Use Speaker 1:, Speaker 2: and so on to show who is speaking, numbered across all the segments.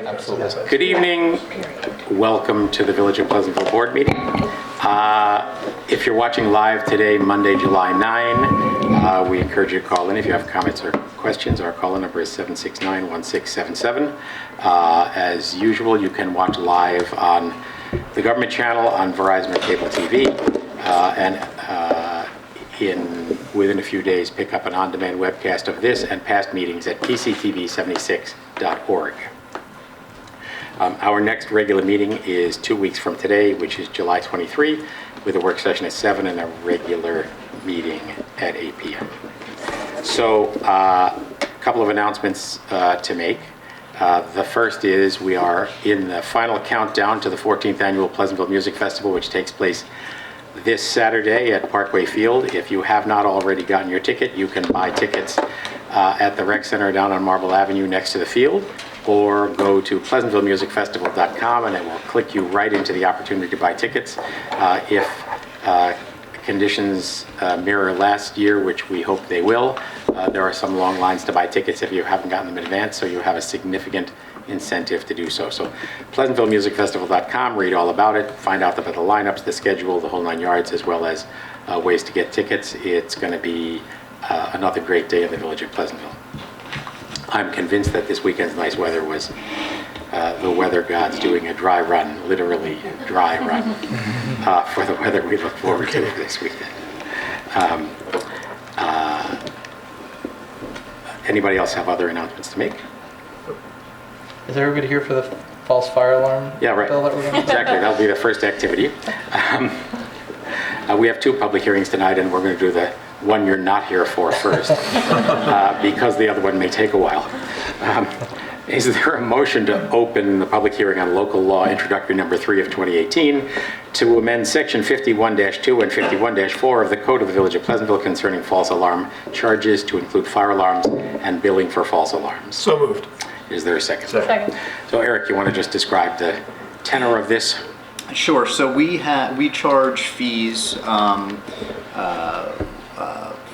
Speaker 1: Absolutely.
Speaker 2: Good evening. Welcome to the Village of Pleasantville Board meeting. If you're watching live today, Monday, July 9, we encourage you to call in if you have comments or questions. Our call-in number is 769-1677. As usual, you can watch live on the government channel on Verizon or cable TV, within a few days, pick up an on-demand webcast of this and past meetings at pctv76.org. Our next regular meeting is 2 weeks from today, which is July 23, with a work session at 7 and a regular meeting at 8 p.m. So a couple of announcements to make. The first is we are in the final countdown to the 14th Annual Pleasantville Music Festival, which takes place this Saturday at Parkway Field. If you have not already gotten your ticket, you can buy tickets at the Rec Center down on Marble Avenue next to the field, or go to pleasantvillemusicfestival.com and it will click you right into the opportunity to buy tickets. If conditions mirror last year, which we hope they will, there are some long lines to buy tickets if you haven't gotten them in advance, so you have a significant incentive to do so. So pleasantvillemusicfestival.com, read all about it, find out about the lineups, the schedule, the whole 9 yards, as well as ways to get tickets. It's going to be another great day in the Village of Pleasantville. I'm convinced that this weekend's nice weather was the weather gods doing a dry run, literally dry run, for the weather we look forward to this weekend. Anybody else have other announcements to make?
Speaker 1: Is everybody here for the false fire alarm?
Speaker 2: Yeah, right.
Speaker 1: Bill that we're gonna
Speaker 2: Exactly. That'll be the first activity. We have 2 public hearings tonight, and we're going to do the one you're not here for first, because the other one may take a while. Is there a motion to open the public hearing on local law introductory number 3 of 2018 to amend section 51-2 and 51-4 of the Code of the Village of Pleasantville concerning false alarm charges to include fire alarms and billing for false alarms?
Speaker 3: So moved.
Speaker 2: Is there a second?
Speaker 4: Second.
Speaker 2: So Eric, you want to just describe the tenor of this?
Speaker 5: Sure. So we charge fees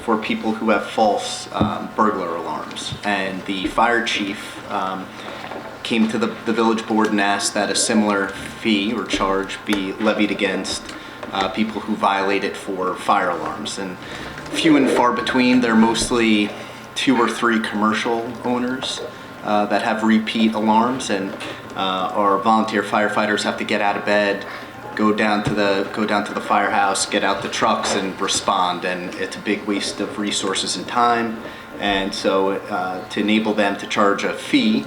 Speaker 5: for people who have false burglar alarms, and the fire chief came to the village board and asked that a similar fee or charge be levied against people who violate it for fire alarms. And few and far between, they're mostly 2 or 3 commercial owners that have repeat alarms, and our volunteer firefighters have to get out of bed, go down to the firehouse, get out the trucks, and respond. And it's a big waste of resources and time. And so, to enable them to charge a fee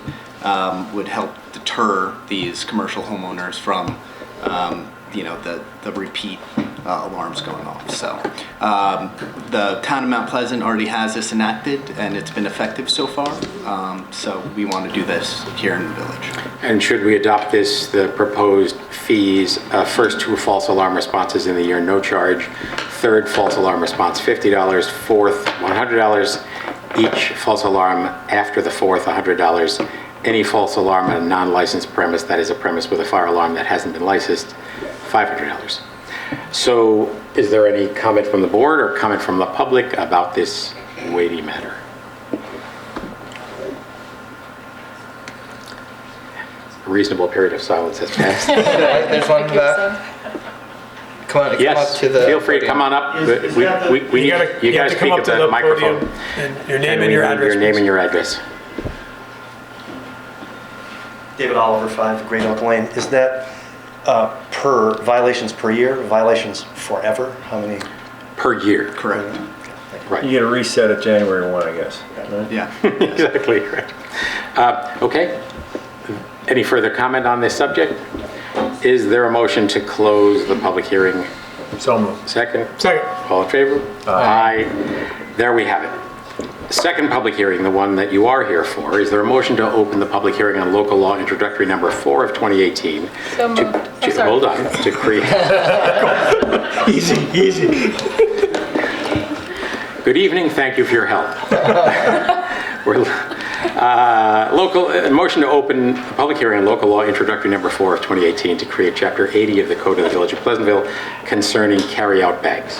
Speaker 5: would help deter these commercial homeowners from, the repeat alarms going off. So the town of Mount Pleasant already has this enacted, and it's been effective so far. So we want to do this here in the village.
Speaker 2: And should we adopt this, the proposed fees, first 2 false alarm responses in the year, no charge; third false alarm response, $50; fourth, $100; each false alarm after the fourth, $100; any false alarm on a non-licensed premise, that is a premise with a fire alarm that hasn't been licensed, $500. So is there any comment from the board or comment from the public about this weighty matter? A reasonable period of silence has passed.
Speaker 1: There's one in the back. Come on,
Speaker 2: Yes,
Speaker 1: come up to the
Speaker 2: feel free to come on up. We need you guys speak at the microphone.
Speaker 3: And your name and your address.
Speaker 2: Your name and your address.
Speaker 6: David Oliver, 5 Great Oak Lane. Is that per violations per year, violations forever? How many?
Speaker 2: Per year.
Speaker 5: Correct.
Speaker 2: Right.
Speaker 7: You get a reset at January 1, I guess. Right?
Speaker 5: Yeah.
Speaker 2: Exactly, right. Okay. Any further comment on this subject? Is there a motion to close the public hearing?
Speaker 3: So moved.
Speaker 2: Second?
Speaker 3: Second.
Speaker 2: All in favor? Aye. There we have it. Second public hearing, the one that you are here for. Is there a motion to open the public hearing on local law introductory number 4 of 2018?
Speaker 4: So moved.
Speaker 2: Hold on. To create.
Speaker 3: Easy.
Speaker 2: Good evening. Thank you for your help. Motion to open a public hearing on local law introductory number 4 of 2018 to create Chapter 80 of the Code of the Village of Pleasantville concerning carry-out bags.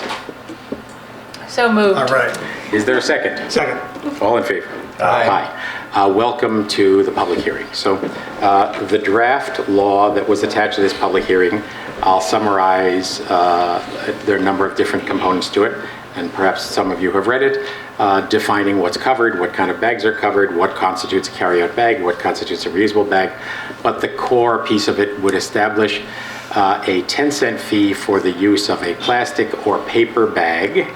Speaker 4: So moved.
Speaker 3: All right.
Speaker 2: Is there a second?
Speaker 3: Second.
Speaker 2: All in favor?
Speaker 3: Aye.
Speaker 2: Welcome to the public hearing. So the draft law that was attached to this public hearing, I'll summarize. There are a number of different components to it, and perhaps some of you have read it, defining what's covered, what kind of bags are covered, what constitutes a carryout bag, what constitutes a reusable bag. But the core piece of it would establish a 10-cent fee for the use of a plastic or paper bag,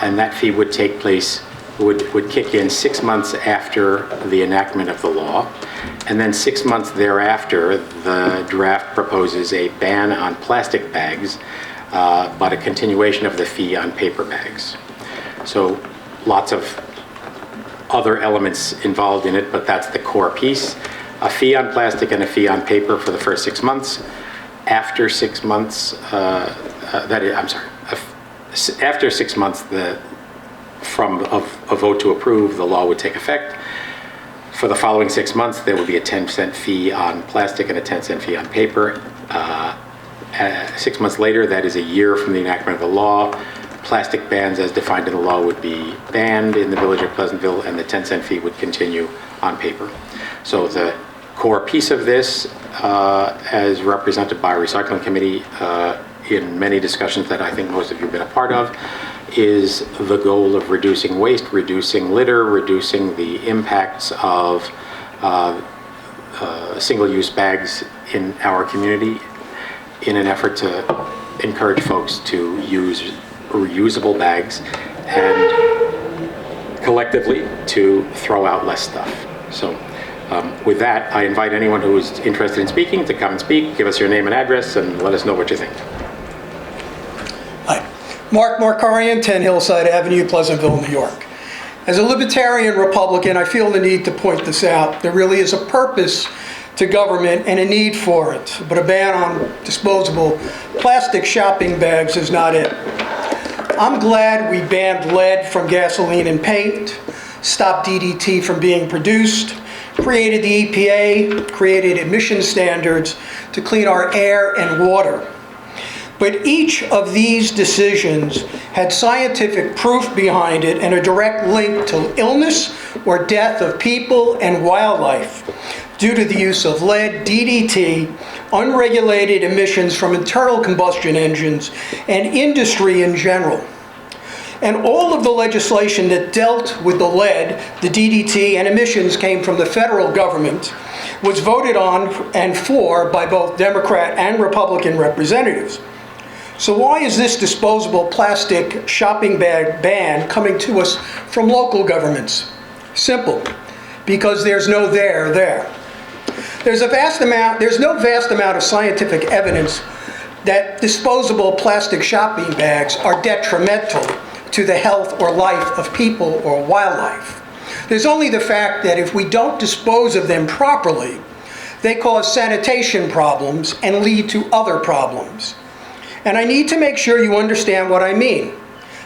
Speaker 2: and that fee would take place, would kick in 6 months after the enactment of the law. And then 6 months thereafter, the draft proposes a ban on plastic bags, but a continuation of the fee on paper bags. So lots of other elements involved in it, but that's the core piece. A fee on plastic and a fee on paper for the first 6 months. After 6 months, after 6 months, from a vote to approve, the law would take effect. For the following 6 months, there would be a 10-cent fee on plastic and a 10-cent fee on paper. 6 months later, that is a year from the enactment of the law, plastic bans as defined in the law would be banned in the village of Pleasantville, and the 10-cent fee would continue on paper. So the core piece of this, as represented by our recycling committee in many discussions that I think most of you have been a part of, is the goal of reducing waste, reducing litter, reducing the impacts of single-use bags in our community in an effort to encourage folks to use reusable bags and collectively to throw out less stuff. So with that, I invite anyone who is interested in speaking to come and speak, give us your name and address, and let us know what you think.
Speaker 8: Hi, Mark Markarian, 10 Hillside Avenue, Pleasantville, New York. As a libertarian Republican, I feel the need to point this out. There really is a purpose to government and a need for it, but a ban on disposable plastic shopping bags is not it. I'm glad we banned lead from gasoline and paint, stopped DDT from being produced, created the EPA, created emission standards to clean our air and water. But each of these decisions had scientific proof behind it and a direct link to illness or death of people and wildlife due to the use of lead, DDT, unregulated emissions from internal combustion engines, and industry in general. And all of the legislation that dealt with the lead, the DDT, and emissions came from the federal government, was voted on and for by both Democrat and Republican representatives. So why is this disposable plastic shopping bag ban coming to us from local governments? Simple, because there's no there. There's no vast amount of scientific evidence that disposable plastic shopping bags are detrimental to the health or life of people or wildlife. There's only the fact that if we don't dispose of them properly, they cause sanitation problems and lead to other problems. And I need to make sure you understand what I mean.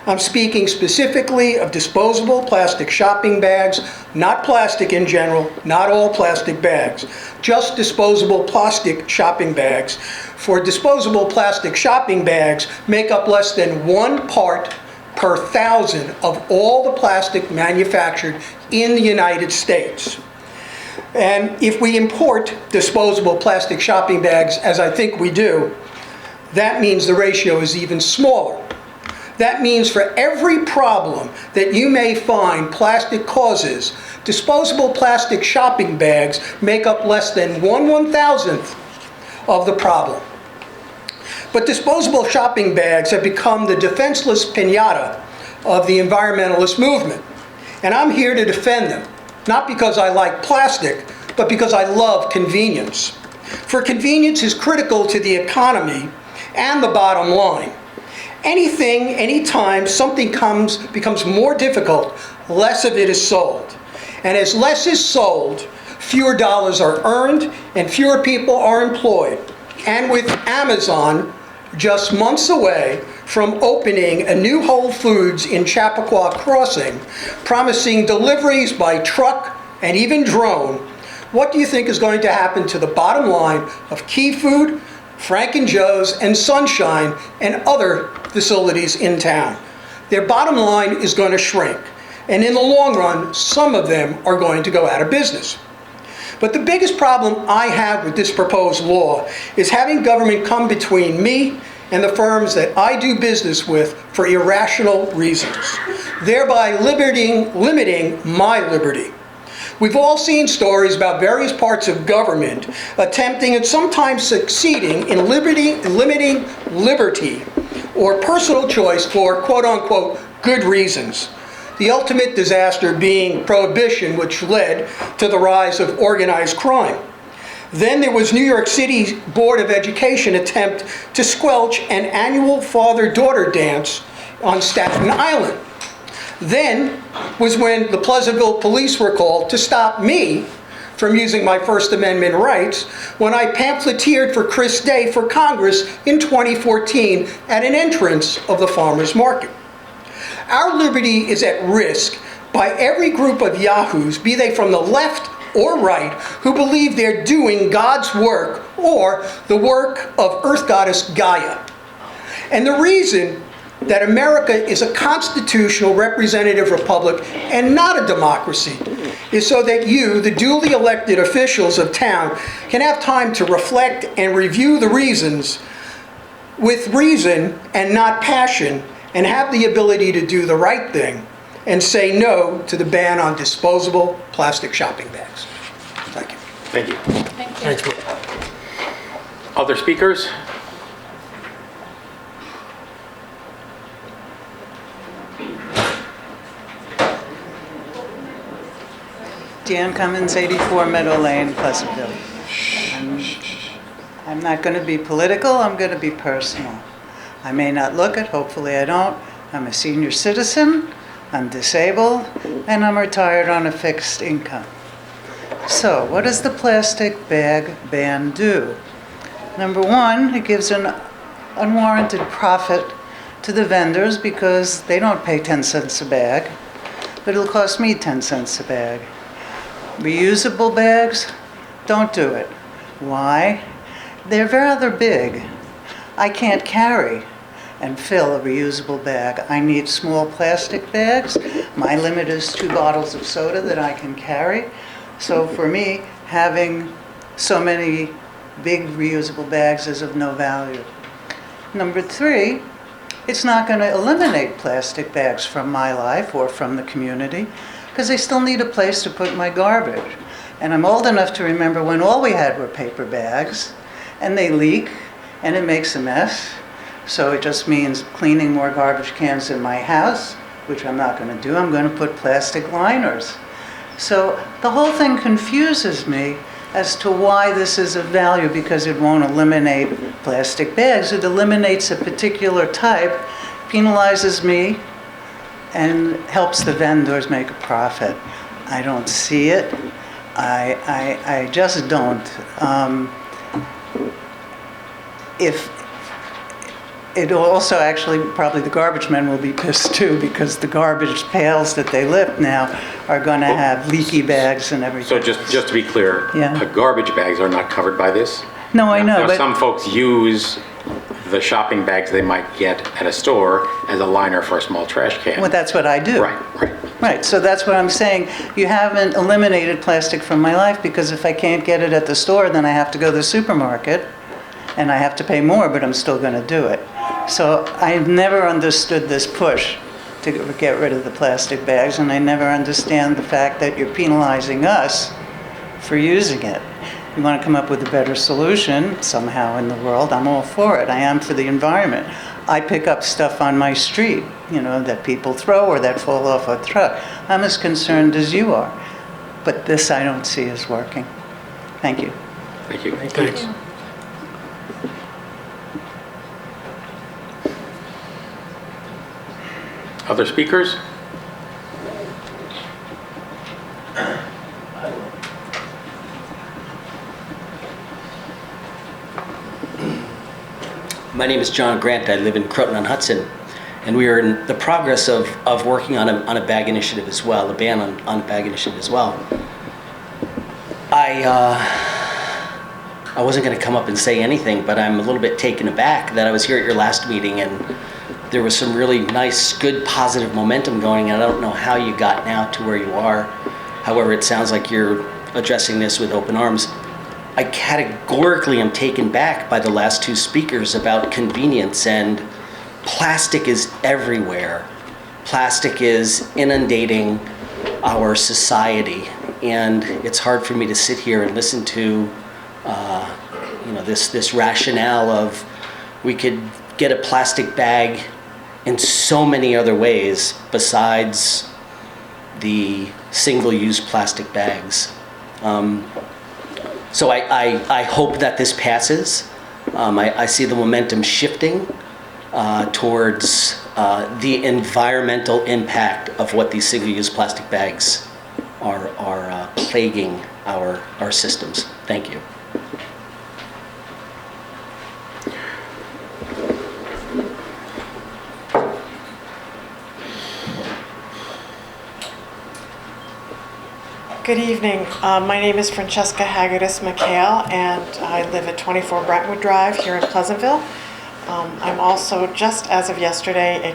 Speaker 8: I'm speaking specifically of disposable plastic shopping bags, not plastic in general, not all plastic bags, just disposable plastic shopping bags. For disposable plastic shopping bags make up less than 1 part per 1,000 of all the plastic manufactured in the United States. And if we import disposable plastic shopping bags, as I think we do, that means the ratio is even smaller. That means for every problem that you may find plastic causes, disposable plastic shopping bags make up less than 1/1,000th of the problem. But disposable shopping bags have become the defenseless piñata of the environmentalist movement. And I'm here to defend them, not because I like plastic, but because I love convenience. For convenience is critical to the economy and the bottom line. Anything, anytime something becomes more difficult, less of it is sold. And as less is sold, fewer dollars are earned and fewer people are employed. And with Amazon just months away from opening a new Whole Foods in Chappaqua Crossing, promising deliveries by truck and even drone, what do you think is going to happen to the bottom line of Key Food, Frank and Joe's, and Sunshine, and other facilities in town? their bottom line is going to shrink. And in the long run, some of them are going to go out of business. But the biggest problem I have with this proposed law is having government come between me and the firms that I do business with for irrational reasons, thereby limiting my liberty. We've all seen stories about various parts of government attempting and sometimes succeeding in limiting liberty or personal choice for quote-unquote good reasons. The ultimate disaster being prohibition, which led to the rise of organized crime. Then there was New York City Board of Education attempt to squelch an annual father-daughter dance on Staten Island. Then was when the Pleasantville police were called to stop me from using my First Amendment rights when I pamphleteered for Chris Day for Congress in 2014 at an entrance of the farmers market. Our liberty is at risk by every group of yahoos, be they from the left or right, who believe they're doing God's work or the work of Earth Goddess Gaia. And the reason that America is a constitutional representative republic and not a democracy is so that you, the duly elected officials of town, can have time to reflect and review the reasons with reason and not passion, and have the ability to do the right thing and say no to the ban on disposable plastic shopping bags. Thank you.
Speaker 2: Thank you.
Speaker 3: Thanks, Mark.
Speaker 2: Other speakers?
Speaker 4: Dan Cummins, 84 Meadow Lane, Pleasantville. I'm not going to be political, I'm going to be personal. I may not look it, hopefully I don't. I'm a senior citizen, I'm disabled, and I'm retired on a fixed income. So, what does the plastic bag ban do? Number one, it gives an unwarranted profit to the vendors because they don't pay 10 cents a bag, but it'll cost me 10 cents a bag. Reusable bags, don't do it. Why? They're rather big. I can't carry and fill a reusable bag. I need small plastic bags. My limit is 2 bottles of soda that I can carry. So for me, having so many big reusable bags is of no value. Number 3, it's not going to eliminate plastic bags from my life or from the community, because I still need a place to put my garbage. And I'm old enough to remember when all we had were paper bags, and they leak, and it makes a mess. So it just means cleaning more garbage cans in my house, which I'm not going to do. I'm going to put plastic liners. So the whole thing confuses me as to why this is of value, because it won't eliminate plastic bags. It eliminates a particular type, penalizes me, and helps the vendors make a profit. I don't see it. I just don't. If it also actually, probably the garbage men will be pissed too, because the garbage pails that they lift now are going to have leaky bags and everything.
Speaker 2: So just to be clear,
Speaker 4: Yeah.
Speaker 2: garbage bags are not covered by this?
Speaker 4: No, I know,
Speaker 2: Now,
Speaker 4: but
Speaker 2: some folks use the shopping bags they might get at a store as a liner for a small trash can.
Speaker 4: well, that's what I do.
Speaker 2: Right.
Speaker 4: Right, so that's what I'm saying. You haven't eliminated plastic from my life, because if I can't get it at the store, then I have to go to the supermarket, and I have to pay more, but I'm still going to do it. So I've never understood this push to get rid of the plastic bags, and I never understand the fact that you're penalizing us for using it. You want to come up with a better solution somehow in the world, I'm all for it. I am for the environment. I pick up stuff on my street, that people throw or that fall off a truck. I'm as concerned as you are. But this I don't see as working. Thank you.
Speaker 2: Thank you.
Speaker 3: Thanks.
Speaker 2: Other speakers?
Speaker 9: My name is John Grant. I live in Croton-on-Hudson, and we are in the progress of working on a bag initiative as well, a ban on bag initiative as well. I wasn't going to come up and say anything, but I'm a little bit taken aback that I was here at your last meeting, and there was some really nice, good, positive momentum going, and I don't know how you got now to where you are. However, it sounds like you're addressing this with open arms. I categorically am taken back by the last two speakers about convenience, and plastic is everywhere. Plastic is inundating our society, and it's hard for me to sit here and listen to this rationale of we could get a plastic bag in so many other ways besides the single-use plastic bags. So I hope that this passes. I see the momentum shifting towards the environmental impact of what these single-use plastic bags are plaguing our systems. Thank you.
Speaker 10: Good evening. My name is Francesca Haggertis McHale, and I live at 24 Brentwood Drive here in Pleasantville. I'm also, just as of yesterday, a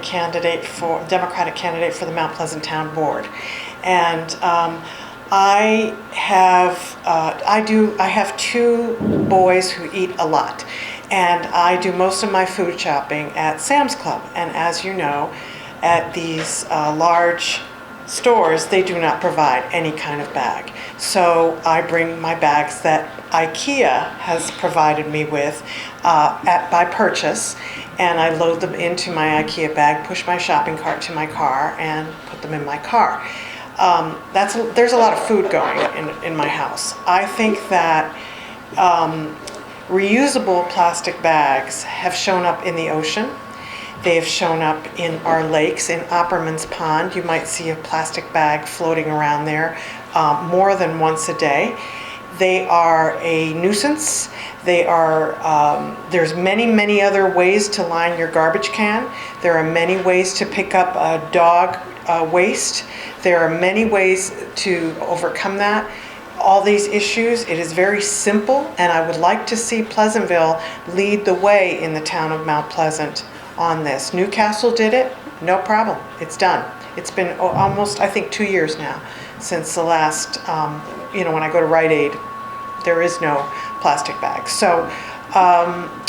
Speaker 10: Democratic candidate for the Mount Pleasant Town Board. And I have two boys who eat a lot, and I do most of my food shopping at Sam's Club. And as you know, at these large stores, they do not provide any kind of bag. So I bring my bags that IKEA has provided me with by purchase, and I load them into my IKEA bag, push my shopping cart to my car, and put them in my car. There's a lot of food going in my house. I think that reusable plastic bags have shown up in the ocean. They have shown up in our lakes. In Opperman's Pond, you might see a plastic bag floating around there more than once a day. They are a nuisance. There's many other ways to line your garbage can. There are many ways to pick up dog waste. There are many ways to overcome that. All these issues, it is very simple, and I would like to see Pleasantville lead the way in the town of Mount Pleasant on this. Newcastle did it, no problem, it's done. It's been almost, I think, 2 years now since the last, when I go to Rite Aid, there is no plastic bags. So,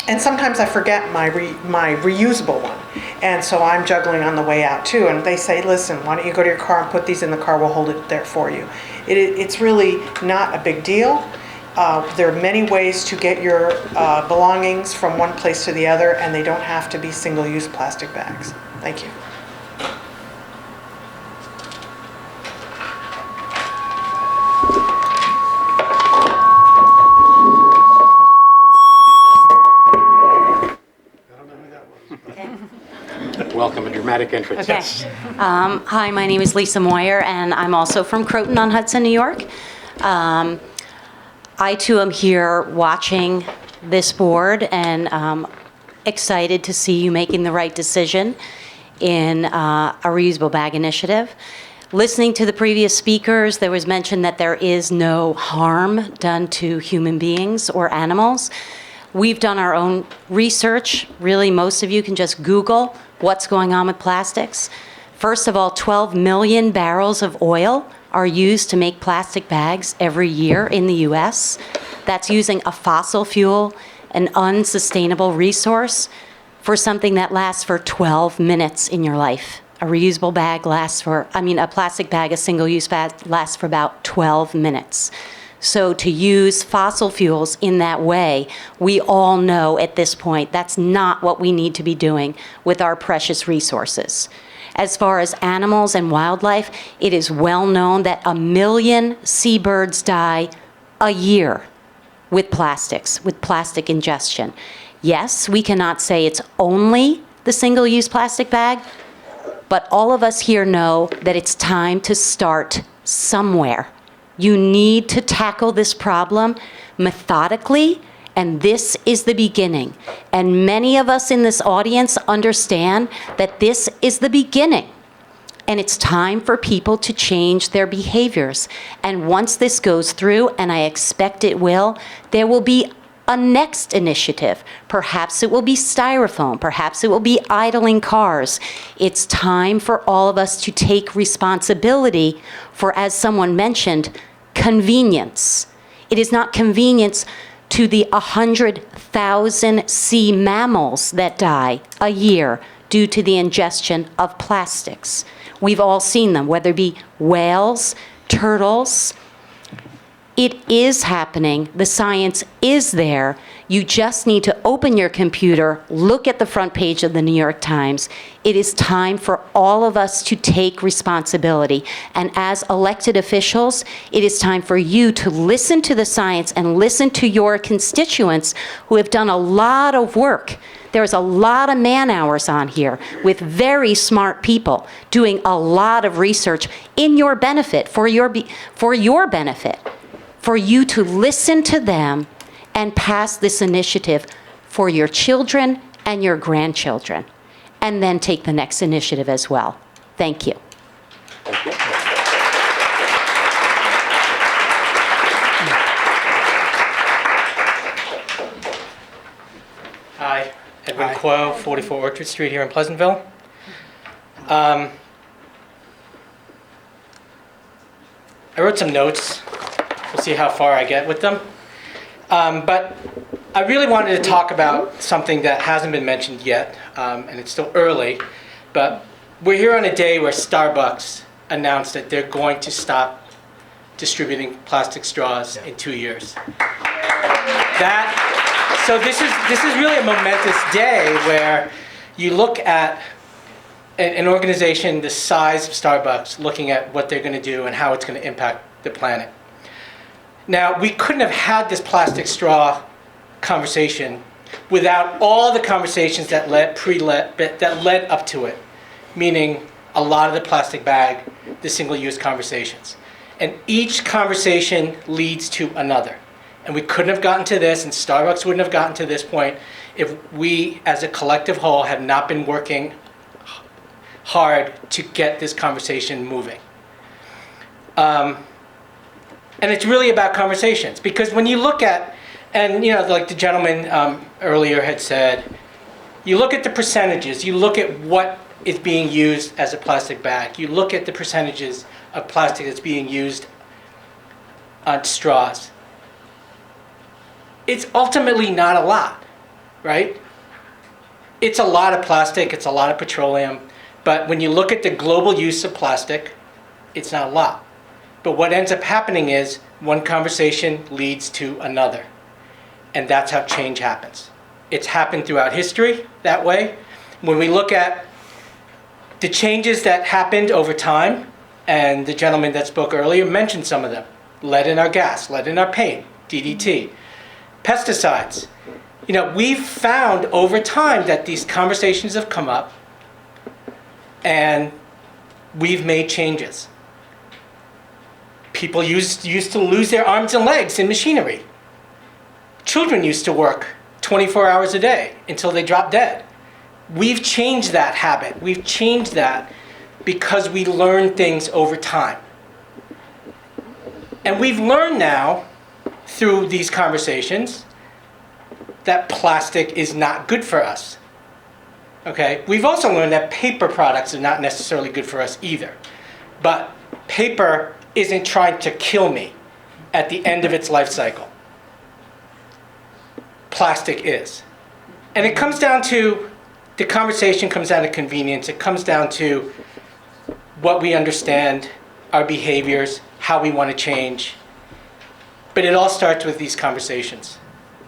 Speaker 10: and sometimes I forget my reusable one. And so I'm juggling on the way out too. And they say, listen, why don't you go to your car and put these in the car, we'll hold it there for you. It's really not a big deal. There are many ways to get your belongings from one place to the other, and they don't have to be single-use plastic bags. Thank you.
Speaker 2: Welcome, a dramatic entrance.
Speaker 11: Okay. Hi, my name is Lisa Moyer, and I'm also from Croton-on-Hudson, New York. I too am here watching this board and excited to see you making the right decision in a reusable bag initiative. Listening to the previous speakers, there was mention that there is no harm done to human beings or animals. We've done our own research. Really, most of you can just Google what's going on with plastics. First of all, 12 million barrels of oil are used to make plastic bags every year in the US. That's using a fossil fuel, an unsustainable resource, for something that lasts for 12 minutes in your life. A reusable bag a plastic bag, a single-use bag, lasts for about 12 minutes. So to use fossil fuels in that way, we all know at this point that's not what we need to be doing with our precious resources. As far as animals and wildlife, it is well known that 1 million seabirds die a year with plastics, with plastic ingestion. Yes, we cannot say it's only the single-use plastic bag, but all of us here know that it's time to start somewhere. You need to tackle this problem methodically, and this is the beginning. And many of us in this audience understand that this is the beginning. And it's time for people to change their behaviors. And once this goes through, and I expect it will, there will be a next initiative. Perhaps it will be styrofoam. Perhaps it will be idling cars. It's time for all of us to take responsibility for, as someone mentioned, convenience. It is not convenience to the 100,000 sea mammals that die a year due to the ingestion of plastics. We've all seen them, whether it be whales, turtles. It is happening. The science is there. You just need to open your computer, look at the front page of the New York Times. It is time for all of us to take responsibility. And as elected officials, it is time for you to listen to the science and listen to your constituents who have done a lot of work. There's a lot of man-hours on here with very smart people doing a lot of research in your benefit, for your benefit, for you to listen to them and pass this initiative for your children and your grandchildren, and then take the next initiative as well. Thank you.
Speaker 1: Hi, Edwin Quo, 44 Orchard Street here in Pleasantville. I wrote some notes. We'll see how far I get with them. But I really wanted to talk about something that hasn't been mentioned yet, and it's still early, but we're here on a day where Starbucks announced that they're going to stop distributing plastic straws in 2 years. So this is really a momentous day where you look at an organization the size of Starbucks looking at what they're going to do and how it's going to impact the planet. Now, we couldn't have had this plastic straw conversation without all the conversations that led up to it, meaning a lot of the plastic bag, the single-use conversations. And each conversation leads to another. And we couldn't have gotten to this, and Starbucks wouldn't have gotten to this point if we, as a collective whole, had not been working hard to get this conversation moving. And it's really about conversations, because when you look at, and like the gentleman earlier had said, you look at the percentages, you look at what is being used as a plastic bag, you look at the percentages of plastic that's being used on straws. It's ultimately not a lot, right? It's a lot of plastic, it's a lot of petroleum, but when you look at the global use of plastic, it's not a lot. But what ends up happening is one conversation leads to another. And that's how change happens. It's happened throughout history that way. When we look at the changes that happened over time, and the gentleman that spoke earlier mentioned some of them. Lead in our gas, lead in our paint, DDT. Pesticides. We've found over time that these conversations have come up and we've made changes. People used to lose their arms and legs in machinery. Children used to work 24 hours a day until they dropped dead. We've changed that habit. We've changed that because we learn things over time. And we've learned now, through these conversations, that plastic is not good for us. Okay? We've also learned that paper products are not necessarily good for us either. But paper isn't trying to kill me at the end of its life cycle. Plastic is. And it comes down to, the conversation comes down to convenience. It comes down to what we understand, our behaviors, how we want to change. But it all starts with these conversations.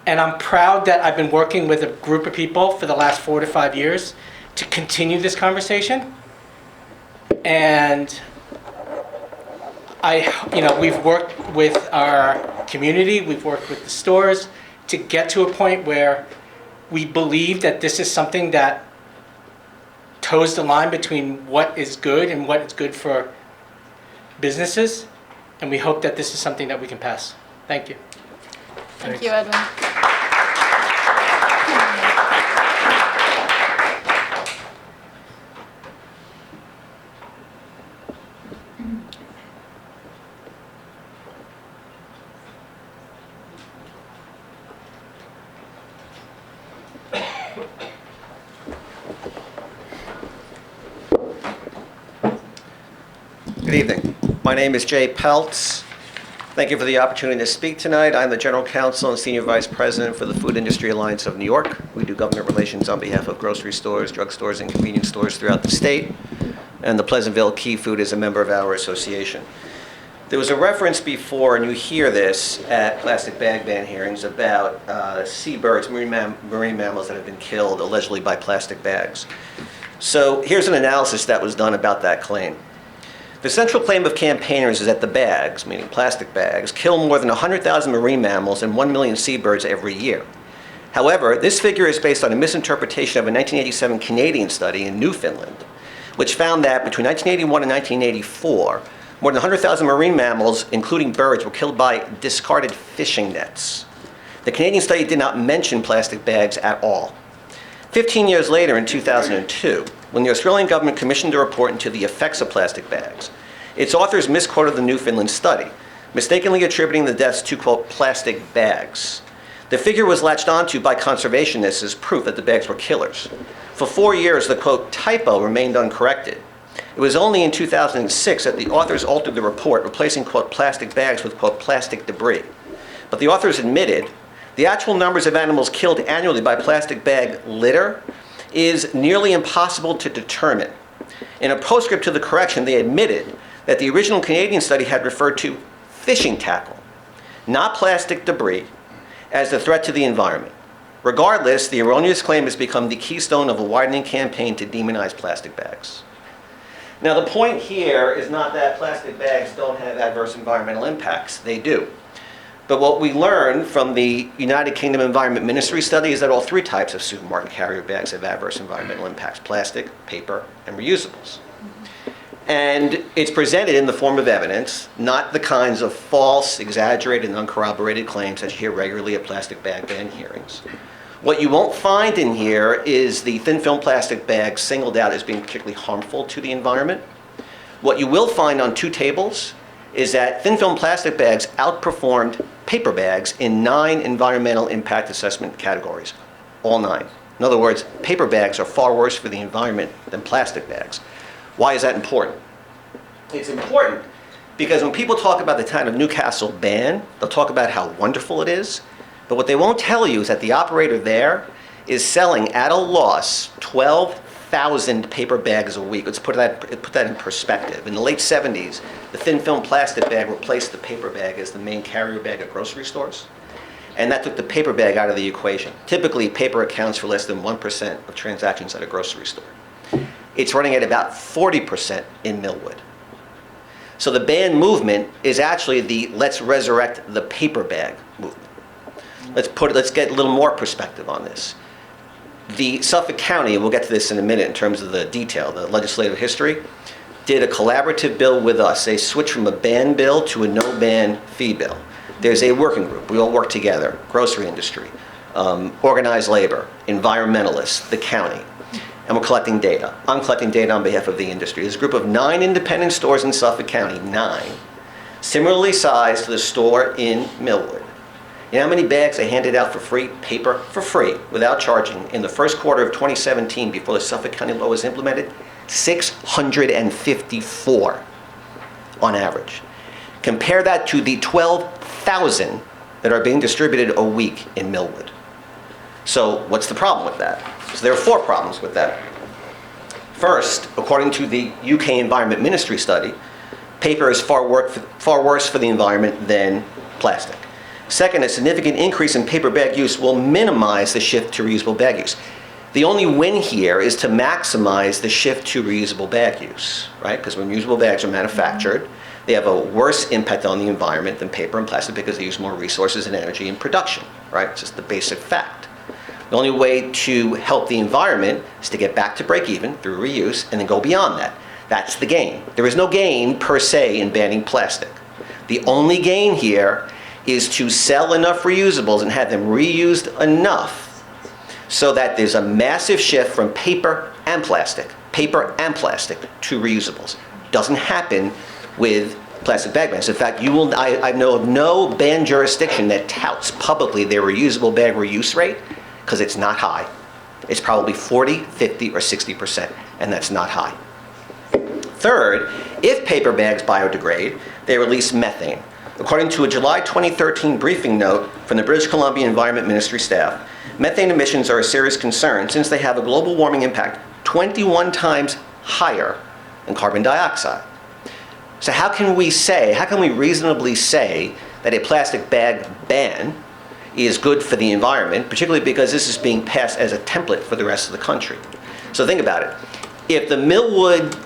Speaker 1: And I'm proud that I've been working with a group of people for the last 4 to 5 years to continue this conversation. And we've worked with our community, we've worked with the stores to get to a point where we believe that this is something that toes the line between what is good and what is good for businesses. And we hope that this is something that we can pass. Thank you.
Speaker 12: Thank you, Edwin.
Speaker 13: Good evening. My name is Jay Peltz. Thank you for the opportunity to speak tonight. I'm the General Counsel and Senior Vice President for the Food Industry Alliance of New York. We do government relations on behalf of grocery stores, drug stores, and convenience stores throughout the state. And the Pleasantville Key Food is a member of our association. There was a reference before, and you hear this at plastic bag ban hearings, about seabirds, marine mammals that have been killed allegedly by plastic bags. So here's an analysis that was done about that claim. The central claim of campaigners is that the bags, meaning plastic bags, kill more than 100,000 marine mammals and 1 million seabirds every year. However, this figure is based on a misinterpretation of a 1987 Canadian study in Newfoundland, which found that between 1981 and 1984, more than 100,000 marine mammals, including birds, were killed by discarded fishing nets. The Canadian study did not mention plastic bags at all. 15 years later, in 2002, when the Australian government commissioned a report into the effects of plastic bags, its authors misquoted the Newfoundland study, mistakenly attributing the deaths to, quote, plastic bags. The figure was latched onto by conservationists as proof that the bags were killers. For 4 years, the, quote, typo remained uncorrected. It was only in 2006 that the authors altered the report, replacing, quote, plastic bags with, quote, plastic debris. But the authors admitted the actual numbers of animals killed annually by plastic bag litter is nearly impossible to determine. In a postscript to the correction, they admitted that the original Canadian study had referred to fishing tackle, not plastic debris, as the threat to the environment. Regardless, the erroneous claim has become the keystone of a widening campaign to demonize plastic bags. Now, the point here is not that plastic bags don't have adverse environmental impacts. They do. But what we learned from the United Kingdom Environment Ministry study is that all 3 types of supermarket carrier bags have adverse environmental impacts: plastic, paper, and reusables. And it's presented in the form of evidence, not the kinds of false, exaggerated, and uncorroborated claims that you hear regularly at plastic bag ban hearings. What you won't find in here is the thin film plastic bags singled out as being particularly harmful to the environment. What you will find on 2 tables is that thin film plastic bags outperformed paper bags in 9 environmental impact assessment categories, all 9. In other words, paper bags are far worse for the environment than plastic bags. Why is that important? It's important because when people talk about the town of Newcastle ban, they'll talk about how wonderful it is, but what they won't tell you is that the operator there is selling at a loss 12,000 paper bags a week. Let's put that in perspective. In the late 70s, the thin film plastic bag replaced the paper bag as the main carrier bag at grocery stores. And that took the paper bag out of the equation. Typically, paper accounts for less than 1% of transactions at a grocery store. It's running at about 40% in Millwood. So the ban movement is actually the let's resurrect the paper bag movement. Let's get a little more perspective on this. The Suffolk County, and we'll get to this in a minute in terms of the detail, the legislative history, did a collaborative bill with us. They switched from a ban bill to a no-ban fee bill. There's a working group. We all work together, grocery industry, organized labor, environmentalists, the county, and we're collecting data. I'm collecting data on behalf of the industry. There's a group of 9 independent stores in Suffolk County, 9, similarly sized to the store in Millwood. You know how many bags they handed out for free, paper, for free, without charging, in the first quarter of 2017 before the Suffolk County law was implemented? 654 on average. Compare that to the 12,000 that are being distributed a week in Millwood. So what's the problem with that? So there are 4 problems with that. First, according to the UK Environment Ministry study, paper is far worse for the environment than plastic. Second, a significant increase in paper bag use will minimize the shift to reusable bag use. The only win here is to maximize the shift to reusable bag use, right? Because when reusable bags are manufactured, they have a worse impact on the environment than paper and plastic because they use more resources and energy in production, right? It's just the basic fact. The only way to help the environment is to get back to break even through reuse and then go beyond that. That's the gain. There is no gain per se in banning plastic. The only gain here is to sell enough reusables and have them reused enough so that there's a massive shift from paper and plastic to reusables. Doesn't happen with plastic bag bans. In fact, I know of no ban jurisdiction that touts publicly their reusable bag reuse rate because it's not high. It's probably 40, 50, or 60%, and that's not high. Third, if paper bags biodegrade, they release methane. According to a July 2013 briefing note from the British Columbia Environment Ministry staff, methane emissions are a serious concern since they have a global warming impact 21 times higher than carbon dioxide. So how can we reasonably say that a plastic bag ban is good for the environment, particularly because this is being passed as a template for the rest of the country? So think about it. If the Millwood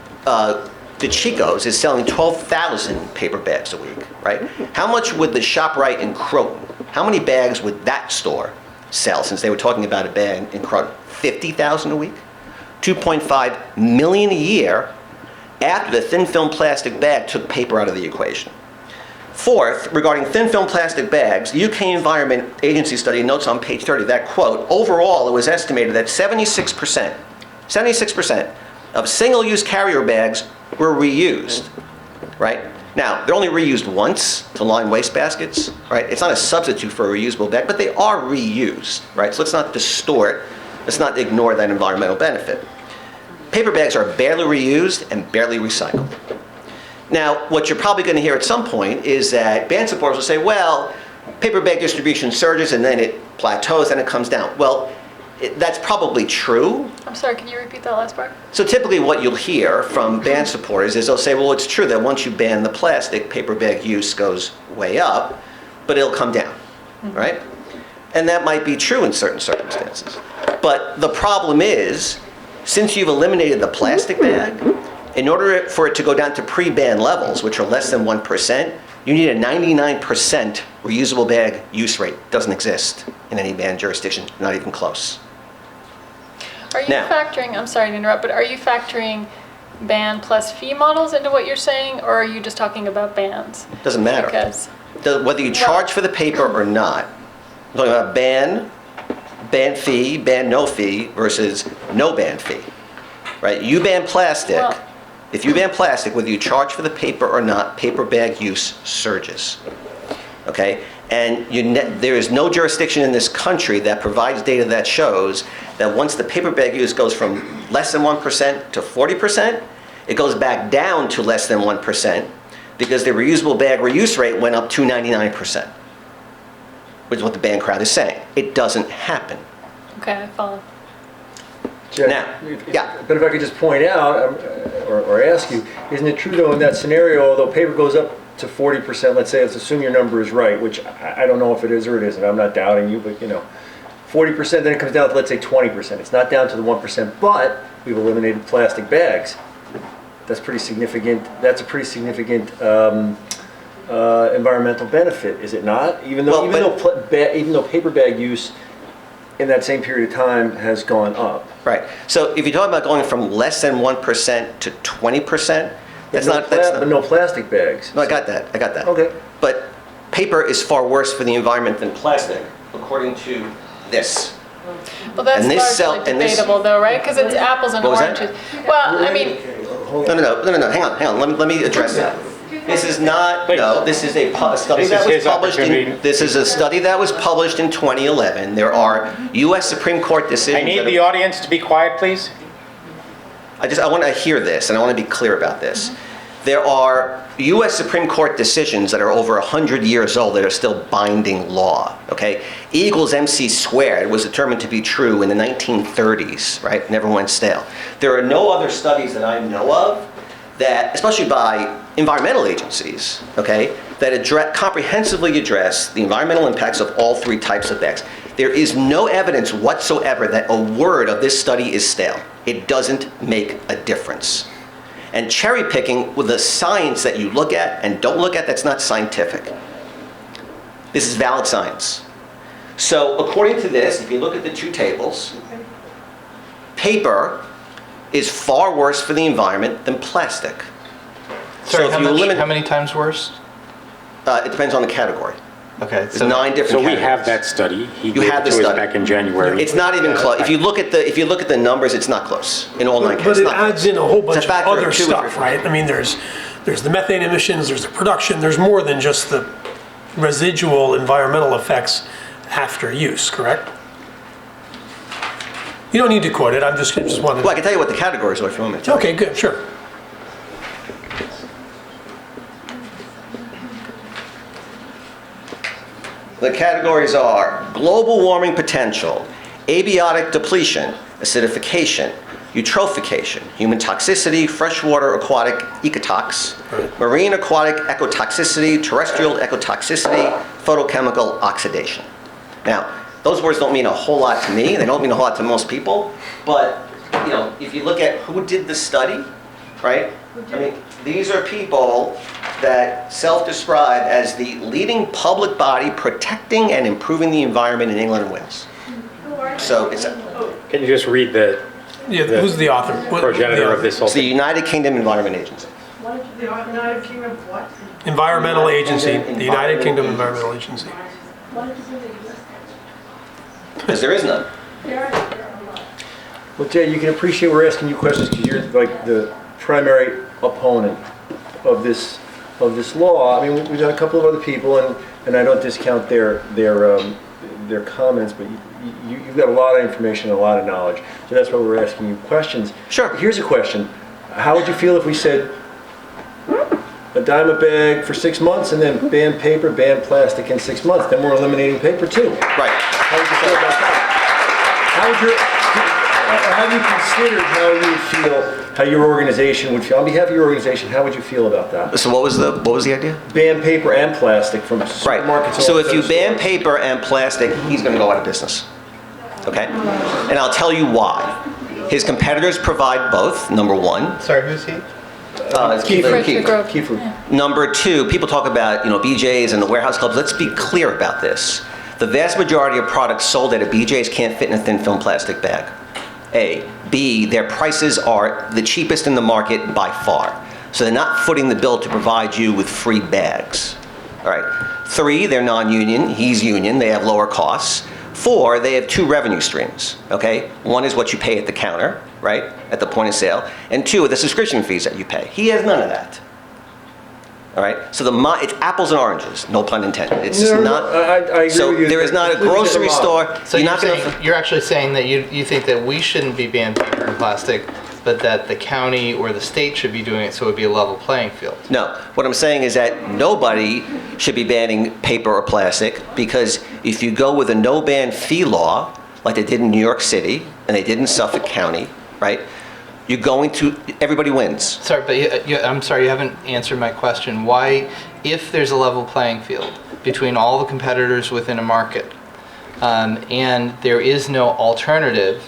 Speaker 13: DeChico's is selling 12,000 paper bags a week, right? How much would the ShopRite in Croton, how many bags would that store sell, since they were talking about a ban in Croton? 50,000 a week? 2.5 million a year after the thin film plastic bag took paper out of the equation. Fourth, regarding thin film plastic bags, the UK Environment Agency study notes on page 30 that, quote, overall it was estimated that 76% of single-use carrier bags were reused, right? Now, they're only reused once to line waste baskets, right? It's not a substitute for a reusable bag, but they are reused, right? So let's not let's not ignore that environmental benefit. Paper bags are barely reused and barely recycled. Now, what you're probably going to hear at some point is that ban supporters will say, well, paper bag distribution surges and then it plateaus and it comes down. Well, that's probably true.
Speaker 12: I'm sorry, can you repeat that last part?
Speaker 13: So typically what you'll hear from ban supporters is they'll say, well, it's true that once you ban the plastic, paper bag use goes way up, but it'll come down, right? And that might be true in certain circumstances. But the problem is, since you've eliminated the plastic bag, in order for it to go down to pre-ban levels, which are less than 1%, you need a 99% reusable bag use rate. Doesn't exist in any ban jurisdiction, not even close.
Speaker 12: Are you
Speaker 13: Now-
Speaker 12: factoring, I'm sorry to interrupt, but are you factoring ban plus fee models into what you're saying, or are you just talking about bans?
Speaker 13: Doesn't matter.
Speaker 12: Because,
Speaker 13: Whether you charge for the paper or not, I'm talking about ban fee, ban no fee versus no ban fee, right? You ban plastic.
Speaker 12: Well-
Speaker 13: If you ban plastic, whether you charge for the paper or not, paper bag use surges, okay? And there is no jurisdiction in this country that provides data that shows that once the paper bag use goes from less than 1% to 40%, it goes back down to less than 1% because the reusable bag reuse rate went up to 99%, which is what the ban crowd is saying. It doesn't happen.
Speaker 12: okay, I follow.
Speaker 7: Jack,
Speaker 13: Now, yeah.
Speaker 7: But if I could just point out, or ask you, isn't it true though in that scenario, although paper goes up to 40%, let's say, let's assume your number is right, which I don't know if it is or it isn't, I'm not doubting you, but 40%, then it comes down to, let's say, 20%. It's not down to the 1%, but we've eliminated plastic bags. That's pretty significant. That's a pretty significant environmental benefit, is it not? Even though paper bag use in that same period of time has gone up.
Speaker 13: Right. So if you're talking about going from less than 1% to 20%, that's not.
Speaker 7: But no plastic bags.
Speaker 13: No, I got that.
Speaker 7: Okay.
Speaker 13: But paper is far worse for the environment than plastic, according to this.
Speaker 12: Well, that's
Speaker 13: And this
Speaker 12: largely
Speaker 13: cell- and this-
Speaker 12: debatable though, right? Because it's apples and
Speaker 13: What was that?
Speaker 12: oranges. Well, I mean,
Speaker 13: No. Hang on. Let me address that. This is not. No. This is a study
Speaker 2: This
Speaker 13: that
Speaker 2: is
Speaker 13: was
Speaker 2: his
Speaker 13: published
Speaker 2: opportunity.
Speaker 13: This is a study that was published in 2011. There are U.S. Supreme Court decisions.
Speaker 2: I need
Speaker 13: that
Speaker 2: the audience to be quiet, please.
Speaker 13: I want to hear this, and I want to be clear about this. There are U.S. Supreme Court decisions that are over 100 years old that are still binding law, okay? E equals MC squared was determined to be true in the 1930s, right? Never went stale. There are no other studies that I know of that, especially by environmental agencies, okay, that comprehensively address the environmental impacts of all three types of bags. There is no evidence whatsoever that a word of this study is stale. It doesn't make a difference. And cherry picking with the science that you look at and don't look at, that's not scientific. This is valid science. So according to this, if you look at the two tables, paper is far worse for the environment than plastic.
Speaker 14: Sorry,
Speaker 13: if you eliminate,
Speaker 14: how many times worse?
Speaker 13: it depends on the category.
Speaker 14: Okay,
Speaker 13: There's 9 different
Speaker 2: So we
Speaker 13: categories.
Speaker 2: have that study. He
Speaker 13: You
Speaker 2: gave
Speaker 13: have
Speaker 2: it
Speaker 13: the
Speaker 2: to us
Speaker 13: study.
Speaker 2: back in January.
Speaker 13: It's not even close. If you look at the numbers, it's not close in all 9
Speaker 3: But
Speaker 13: cases.
Speaker 3: it
Speaker 13: Not
Speaker 3: adds
Speaker 13: close.
Speaker 3: in a whole
Speaker 13: It's
Speaker 3: bunch of
Speaker 13: factor
Speaker 3: other
Speaker 13: 2 or
Speaker 3: stuff,
Speaker 13: 3.
Speaker 3: right? I mean, there's the methane emissions, there's the production, there's more than just the residual environmental effects after use, correct? You don't need to quote it, I'm just wanted.
Speaker 13: Well, I can tell you what the categories are if you want me to tell you.
Speaker 3: Okay, good, sure.
Speaker 13: The categories are global warming potential, abiotic depletion, acidification, eutrophication, human toxicity, freshwater aquatic ecotox, marine aquatic ecotoxicity, terrestrial ecotoxicity, photochemical oxidation. Now, those words don't mean a whole lot to me. They don't mean a whole lot to most people. But, you know, if you look at who did the study, right? I mean, these are people that self-describe as the leading public body protecting and improving the environment in England and Wales. So it's
Speaker 2: Can you just read the
Speaker 3: Yeah, who's the author?
Speaker 2: progenitor of this whole
Speaker 13: it's the
Speaker 2: thing?
Speaker 13: United Kingdom Environment Agency.
Speaker 10: The United Kingdom what?
Speaker 3: Environmental Agency, the United Kingdom Environmental Agency.
Speaker 13: Because there is none.
Speaker 7: Well, Jay, you can appreciate we're asking you questions because you're like the primary opponent of this law. I mean, we've got a couple of other people, and I don't discount their comments, but you've got a lot of information and a lot of knowledge. So that's why we're asking you questions.
Speaker 13: Sure.
Speaker 7: Here's a question: how would you feel if we said a dime a bag for 6 months, and then ban paper, ban plastic in 6 months? Then we're eliminating paper too.
Speaker 13: Right.
Speaker 7: How would you feel about that? Have you considered how you would feel, how your organization would feel? On behalf of your organization, how would you feel about that?
Speaker 13: So what was the idea?
Speaker 7: Ban paper and plastic from supermarkets.
Speaker 13: So
Speaker 7: all
Speaker 13: if you
Speaker 7: those
Speaker 13: ban
Speaker 7: stores.
Speaker 13: paper and plastic, he's going to go out of business. Okay? And I'll tell you why. His competitors provide both, number one.
Speaker 14: Sorry, who's he?
Speaker 13: It's Keith.
Speaker 12: Frederick Grove.
Speaker 7: Key food.
Speaker 13: Number two, people talk about, BJ's and the warehouse clubs. Let's be clear about this. The vast majority of products sold at a BJ's can't fit in a thin film plastic bag. A. B, their prices are the cheapest in the market by far. So they're not footing the bill to provide you with free bags. All right. 3, they're non-union. He's union. They have lower costs. 4, they have 2 revenue streams. Okay. 1 is what you pay at the counter, right, at the point of sale, and 2 are the subscription fees that you pay. He has none of that. All right. So it's apples and oranges. No pun intended. It's just not.
Speaker 7: I agree
Speaker 13: so
Speaker 7: with you.
Speaker 13: there is not a
Speaker 7: Completely
Speaker 13: grocery
Speaker 7: different model.
Speaker 13: store.
Speaker 14: So
Speaker 13: you're
Speaker 14: you're,
Speaker 13: not going to.
Speaker 14: you're actually saying that you think that we shouldn't be banning paper and plastic, but that the county or the state should be doing it so it would be a level playing field.
Speaker 13: No, what I'm saying is that nobody should be banning paper or plastic, because if you go with a no ban fee law, like they did in New York City and they did in Suffolk County, right? You're going to, everybody wins.
Speaker 14: Sorry, but I'm sorry, you haven't answered my question. Why, if there's a level playing field between all the competitors within a market, and there is no alternative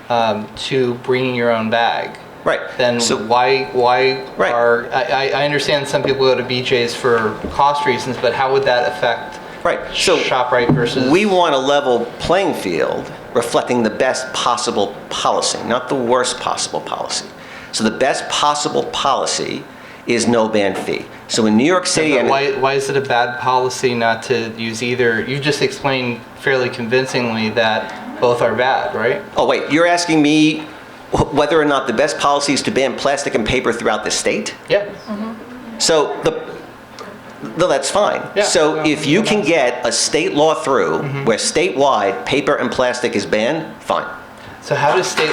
Speaker 14: to bringing your own bag,
Speaker 13: right?
Speaker 14: Then
Speaker 13: so,
Speaker 14: why
Speaker 13: right.
Speaker 14: I understand some people go to BJ's for cost reasons, but how would that affect ShopRite versus?
Speaker 13: We want a level playing field reflecting the best possible policy, not the worst possible policy. So the best possible policy is no ban fee. So in New York City,
Speaker 14: and why is it a bad policy not to use either? You just explained fairly convincingly that both are bad, right?
Speaker 13: Oh wait, you're asking me whether or not the best policy is to ban plastic and paper throughout the state?
Speaker 14: Yeah.
Speaker 13: So no, that's fine.
Speaker 14: Yeah.
Speaker 13: So if you can get a state law through where statewide paper and plastic is banned, fine.
Speaker 14: So how does state?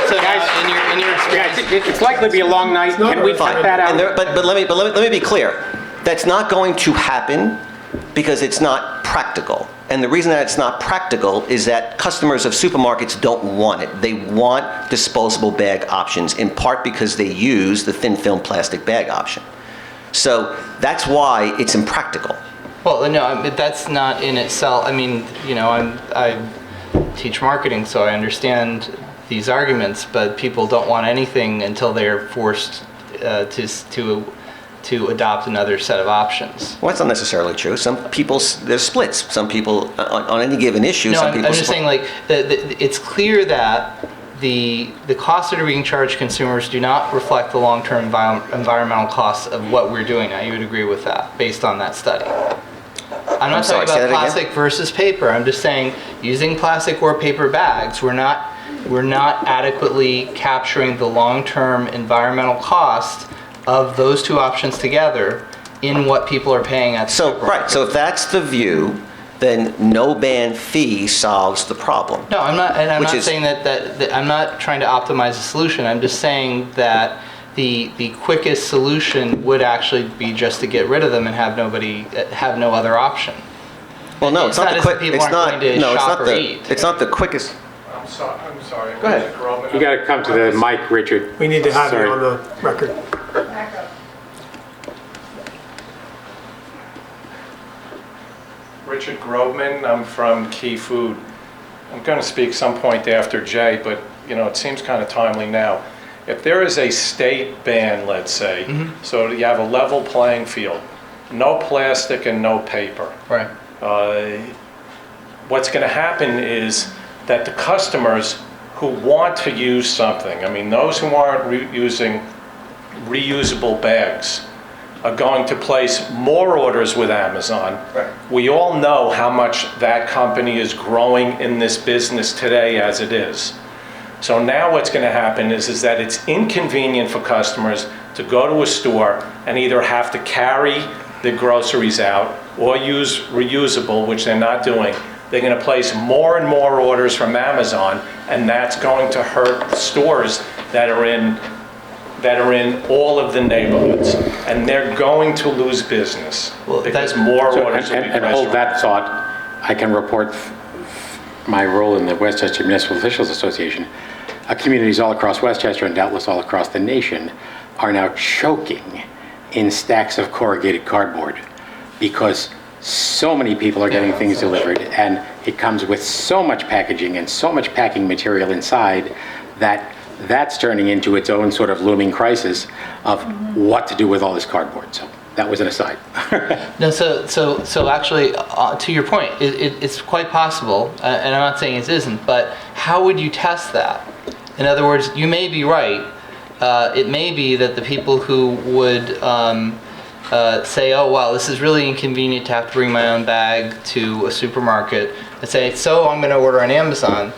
Speaker 14: So now in your experience,
Speaker 2: It's likely to be a long night. Can we cut that out?
Speaker 13: And but let me be clear. That's not going to happen because it's not practical. And the reason that it's not practical is that customers of supermarkets don't want it. They want disposable bag options, in part because they use the thin film plastic bag option. So that's why it's impractical.
Speaker 14: well, no, that's not in itself. I mean, I teach marketing, so I understand these arguments. But people don't want anything until they're forced to adopt another set of options.
Speaker 13: Well, that's not necessarily true. Some people, there's splits. Some people, on any given issue,
Speaker 14: No,
Speaker 13: some
Speaker 14: I'm
Speaker 13: people...
Speaker 14: just saying, like, it's clear that the costs that are being charged consumers do not reflect the long-term environmental costs of what we're doing now. You would agree with that, based on that study? I'm not talking about plastic versus paper. I'm just saying, using plastic or paper bags, we're not adequately capturing the long-term environmental cost of those two options together in what people are paying at the supermarket.
Speaker 13: Right, so if that's the view, then no ban fee solves the problem.
Speaker 14: No, I'm not, and I'm not saying that I'm not trying to optimize the solution. I'm just saying that the quickest solution would actually be just to get rid of them and have no other option.
Speaker 13: Well, no, it's not the
Speaker 14: as
Speaker 13: quick,
Speaker 14: people
Speaker 13: it's
Speaker 14: aren't
Speaker 13: not,
Speaker 14: going to
Speaker 13: no, it's
Speaker 14: shop
Speaker 13: not
Speaker 14: or
Speaker 13: the,
Speaker 14: eat.
Speaker 13: it's not the quickest.
Speaker 3: I'm sorry.
Speaker 13: Go ahead.
Speaker 2: You got to come to the mic, Richard.
Speaker 3: We need to have
Speaker 2: Sorry.
Speaker 3: you on the record.
Speaker 15: Richard Grobman, I'm from Key Food. I'm going to speak some point after Jay, but it seems kind of timely now. If there is a state ban, let's say, so you have a level playing field, no plastic and no paper.
Speaker 14: Right.
Speaker 15: What's going to happen is that the customers who want to use something, those who aren't using reusable bags, are going to place more orders with Amazon.
Speaker 7: Right.
Speaker 15: We all know how much that company is growing in this business today as it is. So now what's going to happen is that it's inconvenient for customers to go to a store and either have to carry the groceries out or use reusable, which they're not doing. They're going to place more and more orders from Amazon, and that's going to hurt stores that are in all of the neighborhoods, and they're going to lose business because more orders will be
Speaker 2: And
Speaker 15: placed.
Speaker 2: hold that thought. I can report my role in the Westchester Municipal Officials Association. Communities all across Westchester and doubtless all across the nation are now choking in stacks of corrugated cardboard because so many people are getting things delivered, and it comes with so much packaging and so much packing material inside that that's turning into its own sort of looming crisis of what to do with all this cardboard. So that was an aside.
Speaker 14: No, so actually, to your point, it's quite possible, and I'm not saying it isn't, but how would you test that? In other words, you may be right. It may be that the people who would say, oh, wow, this is really inconvenient to have to bring my own bag to a supermarket, and say, so I'm going to order on Amazon.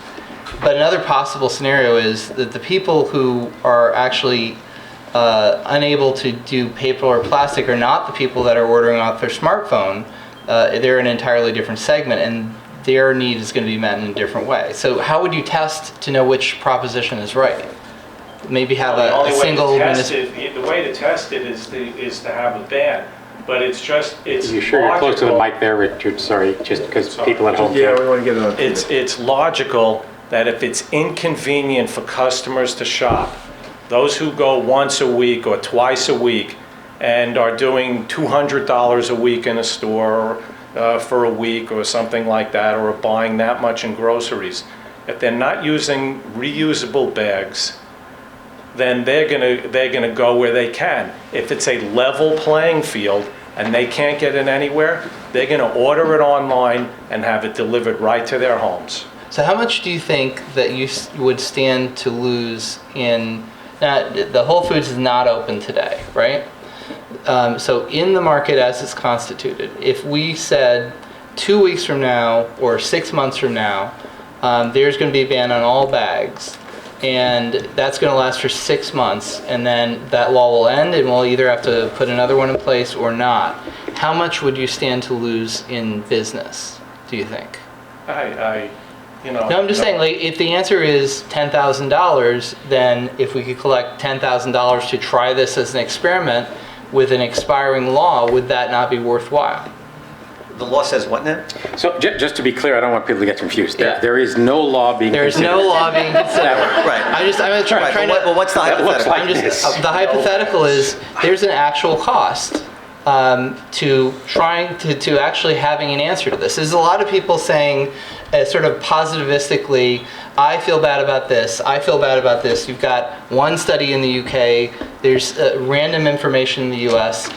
Speaker 14: But another possible scenario is that the people who are actually unable to do paper or plastic are not the people that are ordering off their smartphone. They're an entirely different segment, and their need is going to be met in a different way. So how would you test to know which proposition is right? Maybe have a single...
Speaker 15: The way to test it is to have a ban. But it's
Speaker 2: You sure you're close to the mic there, Richard? Sorry, just because people at home
Speaker 7: Yeah, we want to get it on.
Speaker 15: It's logical that if it's inconvenient for customers to shop, those who go once a week or twice a week and are doing $200 a week in a store for a week or something like that, or buying that much in groceries, if they're not using reusable bags, then they're gonna go where they can. If it's a level playing field and they can't get it anywhere, they're gonna order it online and have it delivered right to their homes.
Speaker 14: So how much do you think that you would stand to lose in... the Whole Foods is not open today, right? So in the market as it's constituted, if we said 2 weeks from now or 6 months from now, there's going to be a ban on all bags, and that's going to last for 6 months, and then that law will end and we'll either have to put another one in place or not. How much would you stand to lose in business, do you think? No, I'm just saying, like, if the answer is $10,000, then if we could collect $10,000 to try this as an experiment with an expiring law, would that not be worthwhile?
Speaker 13: The law says what now?
Speaker 2: So just to be clear, I don't want people to get confused.
Speaker 14: Yeah.
Speaker 2: There is no law being
Speaker 14: There's
Speaker 2: considered.
Speaker 14: no law being considered.
Speaker 13: Right.
Speaker 14: I'm trying to...
Speaker 13: Well, what's the
Speaker 2: That looks
Speaker 13: hypothetical?
Speaker 2: like this.
Speaker 14: The hypothetical is there's an actual cost to trying to actually having an answer to this. There's a lot of people saying sort of positivistically, I feel bad about this, I feel bad about this. You've got one study in the UK, there's random information in the US.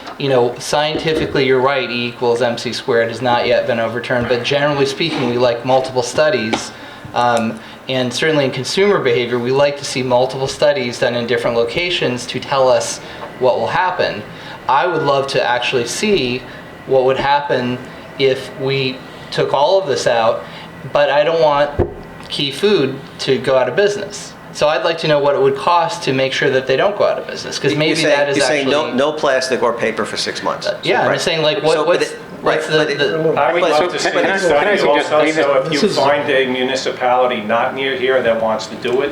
Speaker 14: Scientifically you're right, E equals MC squared has not yet been overturned, but generally speaking we like multiple studies. And certainly in consumer behavior, we like to see multiple studies done in different locations to tell us what will happen. I would love to actually see what would happen if we took all of this out, but I don't want Key Food to go out of business. So I'd like to know what it would cost to make sure that they don't go out of business, because maybe that is
Speaker 13: you're
Speaker 14: actually...
Speaker 13: saying no plastic or paper for 6 months.
Speaker 14: Yeah,
Speaker 13: Right.
Speaker 14: I'm saying, like,
Speaker 13: So,
Speaker 14: what's...
Speaker 13: Right,
Speaker 14: What's
Speaker 13: but
Speaker 15: I would
Speaker 13: But-
Speaker 15: love to
Speaker 2: so
Speaker 15: see
Speaker 2: can I-
Speaker 15: the
Speaker 2: can I
Speaker 15: study
Speaker 2: suggest,
Speaker 15: also,
Speaker 2: David,
Speaker 15: so if
Speaker 3: this
Speaker 15: you
Speaker 3: is-
Speaker 15: find a municipality not near here that wants to do it,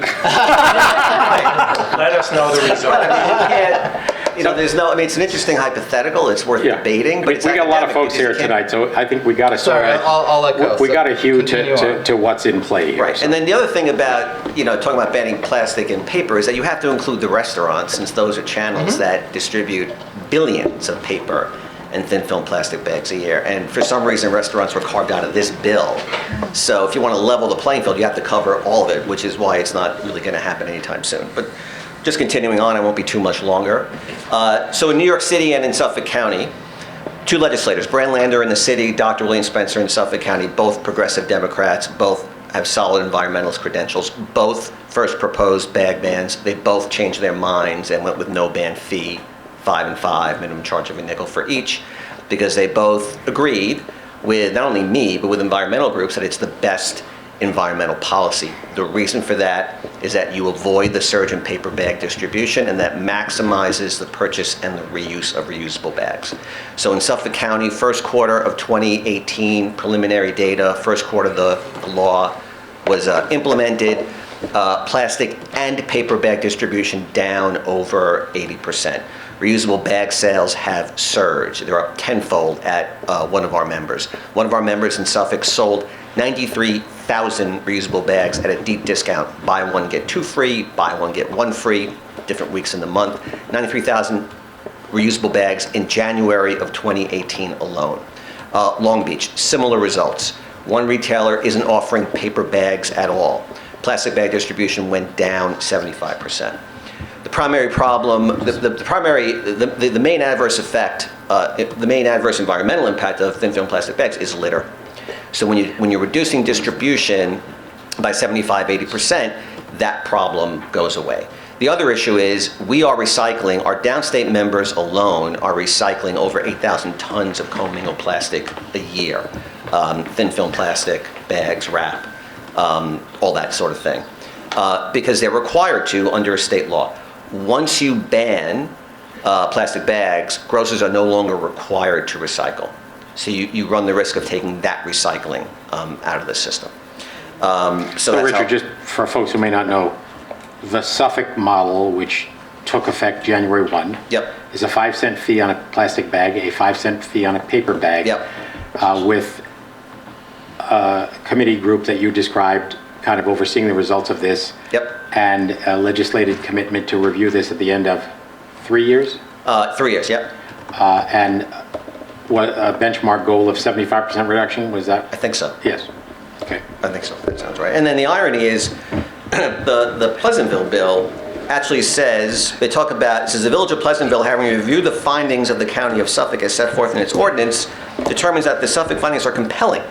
Speaker 15: let us know the result.
Speaker 13: I mean, you can't, you know, there's no, I mean, it's an interesting hypothetical, it's worth
Speaker 2: Yeah.
Speaker 13: debating, but
Speaker 2: We
Speaker 13: it's
Speaker 2: got a lot of
Speaker 13: academic
Speaker 2: folks here
Speaker 13: because you can't-
Speaker 2: tonight, so I think we got to
Speaker 14: Sorry, I'll let go.
Speaker 2: We
Speaker 14: So
Speaker 2: got to hew
Speaker 14: continue on.
Speaker 2: to what's in play here.
Speaker 13: Right,
Speaker 2: so.
Speaker 13: and then the other thing about, you know, talking about banning plastic and paper is that you have to include the restaurants, since those are channels that distribute billions of paper and thin film plastic bags a year. And for some reason, restaurants were carved out of this bill. So if you want to level the playing field, you have to cover all of it, which is why it's not really going to happen anytime soon. But just continuing on, I won't be too much longer. So in New York City and in Suffolk County, two legislators, Bran Lander in the city, Dr. William Spencer in Suffolk County, both progressive Democrats, both have solid environmentalist credentials, both first proposed bag bans. They both changed their minds and went with no ban fee, 5 and 5, minimum charge of a nickel for each, because they both agreed with not only me, but with environmental groups that it's the best environmental policy. The reason for that is that you avoid the surge in paper bag distribution, and that maximizes the purchase and the reuse of reusable bags. So in Suffolk County, first quarter of 2018, preliminary data, first quarter the law was implemented, plastic and paper bag distribution down over 80%. Reusable bag sales have surged. They're up tenfold at one of our members. One of our members in Suffolk sold 93,000 reusable bags at a deep discount. Buy one, get two free, buy one, get one free, different weeks in the month. 93,000 reusable bags in January of 2018 alone. Long Beach, similar results. One retailer isn't offering paper bags at all. Plastic bag distribution went down 75%. The primary problem, the main adverse effect, the main adverse environmental impact of thin film plastic bags is litter. So when you're reducing distribution by 75-80%, that problem goes away. The other issue is we are recycling, our downstate members alone are recycling over 8,000 tons of commingled plastic a year. Thin film plastic, bags, wrap, all that sort of thing. Because they're required to under a state law. Once you ban plastic bags, grocers are no longer required to recycle. So you run the risk of taking that recycling out of the system. So that's
Speaker 2: Richard, just for folks who may not know, the Suffolk model, which took effect January 1,
Speaker 13: Yep.
Speaker 2: is a 5-cent fee on a plastic bag, a 5-cent fee on a paper bag,
Speaker 13: Yep.
Speaker 2: with a committee group that you described kind of overseeing the results of this.
Speaker 13: Yep.
Speaker 2: And a legislated commitment to review this at the end of 3 years?
Speaker 13: 3 years, yep.
Speaker 2: And what, a benchmark goal of 75% reduction, was that?
Speaker 13: I think so.
Speaker 2: Yes. Okay.
Speaker 13: I think so. That sounds right. And then the irony is, the Pleasantville bill actually says, it says the Village of Pleasantville, having reviewed the findings of the County of Suffolk as set forth in its ordinance, determines that the Suffolk findings are compelling,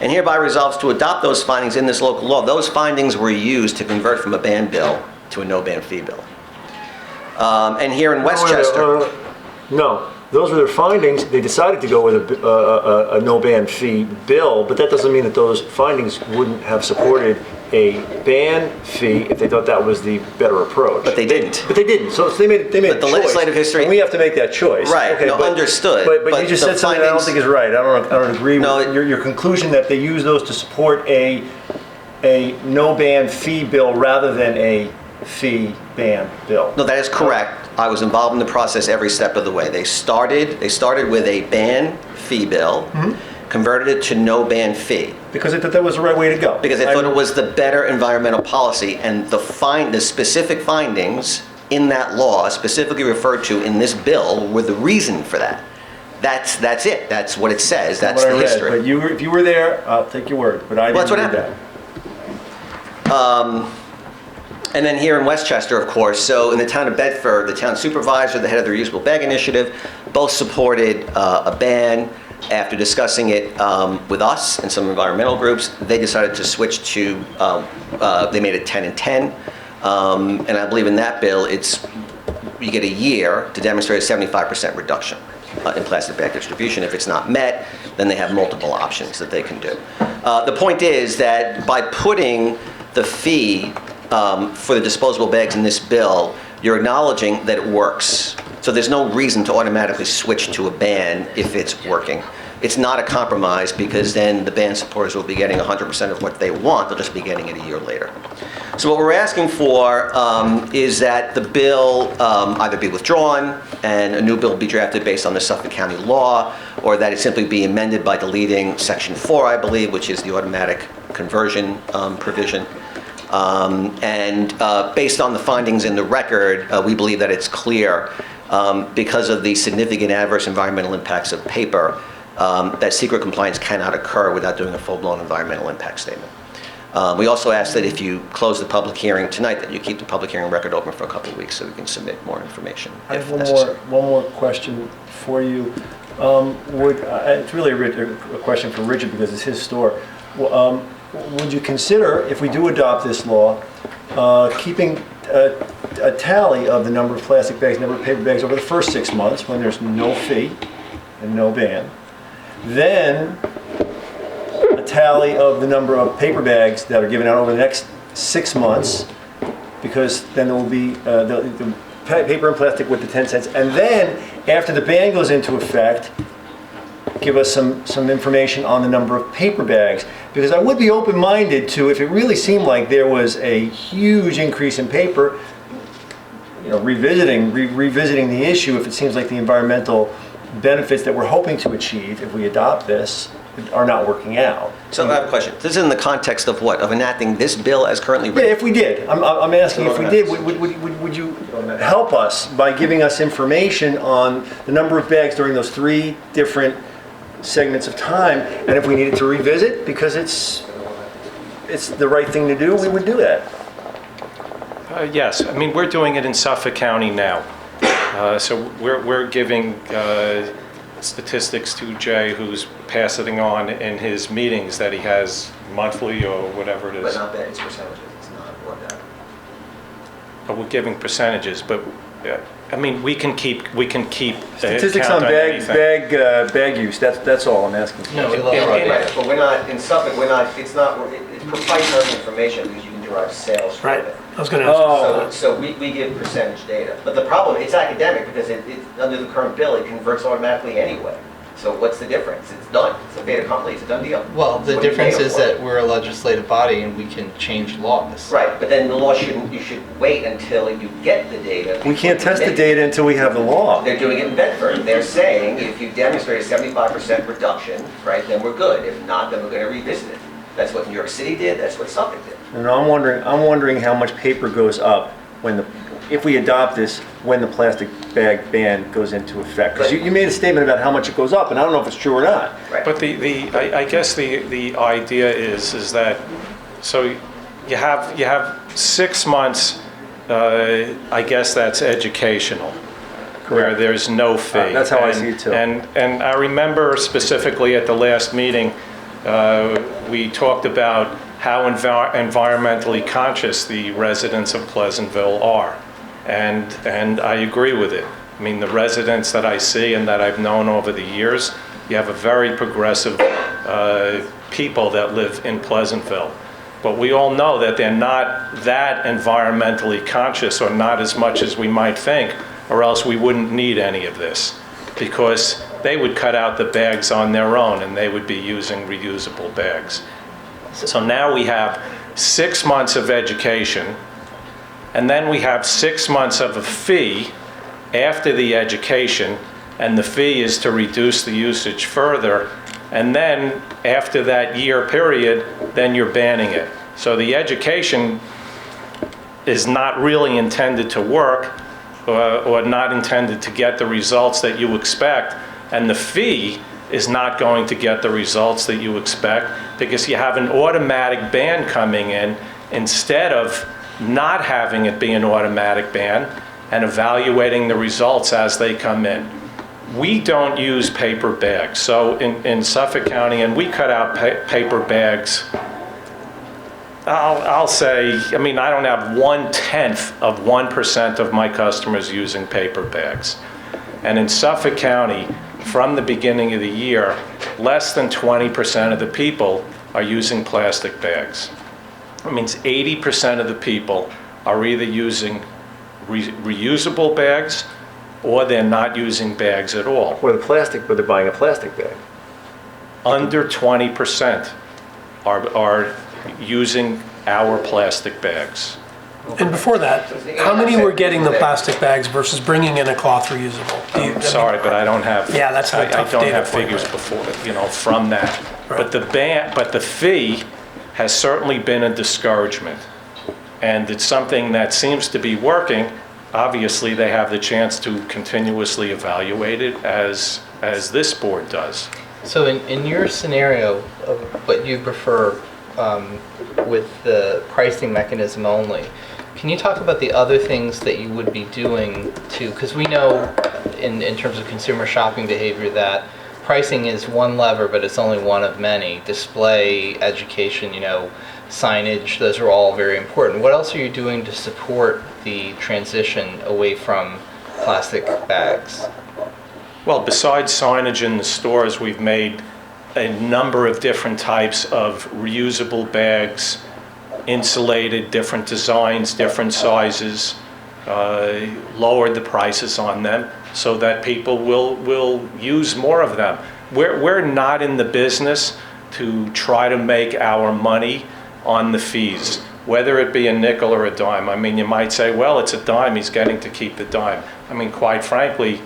Speaker 13: and hereby resolves to adopt those findings in this local law. Those findings were used to convert from a ban bill to a no ban fee bill. And here in Westchester,
Speaker 7: No, those were their findings. They decided to go with a no ban fee bill, but that doesn't mean that those findings wouldn't have supported a ban fee if they thought that was the better approach.
Speaker 13: but they didn't.
Speaker 7: But they didn't. So they made
Speaker 13: But
Speaker 7: a
Speaker 13: the
Speaker 7: choice.
Speaker 13: legislative history-
Speaker 7: And we have to make that choice.
Speaker 13: Right, no, understood,
Speaker 7: But
Speaker 13: but
Speaker 7: you just
Speaker 13: the
Speaker 7: said something I don't
Speaker 13: findings-
Speaker 7: think is right. I don't agree
Speaker 13: No,
Speaker 7: with your conclusion that they use those to support a no ban fee bill rather than a fee ban bill.
Speaker 13: No, that is correct. I was involved in the process every step of the way. They started with a ban fee bill, converted it to no ban fee.
Speaker 7: Because they thought that was the right way to go.
Speaker 13: Because they thought it was the better environmental policy, and the specific findings in that law, specifically referred to in this bill, were the reason for that. That's it. That's what it says. That's
Speaker 7: what I
Speaker 13: the
Speaker 7: read.
Speaker 13: history.
Speaker 7: But if you were there, I'll take your word. But I
Speaker 13: Well,
Speaker 7: didn't
Speaker 13: that's what
Speaker 7: read
Speaker 13: happened. And then here in Westchester, of course, so in the town of Bedford, the town supervisor, the head of the Reusable Bag Initiative, both supported a ban. After discussing it with us and some environmental groups, they decided to switch to, they made it 10 and 10. And I believe in that bill, you get a year to demonstrate a 75% reduction in plastic bag distribution. If it's not met, then they have multiple options that they can do. The point is that by putting the fee for the disposable bags in this bill, you're acknowledging that it works. So there's no reason to automatically switch to a ban if it's working. it's not a compromise, because then the band supporters will be getting 100% of what they want. They'll just be getting it a year later. So what we're asking for is that the bill either be withdrawn and a new bill be drafted based on the Suffolk County law, or that it simply be amended by deleting Section 4, I believe, which is the automatic conversion provision. Based on the findings in the record, we believe that it's clear, because of the significant adverse environmental impacts of paper, that secret compliance cannot occur without doing a full-blown environmental impact statement. We also ask that if you close the public hearing tonight, that you keep the public hearing record open for a couple of weeks so we can submit more information
Speaker 7: I
Speaker 13: if
Speaker 7: have
Speaker 13: necessary.
Speaker 7: one more question for you. It's really a question for Richard because it's his store. Would you consider, if we do adopt this law, keeping a tally of the number of plastic bags, number of paper bags over the first 6 months when there's no fee and no ban, then a tally of the number of paper bags that are given out over the next 6 months, because then there will be the paper and plastic with the 10 cents, and then after the ban goes into effect, give us some information on the number of paper bags, because I would be open-minded to, if it really seemed like there was a huge increase in paper, revisiting the issue if it seems like the environmental benefits that we're hoping to achieve if we adopt this are not working out.
Speaker 13: So I have a question. This is in the context of what? Of enacting this bill as currently written?
Speaker 7: Yeah, if we did. I'm asking if we did, would you help us by giving us information on the number of bags during those 3 different segments of time, and if we needed to revisit because it's the right thing to do, we would do that.
Speaker 15: Yes, I mean, we're doing it in Suffolk County now. So we're giving statistics to Jay, who's passing on in his meetings that he has monthly or whatever it is.
Speaker 13: But not that, it's percentages, it's not what that.
Speaker 15: But we're giving percentages, but I mean, we can keep
Speaker 7: Statistics on
Speaker 15: count
Speaker 7: bag use, that's all I'm asking.
Speaker 14: No,
Speaker 13: Right, but we're not, in Suffolk, it's proprietary information because you can derive sales from
Speaker 3: Right.
Speaker 13: it.
Speaker 3: I was going to ask.
Speaker 13: So we give percentage data. But the problem, it's academic because under the current bill, it converts automatically anyway. So what's the difference? It's done. It's a fait accompli. It's a done deal.
Speaker 14: Well, the
Speaker 13: What do you
Speaker 14: difference
Speaker 13: pay
Speaker 14: is
Speaker 13: for?
Speaker 14: that we're a legislative body and we can change laws.
Speaker 13: Right, but then the law you should wait until you get the data.
Speaker 7: We can't test the data until we have the law.
Speaker 13: They're doing it in Bedford. They're saying if you demonstrate a 75% reduction, right, then we're good. If not, then we're going to revisit it. That's what New York City did. That's what Suffolk did.
Speaker 7: And I'm wondering how much paper goes up if we adopt this, when the plastic bag ban goes into effect. Because you made a statement about how much it goes up, and I don't know if it's true or not.
Speaker 13: Right.
Speaker 15: But I guess the idea is that, so you have 6 months, I guess that's educational. Where there's no fee.
Speaker 7: That's how I see it too.
Speaker 15: And I remember specifically at the last meeting, we talked about how environmentally conscious the residents of Pleasantville are. And I agree with it. I mean, the residents that I see and that I've known over the years, you have a very progressive people that live in Pleasantville. But we all know that they're not that environmentally conscious, or not as much as we might think, or else we wouldn't need any of this. Because they would cut out the bags on their own and they would be using reusable bags. So now we have 6 months of education, and then we have 6 months of a fee after the education, and the fee is to reduce the usage further, and then after that year period, then you're banning it. So the education is not really intended to work, or not intended to get the results that you expect, and the fee is not going to get the results that you expect because you have an automatic ban coming in instead of not having it be an automatic ban and evaluating the results as they come in. We don't use paper bags. So in Suffolk County, and we cut out paper bags, I'll say, I mean, I don't have 1/10 of 1% of my customers using paper bags. And in Suffolk County, from the beginning of the year, less than 20% of the people are using plastic bags. That means 80% of the people are either using reusable bags or they're not using bags at all.
Speaker 7: Or the plastic, but they're buying a plastic bag.
Speaker 15: under 20% are using our plastic bags.
Speaker 3: And before that, how many were getting the plastic bags versus bringing in a cloth reusable?
Speaker 15: I'm sorry, but I don't have.
Speaker 3: Yeah, that's a tough
Speaker 15: I don't
Speaker 3: data
Speaker 15: have
Speaker 3: point,
Speaker 15: figures
Speaker 3: right.
Speaker 15: before, from that. But the fee has certainly been a discouragement. And it's something that seems to be working. Obviously, they have the chance to continuously evaluate it as this board does.
Speaker 14: So in your scenario of what you prefer with the pricing mechanism only, can you talk about the other things that you would be doing to, because we know in terms of consumer shopping behavior that pricing is one lever, but it's only one of many. Display, education, signage, those are all very important. What else are you doing to support the transition away from plastic bags?
Speaker 15: Well, besides signage in the stores, we've made a number of different types of reusable bags, insulated, different designs, different sizes, lowered the prices on them so that people will use more of them. We're not in the business to try to make our money on the fees, whether it be a nickel or a dime. I mean, you might say, well, it's a dime, he's getting to keep the dime. I mean, quite frankly,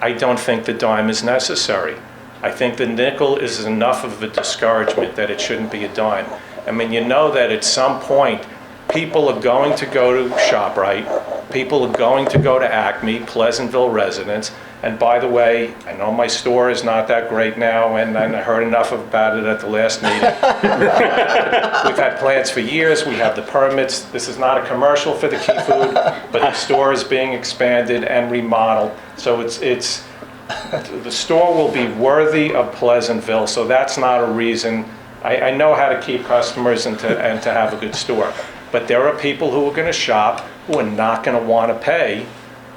Speaker 15: I don't think the dime is necessary. I think the nickel is enough of a discouragement that it shouldn't be a dime. I mean, you know that at some point, people are going to go to ShopRite, people are going to go to Acme, Pleasantville residents, and by the way, I know my store is not that great now, and I heard enough about it at the last meeting. We've had plans for years, we have the permits. This is not a commercial for the Key Food, but the store is being expanded and remodeled. So the store will be worthy of Pleasantville, so that's not a reason. I know how to keep customers and to have a good store. But there are people who are going to shop who are not going to want to pay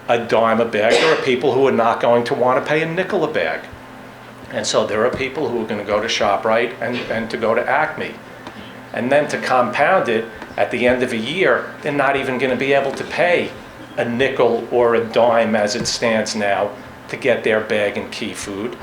Speaker 15: a dime a bag. There are people who are not going to want to pay a nickel a bag. And so there are people who are going to go to ShopRite and to go to Acme. And then to compound it, at the end of a year, they're not even going to be able to pay a nickel or a dime as it stands now to get their bag in Key Food.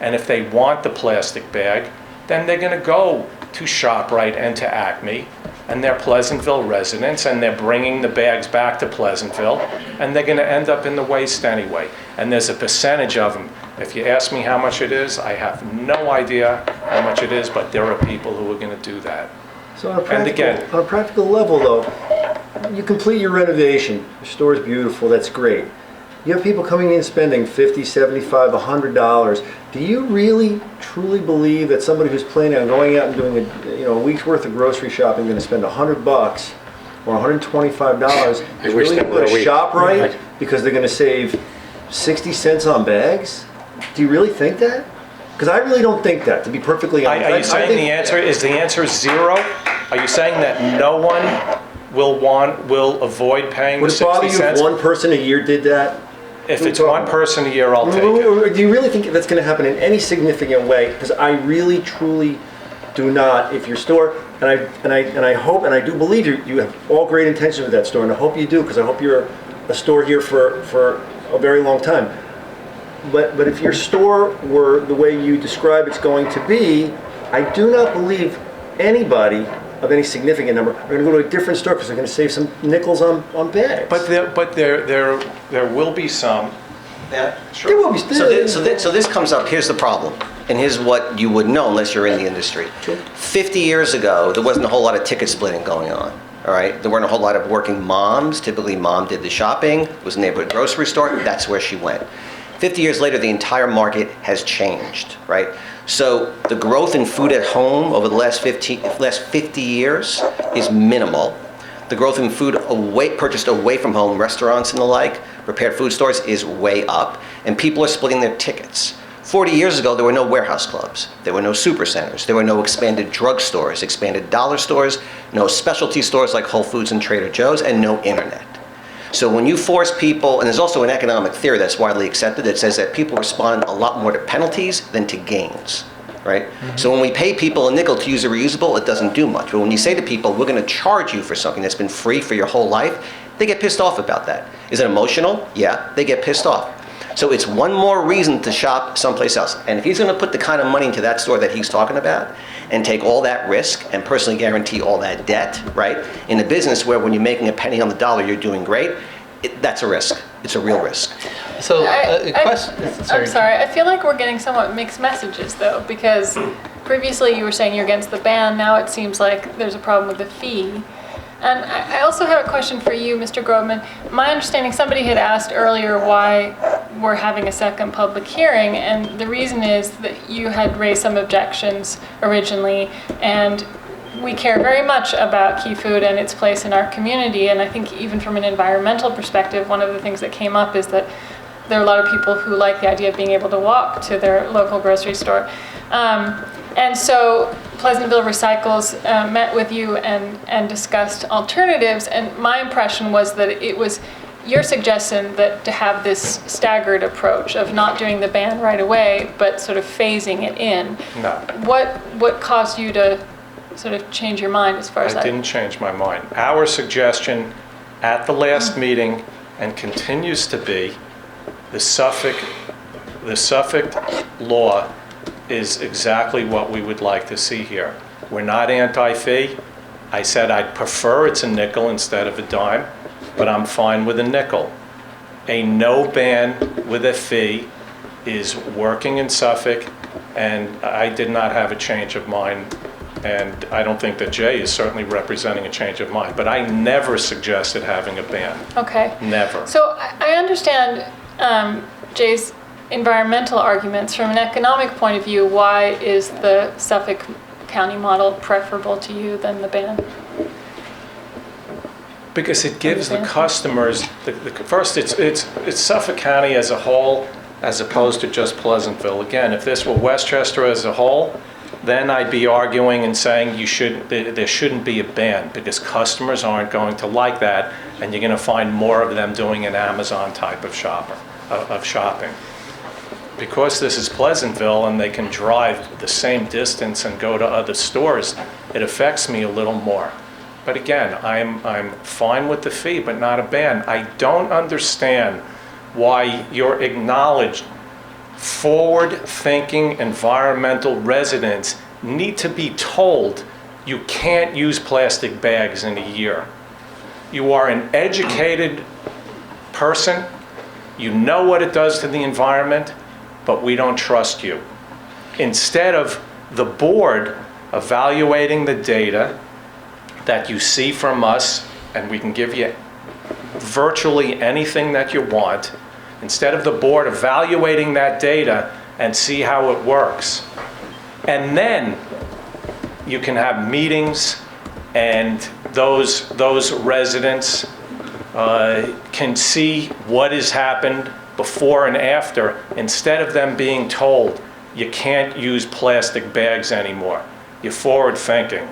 Speaker 15: And if they want the plastic bag, then they're going to go to ShopRite and to Acme, and they're Pleasantville residents, and they're bringing the bags back to Pleasantville, and they're going to end up in the waste anyway. And there's a percentage of them. If you ask me how much it is, I have no idea how much it is, but there are people who are going to do that.
Speaker 7: So on a practical level, though, you complete your renovation, your store is beautiful, that's great. You have people coming in spending $50, $75, $100. Do you really, truly believe that somebody who's planning on going out and doing a week's worth of grocery shopping is going to spend $100 or $125 is really going to ShopRite because they're going to save 60 cents on bags? Do you really think that? Because I really don't think that, to be perfectly honest.
Speaker 15: Are you saying the answer is zero? Are you saying that no one will avoid paying the 60 cents?
Speaker 7: Would it bother you if one person a year did that?
Speaker 15: If it's one person a year, I'll take it.
Speaker 7: Do you really think that's going to happen in any significant way? Because I really, truly do not. If your store, and I hope, and I do believe you have all great intentions with that store, and I hope you do, because I hope you're a store here for a very long time. But if your store were the way you describe it's going to be, I do not believe anybody of any significant number are going to go to a different store because they're going to save some nickels on bags.
Speaker 15: But there will be some.
Speaker 13: Yeah,
Speaker 7: sure. There will be.
Speaker 13: So this comes up. Here's the problem, and here's what you would know unless you're in the industry.
Speaker 7: Sure.
Speaker 13: 50 years ago, there wasn't a whole lot of ticket splitting going on. All right, there weren't a whole lot of working moms. Typically, mom did the shopping. It was a neighborhood grocery store. That's where she went. 50 years later, the entire market has changed, right? So the growth in food at home over the last 50 years is minimal. The growth in food purchased away from home, restaurants and the like, prepared food stores is way up, and people are splitting their tickets. 40 years ago, there were no warehouse clubs. There were no supercenters. There were no expanded drugstores, expanded dollar stores, no specialty stores like Whole Foods and Trader Joe's, and no internet. So when you force people, and there's also an economic theory that's widely accepted that says that people respond a lot more to penalties than to gains, right? Mm-hmm. So when we pay people a nickel to use a reusable, it doesn't do much. But when you say to people, we're going to charge you for something that's been free for your whole life, they get pissed off about that. Is it emotional? Yeah, they get pissed off. So it's one more reason to shop someplace else. And if he's going to put the kind of money into that store that he's talking about and take all that risk and personally guarantee all that debt, right? In a business where when you're making a penny on the dollar, you're doing great, that's a risk. It's a real risk.
Speaker 14: So, question.
Speaker 12: I'm sorry. I feel like we're getting somewhat mixed messages, though, because previously you were saying you're against the ban. Now it seems like there's a problem with the fee. And I also have a question for you, Mr. Grobman. My understanding, somebody had asked earlier why we're having a second public hearing, and the reason is that you had raised some objections originally, and we care very much about Key Food and its place in our community. And I think even from an environmental perspective, one of the things that came up is that there are a lot of people who like the idea of being able to walk to their local grocery store. And so Pleasantville Recycles met with you and discussed alternatives. And my impression was that it was your suggestion that to have this staggered approach of not doing the ban right away, but sort of phasing it in.
Speaker 15: No.
Speaker 12: What caused you to sort of change your mind as far as
Speaker 15: I didn't change my mind. Our suggestion at the last meeting, and continues to be, the Suffolk law is exactly what we would like to see here. We're not anti-fee. I said I'd prefer it's a nickel instead of a dime, but I'm fine with a nickel. A no ban with a fee is working in Suffolk, and I did not have a change of mind. And I don't think that Jay is certainly representing a change of mind, but I never suggested having a ban.
Speaker 12: Okay.
Speaker 15: Never.
Speaker 12: So I understand Jay's environmental arguments. From an economic point of view, why is the Suffolk County model preferable to you than the ban?
Speaker 15: Because it gives the customers, first it's Suffolk County as a whole, as opposed to just Pleasantville. Again, if this were Westchester as a whole, then I'd be arguing and saying there shouldn't be a ban, because customers aren't going to like that, and you're going to find more of them doing an Amazon type of shopping. Because this is Pleasantville and they can drive the same distance and go to other stores, it affects me a little more. But again, I'm fine with the fee, but not a ban. I don't understand why your acknowledged forward-thinking environmental residents need to be told you can't use plastic bags in a year. You are an educated person, you know what it does to the environment, but we don't trust you. Instead of the board evaluating the data that you see from us, and we can give you virtually anything that you want, instead of the board evaluating that data and see how it works. And then you can have meetings, and those residents can see what has happened before and after, instead of them being told you can't use plastic bags anymore. You're forward thinking,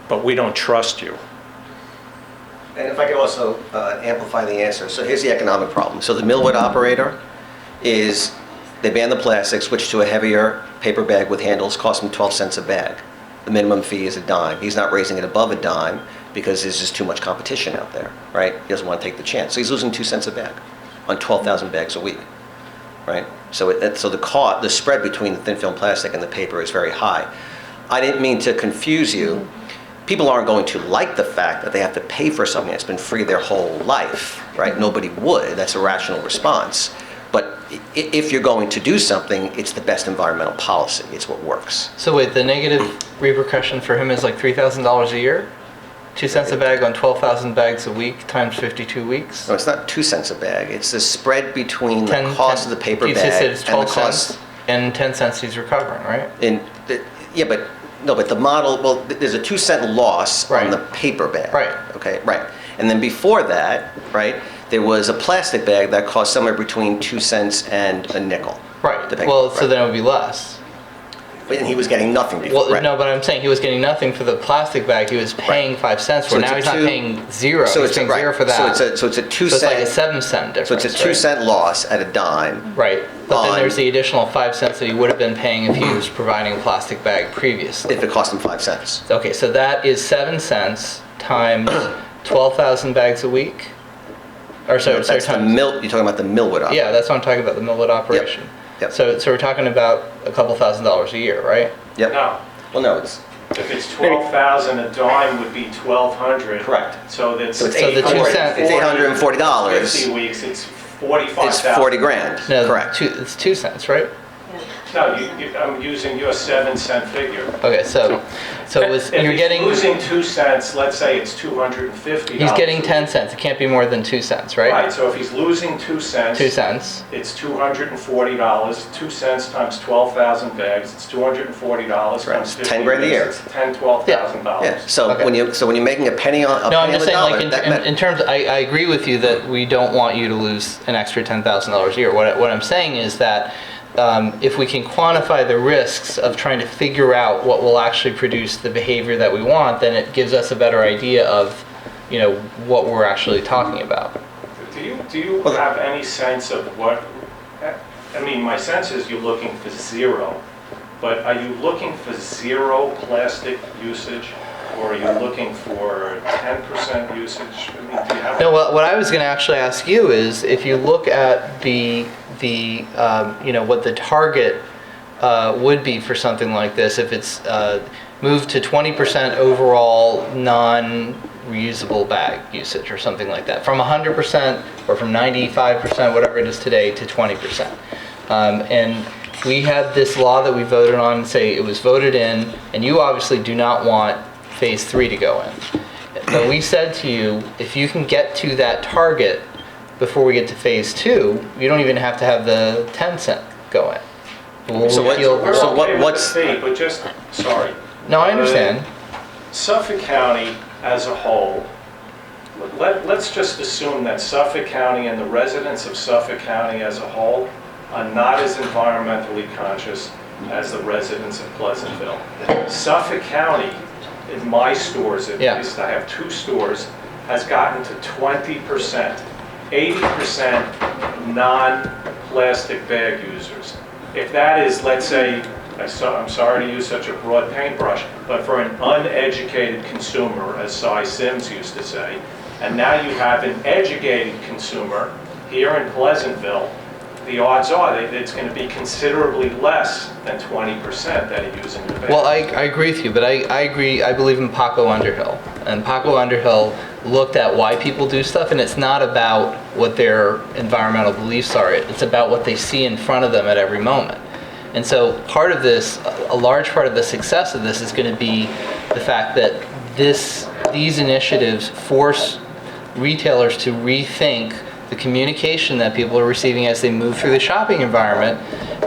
Speaker 15: but we don't trust you.
Speaker 13: And if I could also amplify the answer. So here's the economic problem. So the Millwood operator is, they ban the plastic, switch to a heavier paper bag with handles, cost him 12 cents a bag. The minimum fee is a dime. He's not raising it above a dime because there's just too much competition out there, right? He doesn't want to take the chance. So he's losing 2 cents a bag on 12,000 bags a week, right? So the spread between the thin film plastic and the paper is very high. I didn't mean to confuse you. People aren't going to like the fact that they have to pay for something that's been free their whole life, right? Nobody would. That's a rational response. But if you're going to do something, it's the best environmental policy. It's what works.
Speaker 14: So wait, the negative repercussion for him is like $3,000 a year? 2 cents a bag on 12,000 bags a week times 52 weeks?
Speaker 13: No, it's not 2 cents a bag. It's the spread between the cost of the paper bag
Speaker 14: it's 12
Speaker 13: and the cost.
Speaker 14: cents, and 10 cents he's recovering, right?
Speaker 13: But the model, well, there's a 2 cent loss on the paper bag.
Speaker 14: Right.
Speaker 13: Okay, right. And then before that, right, there was a plastic bag that cost somewhere between 2 cents and a nickel.
Speaker 14: Right. Well, so then it would be less.
Speaker 13: And he was getting nothing before.
Speaker 14: Well, no, but I'm saying he was getting nothing for the plastic bag. He was paying 5 cents for it. Now he's not paying zero. He's paying zero for that.
Speaker 13: So it's a 2 cent.
Speaker 14: So it's like a 7 cent difference.
Speaker 13: So it's a 2 cent loss at a dime.
Speaker 14: Right. But then there's the additional 5 cents that he would have been paying if he was providing a plastic bag previously.
Speaker 13: If it cost him 5 cents.
Speaker 14: Okay, so that is 7 cents times 12,000 bags a week. Or so, so
Speaker 13: That's the you're talking about the Millwood operation.
Speaker 14: Yeah, that's what I'm talking about, the Millwood operation.
Speaker 13: Yep.
Speaker 14: So we're talking about a couple $1,000s a year, right?
Speaker 13: Yep.
Speaker 15: No.
Speaker 13: Well, no, it's,
Speaker 15: If it's 12,000, a dime would be 1,200.
Speaker 13: Correct.
Speaker 15: So that's.
Speaker 13: So it's
Speaker 14: So the 2 cents.
Speaker 13: It's $840.
Speaker 15: 50 weeks, it's 45,000.
Speaker 13: it's 40 grand,
Speaker 14: No,
Speaker 13: correct.
Speaker 14: it's 2 cents, right?
Speaker 15: No, I'm using your 7-cent figure.
Speaker 14: Okay, so it was,
Speaker 15: If
Speaker 14: you're
Speaker 15: he's
Speaker 14: getting,
Speaker 15: losing 2 cents, let's say it's $250.
Speaker 14: he's getting 10 cents. It can't be more than 2 cents, right?
Speaker 15: Right, so if he's losing 2 cents.
Speaker 14: 2 cents.
Speaker 15: It's $240, 2 cents times 12,000 bags, it's $240 times 50
Speaker 13: 10 grand a year.
Speaker 15: weeks, it's $10,000, $12,000.
Speaker 13: Yeah, so
Speaker 14: Okay.
Speaker 13: when you're making a penny on
Speaker 14: No, I'm
Speaker 13: the
Speaker 14: just saying,
Speaker 13: dollar,
Speaker 14: like,
Speaker 13: that matters.
Speaker 14: in terms, I agree with you that we don't want you to lose an extra $10,000 a year. What I'm saying is that if we can quantify the risks of trying to figure out what will actually produce the behavior that we want, then it gives us a better idea of, you know, what we're actually talking about.
Speaker 15: Do you have any sense of what, I mean, my sense is you're looking for zero, but are you looking for zero plastic usage? Or are you looking for 10% usage? I mean, do you have?
Speaker 14: No, what I was going to actually ask you is if you look at the you know, what the target would be for something like this, if it's moved to 20% overall non-reusable bag usage or something like that, from 100% or from 95%, whatever it is today, to 20%. And we had this law that we voted on, say it was voted in, and you obviously do not want phase 3 to go in. But we said to you, if you can get to that target before we get to phase 2, you don't even have to have the 10 cent go in.
Speaker 15: What's the fee? But just, sorry.
Speaker 14: No, I understand.
Speaker 15: Suffolk County as a whole, let's just assume that Suffolk County and the residents of Suffolk County as a whole are not as environmentally conscious as the residents of Pleasantville. Suffolk County, in my stores at least, I have 2 stores, has gotten to 20%, 80% non-plastic bag users. If that is, let's say, I'm sorry to use such a broad paintbrush, but for an uneducated consumer, as Cy Sims used to say, and now you have an educated consumer here in Pleasantville, the odds are that it's going to be considerably less than 20% that are using the bag.
Speaker 14: Well, I agree with you, but I agree, I believe in Paco Underhill. And Paco Underhill looked at why people do stuff, and it's not about what their environmental beliefs are. It's about what they see in front of them at every moment. And so part of this, a large part of the success of this is going to be the fact that these initiatives force retailers to rethink the communication that people are receiving as they move through the shopping environment,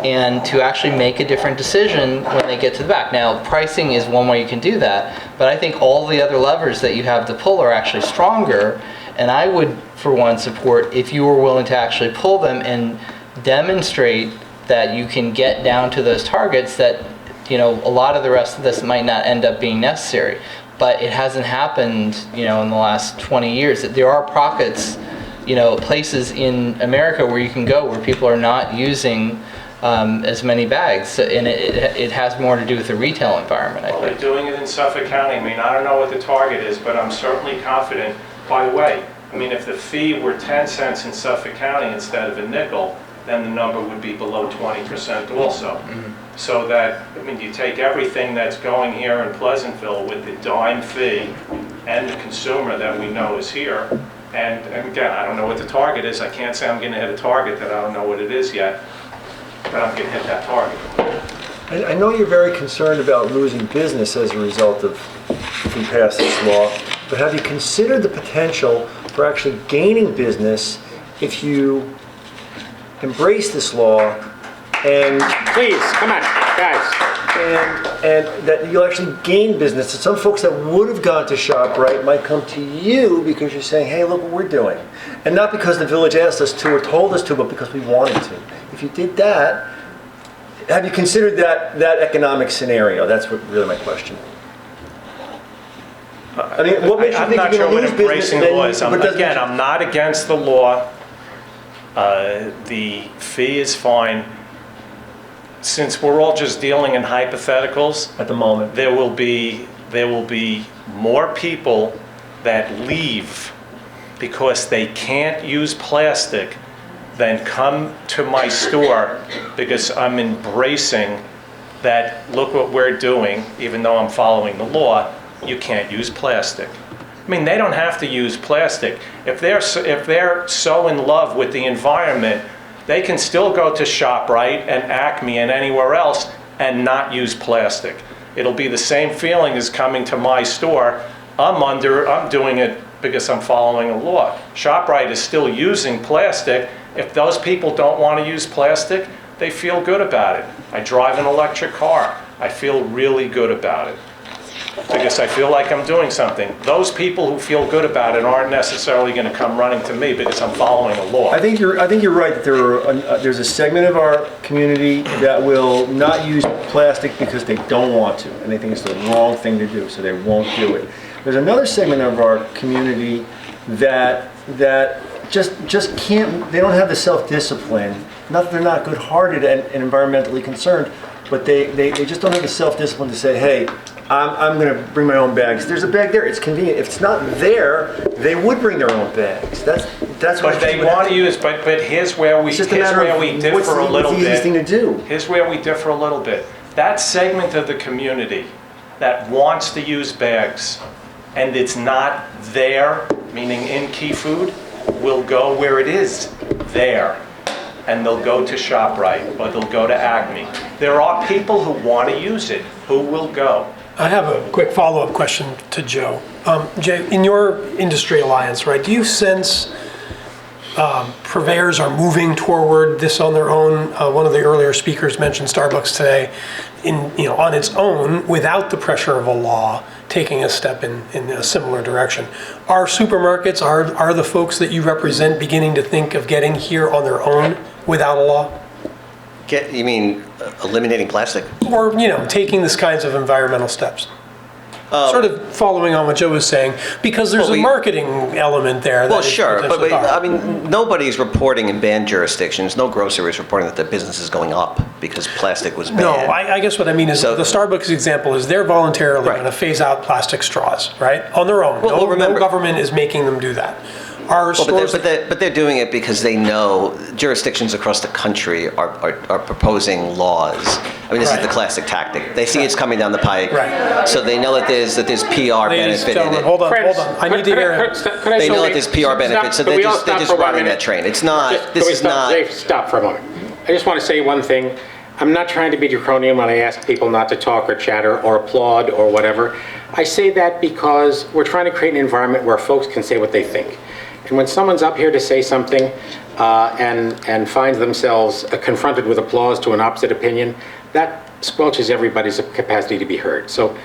Speaker 14: and to actually make a different decision when they get to the back. Now, pricing is one way you can do that, but I think all the other levers that you have to pull are actually stronger, and I would, for one, support if you were willing to actually pull them and demonstrate that you can get down to those targets, that, you know, a lot of the rest of this might not end up being necessary. But it hasn't happened, you know, in the last 20 years. There are pockets, you know, places in America where you can go where people are not using as many bags, and it has more to do with the retail environment, I
Speaker 15: Well,
Speaker 14: think.
Speaker 15: they're doing it in Suffolk County. I mean, I don't know what the target is, but I'm certainly confident. By the way, I mean, if the fee were 10 cents in Suffolk County instead of a nickel, then the number would be below 20% also.
Speaker 14: Mm-hmm.
Speaker 15: So that, I mean, you take everything that's going here in Pleasantville with the dime fee and the consumer that we know is here, and again, I don't know what the target is. I can't say I'm going to hit a target that I don't know what it is yet, but I'm going to hit that target.
Speaker 7: I know you're very concerned about losing business as a result of if we pass this law, but have you considered the potential for actually gaining business if you embrace this law and
Speaker 2: Please, come on, guys.
Speaker 7: and that you'll actually gain business? And some folks that would have gone to ShopRite might come to you because you're saying, hey, look what we're doing. And not because the village asked us to or told us to, but because we wanted to. If you did that, have you considered that economic scenario? That's what really my question. I mean, what makes you
Speaker 15: I'm
Speaker 7: think
Speaker 15: not
Speaker 7: you're
Speaker 15: sure
Speaker 7: going
Speaker 15: what
Speaker 7: to lose business?
Speaker 15: embracing the law is.
Speaker 7: but doesn't-
Speaker 15: Again, I'm not against the law. The fee is fine. Since we're all just dealing in hypotheticals,
Speaker 7: at the moment,
Speaker 15: there will be more people that leave because they can't use plastic, then come to my store because I'm embracing that, look what we're doing, even though I'm following the law, you can't use plastic. I mean, they don't have to use plastic. If they're so in love with the environment, they can still go to ShopRite and Acme and anywhere else and not use plastic. It'll be the same feeling as coming to my store. I'm doing it because I'm following a law. ShopRite is still using plastic. If those people don't want to use plastic, they feel good about it. I drive an electric car. I feel really good about it because I feel like I'm doing something. Those people who feel good about it aren't necessarily going to come running to me because I'm following a law.
Speaker 7: I think you're right that there's a segment of our community that will not use plastic because they don't want to, and they think it's the wrong thing to do, so they won't do it. There's another segment of our community that just can't. They don't have the self-discipline. Not that they're not good-hearted and environmentally concerned, but they just don't have the self-discipline to say, hey, I'm going to bring my own bags. There's a bag there. It's convenient. If it's not there, they would bring their own bags. That's what.
Speaker 15: But they want to use. But here's where we differ a little bit.
Speaker 7: What's the easiest thing to do?
Speaker 15: Here's where we differ a little bit. That segment of the community that wants to use bags, and it's not there, meaning in Key Food, will go where it is there. And they'll go to ShopRite or they'll go to Acme. There are people who want to use it, who will go.
Speaker 3: I have a quick follow-up question to Joe. Jay, in your industry alliance, right, do you sense purveyors are moving toward this on their own? One of the earlier speakers mentioned Starbucks today, on its own, without the pressure of a law, taking a step in a similar direction. Are supermarkets, are the folks that you represent beginning to think of getting here on their own without a law?
Speaker 13: You mean eliminating plastic?
Speaker 3: Or, taking these kinds of environmental steps? Sort of following on what Joe was saying, because there's a marketing element there.
Speaker 13: Well, sure, but I mean, nobody's reporting in banned jurisdictions. No grocer is reporting that their business is going up because plastic was banned.
Speaker 3: No, I guess what I mean is the Starbucks example is they're voluntarily going to phase out plastic straws, right, on their own. No government is making them do that.
Speaker 13: But they're doing it because they know jurisdictions across the country are proposing laws. I mean, this is the classic tactic. They see it's coming down the pike, so they know that there's PR benefit in it.
Speaker 3: Hold on. I need to hear it.
Speaker 13: They know that there's PR benefit, so they're just running that train. It's not. This is not.
Speaker 2: Dave, stop for a moment. I just want to say one thing. I'm not trying to be draconian when I ask people not to talk or chatter or applaud or whatever. I say that because we're trying to create an environment where folks can say what they think. And when someone's up here to say something and finds themselves confronted with applause to an opposite opinion, that squelches everybody's capacity to be heard. So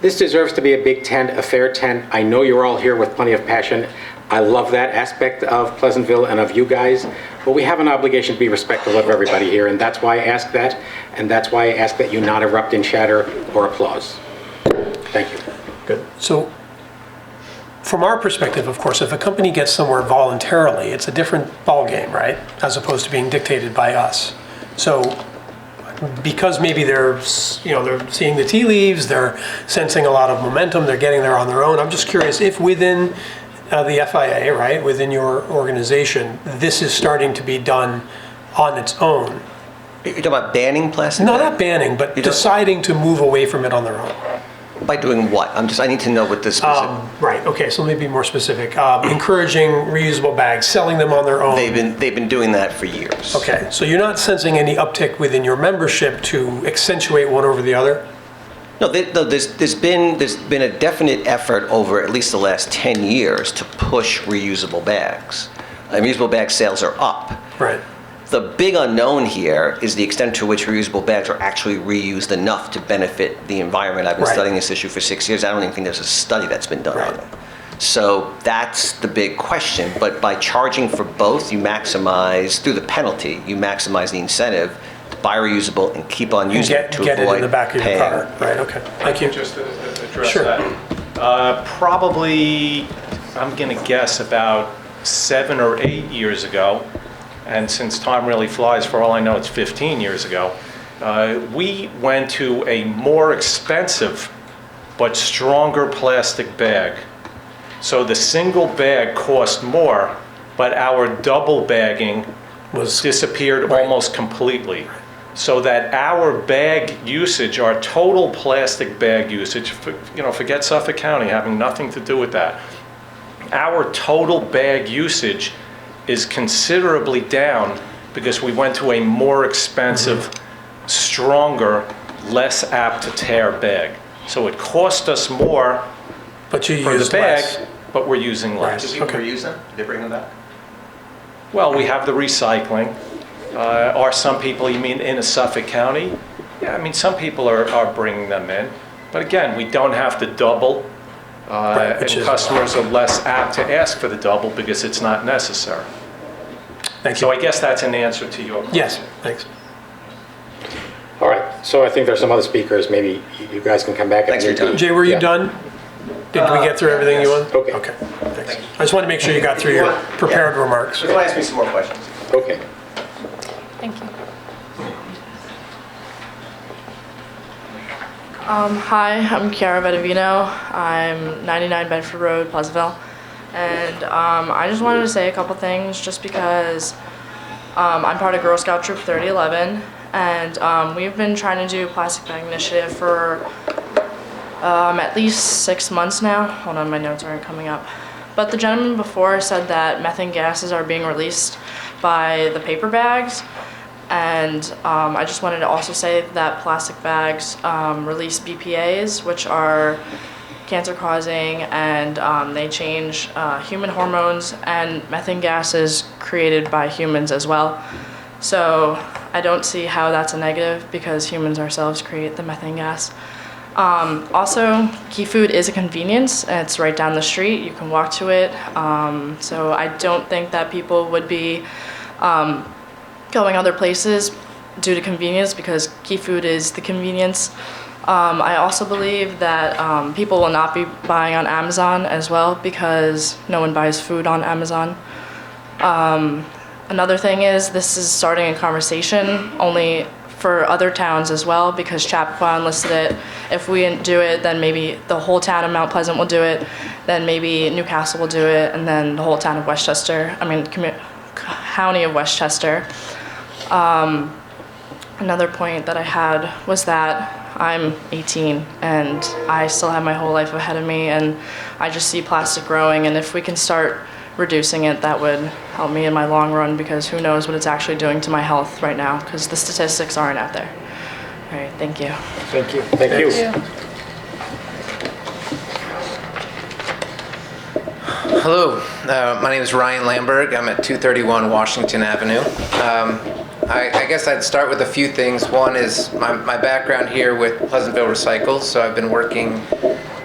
Speaker 2: this deserves to be a big tent, a fair tent. I know you're all here with plenty of passion. I love that aspect of Pleasantville and of you guys, but we have an obligation to be respectful of everybody here, and that's why I ask that, and that's why I ask that you not erupt in chatter or applause. Thank you.
Speaker 3: Good. So, from our perspective, of course, if a company gets somewhere voluntarily, it's a different ballgame, right? As opposed to being dictated by us. So, because maybe they're seeing the tea leaves, they're sensing a lot of momentum, they're getting there on their own. I'm just curious if within the FIA, right, within your organization, this is starting to be done on its own.
Speaker 13: You're talking about banning plastic?
Speaker 3: No, not banning, but deciding to move away from it on their own.
Speaker 13: By doing what? I need to know what this specific.
Speaker 3: Right. Okay. So let me be more specific. Encouraging reusable bags, selling them on their own.
Speaker 13: They've been doing that for years.
Speaker 3: Okay. So you're not sensing any uptick within your membership to accentuate one over the other?
Speaker 13: No. There's been a definite effort over at least the last 10 years to push reusable bags. Reusable bag sales are up.
Speaker 3: Right.
Speaker 13: The big unknown here is the extent to which reusable bags are actually reused enough to benefit the environment. I've been studying this issue for 6 years. I don't even think there's a study that's been done on it. So that's the big question. But by charging for both, you maximize, through the penalty, you maximize the incentive to buy reusable and keep on using it to
Speaker 3: avoid
Speaker 13: avoid
Speaker 3: it in the back of your car. Right, okay. Thank you.
Speaker 15: Just to address that. Probably, I'm going to guess about 7 or 8 years ago, and since time really flies, for all I know, it's 15 years ago, we went to a more expensive but stronger plastic bag So the single bag cost more, but our double bagging disappeared almost completely. So that our bag usage, our total plastic bag usage, forget Suffolk County having nothing to do with that. Our total bag usage is considerably down because we went to a more expensive, stronger, less apt to tear bag. So it cost us more
Speaker 3: But you
Speaker 15: for the
Speaker 3: use
Speaker 15: bag,
Speaker 3: less.
Speaker 15: but we're using less.
Speaker 5: Do people reuse them? Do they bring them back?
Speaker 15: Well, we have the recycling. Are some people, you mean in a Suffolk County? Yeah, I mean, some people are bringing them in. But again, we don't have to double.
Speaker 3: Right,
Speaker 15: And
Speaker 3: which is
Speaker 15: customers are less apt to ask for the double because it's not necessary.
Speaker 3: Thank
Speaker 15: So
Speaker 3: you.
Speaker 15: I guess that's an answer to your question.
Speaker 3: Yes, thanks.
Speaker 2: All right, so I think there's some other speakers, maybe you guys can come back.
Speaker 13: Thanks for your time.
Speaker 3: Jay, were you
Speaker 2: Yeah.
Speaker 3: done? Did we get through everything you wanted?
Speaker 2: Okay.
Speaker 3: Okay, thanks. I just wanted to make sure you got through your prepared remarks.
Speaker 13: You want to ask me some more questions?
Speaker 2: Okay.
Speaker 12: Thank you.
Speaker 16: Hi, I'm Chiara Bedavino. I'm 99 Bedford Road, Pleasantville. And I just wanted to say a couple things just because I'm part of Girl Scout Troop 3011. And we've been trying to do plastic bag initiative for at least 6 months now. Hold on, my notes aren't coming up. But the gentleman before said that methane gases are being released by the paper bags. And I just wanted to also say that plastic bags release BPAs, which are cancer-causing, and they change human hormones and methane gases created by humans as well. So I don't see how that's a negative because humans ourselves create the methane gas. Also, Key Food is a convenience, and it's right down the street. You can walk to it. So I don't think that people would be going other places due to convenience because Key Food is the convenience. I also believe that people will not be buying on Amazon as well because no one buys food on Amazon. Another thing is this is starting a conversation only for other towns as well because Chappaqua listed it. If we didn't do it, then maybe the whole town of Mount Pleasant will do it, then maybe Newcastle will do it, and then the whole town of Westchester, county of Westchester. Another point that I had was that I'm 18 and I still have my whole life ahead of me and I just see plastic growing, and if we can start reducing it, that would help me in my long run because who knows what it's actually doing to my health right now because the statistics aren't out there. All right, thank you.
Speaker 2: Thank you. Thank you.
Speaker 17: Hello, my name is Ryan Lamberg. I'm at 231 Washington Avenue. I guess I'd start with a few things. One is my background here with Pleasantville Recycles. So I've been working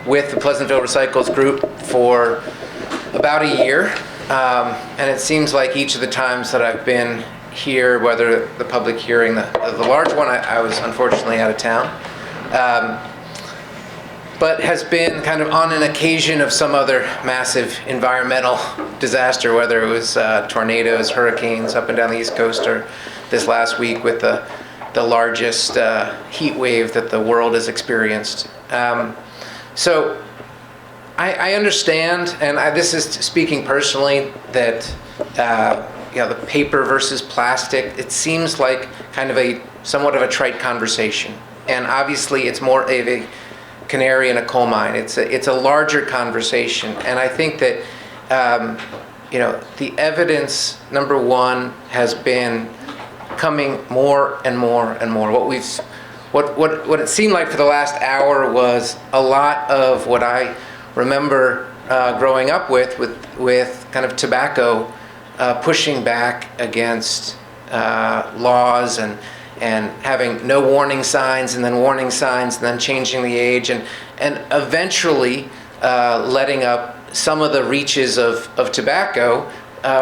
Speaker 17: with the Pleasantville Recycles group for about a year. And it seems like each of the times that I've been here, whether the public hearing, the large one, I was unfortunately out of town. But has been kind of on an occasion of some other massive environmental disaster, whether it was tornadoes, hurricanes up and down the East Coast, or this last week with the largest heat wave that the world has experienced. So I understand, and this is speaking personally, that the paper versus plastic, it seems like kind of somewhat of a trite conversation. And obviously it's more of a canary in a coal mine. It's a larger conversation, and I think that the evidence, number one, has been coming more and more and more. What it seemed like for the last hour was a lot of what I remember growing up with kind of tobacco pushing back against laws and having no warning signs and then warning signs and then changing the age and eventually letting up some of the reaches of tobacco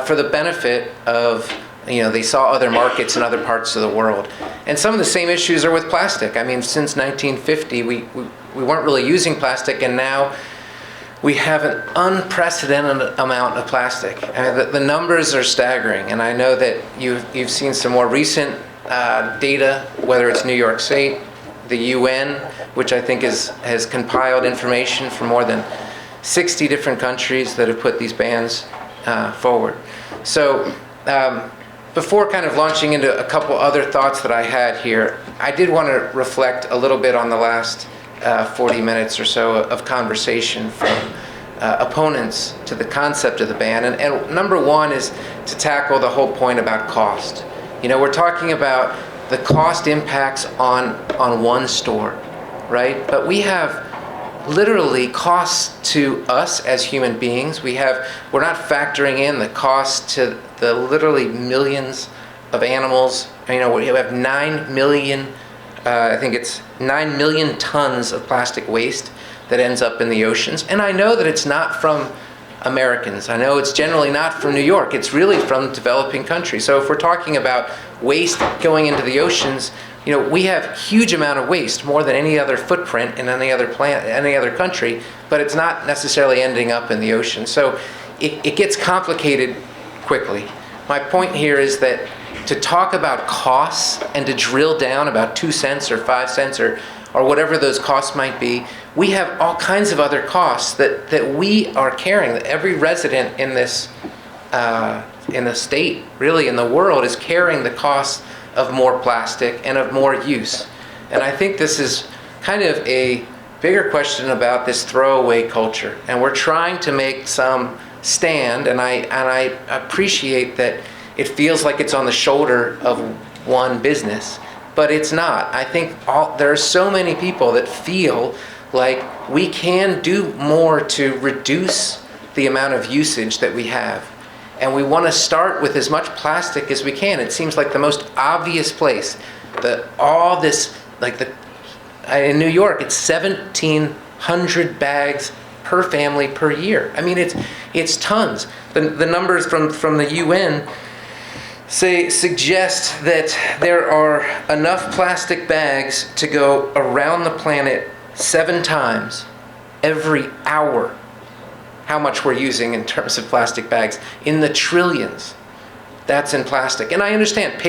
Speaker 17: for the benefit of, they saw other markets in other parts of the world. And some of the same issues are with plastic. I mean, since 1950, we weren't really using plastic, and now we have an unprecedented amount of plastic. I mean, the numbers are staggering, and I know that you've seen some more recent data, whether it's New York State, the UN, which I think has compiled information for more than 60 different countries that have put these bans forward. So before kind of launching into a couple other thoughts that I had here, I did want to reflect a little bit on the last 40 minutes or so of conversation from opponents to the concept of the ban. And number one is to tackle the whole point about cost. You know, we're talking about the cost impacts on one store, right? But we have literally costs to us as human beings. We're not factoring in the cost to the literally millions of animals. You know, we have 9 million, I think it's 9 million tons of plastic waste that ends up in the oceans. And I know that it's not from Americans. I know it's generally not from New York. It's really from developing countries. So if we're talking about waste going into the oceans, you know, we have huge amount of waste, more than any other footprint in any other country, but it's not necessarily ending up in the ocean. So it gets complicated quickly. My point here is that to talk about costs and to drill down about 2 cents or 5 cents or whatever those costs might be, we have all kinds of other costs that we are carrying, that every resident in this in the state, really in the world, is carrying the costs of more plastic and of more use. And I think this is kind of a bigger question about this throwaway culture. And we're trying to make some stand, and I appreciate that it feels like it's on the shoulder of one business, but it's not. I think there are so many people that feel like we can do more to reduce the amount of usage that we have. And we want to start with as much plastic as we can. It seems like the most obvious place. In New York, it's 1,700 bags per family per year. I mean, it's tons. The numbers from the UN suggest that there are enough plastic bags to go around the planet 7 times every hour. How much we're using in terms of plastic bags, in the trillions. That's in plastic. And I understand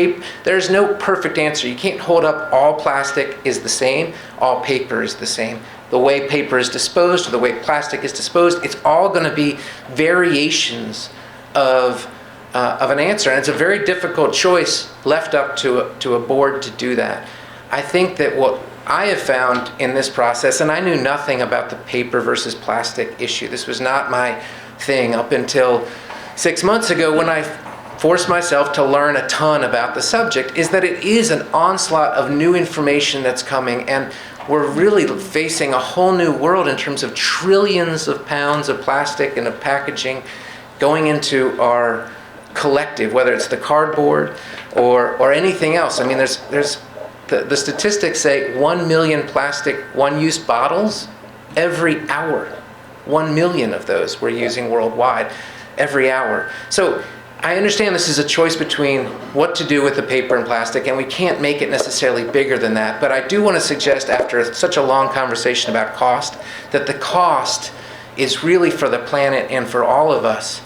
Speaker 17: there's no perfect answer. You can't hold up all plastic is the same, all paper is the same. The way paper is disposed or the way plastic is disposed, it's all going to be variations of an answer. And it's a very difficult choice left up to a board to do that. I think that what I have found in this process, and I knew nothing about the paper versus plastic issue. This was not my thing up until 6 months ago when I forced myself to learn a ton about the subject, is that it is an onslaught of new information that's coming, and we're really facing a whole new world in terms of trillions of pounds of plastic and of packaging going into our collective, whether it's the cardboard or anything else. I mean, the statistics say 1 million plastic one-use bottles every hour. 1 million of those we're using worldwide every hour. So I understand this is a choice between what to do with the paper and plastic, and we can't make it necessarily bigger than that. But I do want to suggest, after such a long conversation about cost, that the cost is really for the planet and for all of us.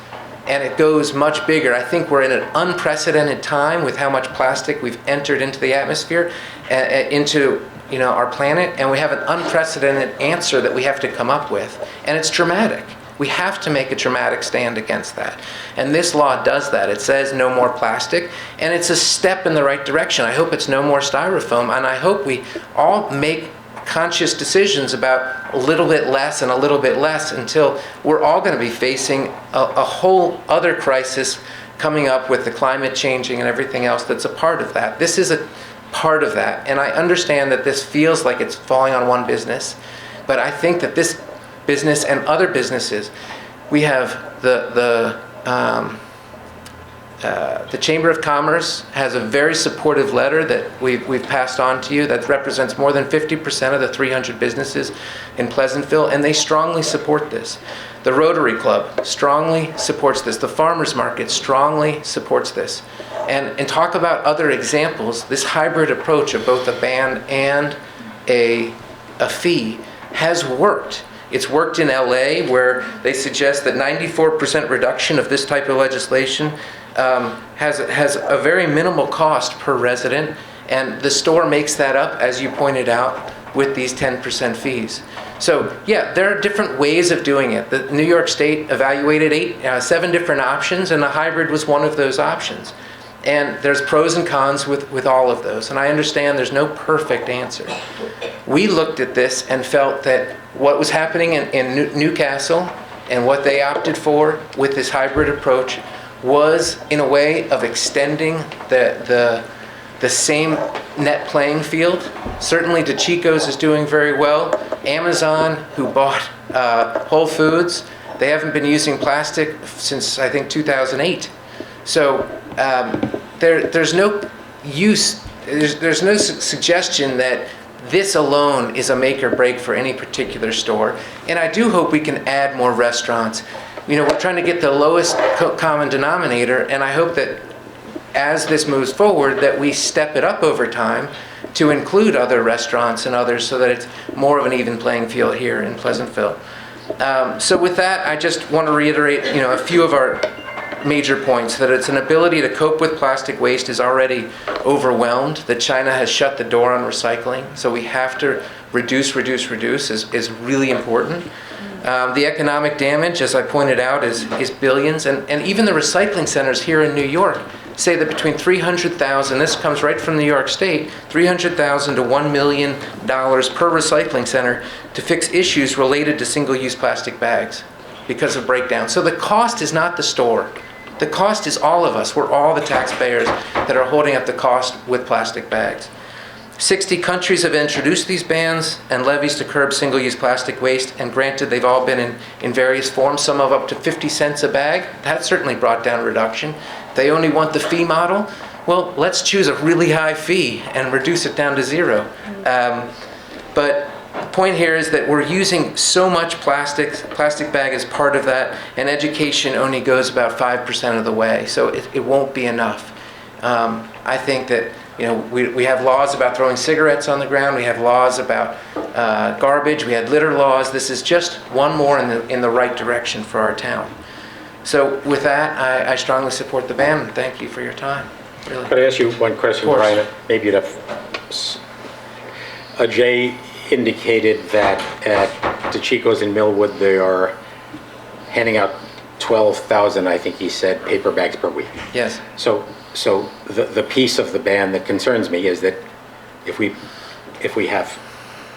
Speaker 17: And it goes much bigger. I think we're in an unprecedented time with how much plastic we've entered into the atmosphere, into our planet, and we have an unprecedented answer that we have to come up with. And it's dramatic. We have to make a dramatic stand against that. And this law does that. It says no more plastic, and it's a step in the right direction. I hope it's no more styrofoam, and I hope we all make conscious decisions about a little bit less and a little bit less until we're all going to be facing a whole other crisis coming up with the climate changing and everything else that's a part of that. This is a part of that, and I understand that this feels like it's falling on one business, but I think that this business and other businesses, we have the Chamber of Commerce has a very supportive letter that we've passed on to you that represents more than 50% of the 300 businesses in Pleasantville, and they strongly support this. The Rotary Club strongly supports this. The Farmers Market strongly supports this. And talk about other examples, this hybrid approach of both a ban and a fee has worked. It's worked in LA, where they suggest that 94% reduction of this type of legislation has a very minimal cost per resident, and the store makes that up, as you pointed out, with these 10% fees. So yeah, there are different ways of doing it. The New York State evaluated 7 different options, and the hybrid was one of those options. And there's pros and cons with all of those. And I understand there's no perfect answer. We looked at this and felt that what was happening in Newcastle and what they opted for with this hybrid approach was, in a way, of extending the same net playing field. Certainly DeChico's is doing very well. Amazon, who bought Whole Foods, they haven't been using plastic since, I think, 2008. So there's no use, there's no suggestion that this alone is a make or break for any particular store. And I do hope we can add more restaurants. You know, we're trying to get the lowest common denominator, and I hope that as this moves forward, that we step it up over time to include other restaurants and others so that it's more of an even playing field here in Pleasantville. So with that, I just want to reiterate, you know, a few of our major points, that it's an ability to cope with plastic waste is already overwhelmed, that China has shut the door on recycling, so we have to reduce is really important. The economic damage, as I pointed out, is billions, and even the recycling centers here in New York say that between $300,000, this comes right from New York State, $300,000 to $1 million per recycling center to fix issues related to single-use plastic bags because of breakdown. So the cost is not the store. The cost is all of us. We're all the taxpayers that are holding up the cost with plastic bags. 60 countries have introduced these bans and levies to curb single-use plastic waste, and granted, they've all been in various forms, some of up to 50 cents a bag. That certainly brought down reduction. They only want the fee model. Well, let's choose a really high fee and reduce it down to 0. But the point here is that we're using so much plastic bag as part of that, and education only goes about 5% of the way, so it won't be enough. I think that, you know, we have laws about throwing cigarettes on the ground, we have laws about garbage, we had litter laws. This is just one more in the right direction for our town. So with that, I strongly support the ban, and thank you for your time. Really.
Speaker 2: Could I ask you one question, Brian? Maybe Jay indicated that at DeChico's in Millwood, they are handing out 12,000, I think he said, paper bags per week.
Speaker 17: Yes.
Speaker 2: So the piece of the ban that concerns me is that if we have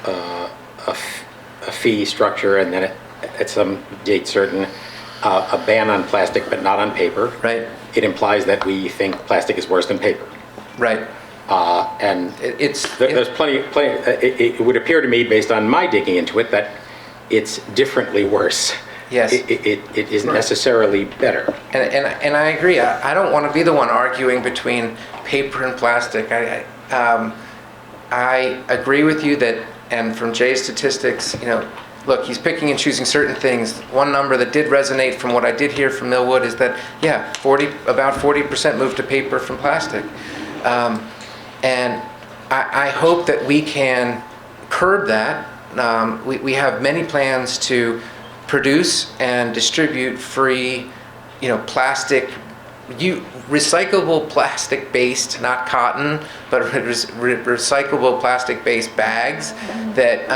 Speaker 2: a fee structure and then at some date certain a ban on plastic but not on paper,
Speaker 17: right?
Speaker 2: It implies that we think plastic is worse than paper,
Speaker 17: right?
Speaker 2: And there's plenty. It would appear to me, based on my digging into it, that it's differently worse.
Speaker 17: Yes.
Speaker 2: It isn't necessarily better.
Speaker 17: And I agree. I don't want to be the one arguing between paper and plastic. I agree with you that, and from Jay's statistics, you know, look, he's picking and choosing certain things. One number that did resonate from what I did hear from Millwood is that, yeah, about 40% moved to paper from plastic. And I hope that we can curb that. We have many plans to produce and distribute free, you know, recyclable plastic-based, not cotton, but recyclable plastic-based bags that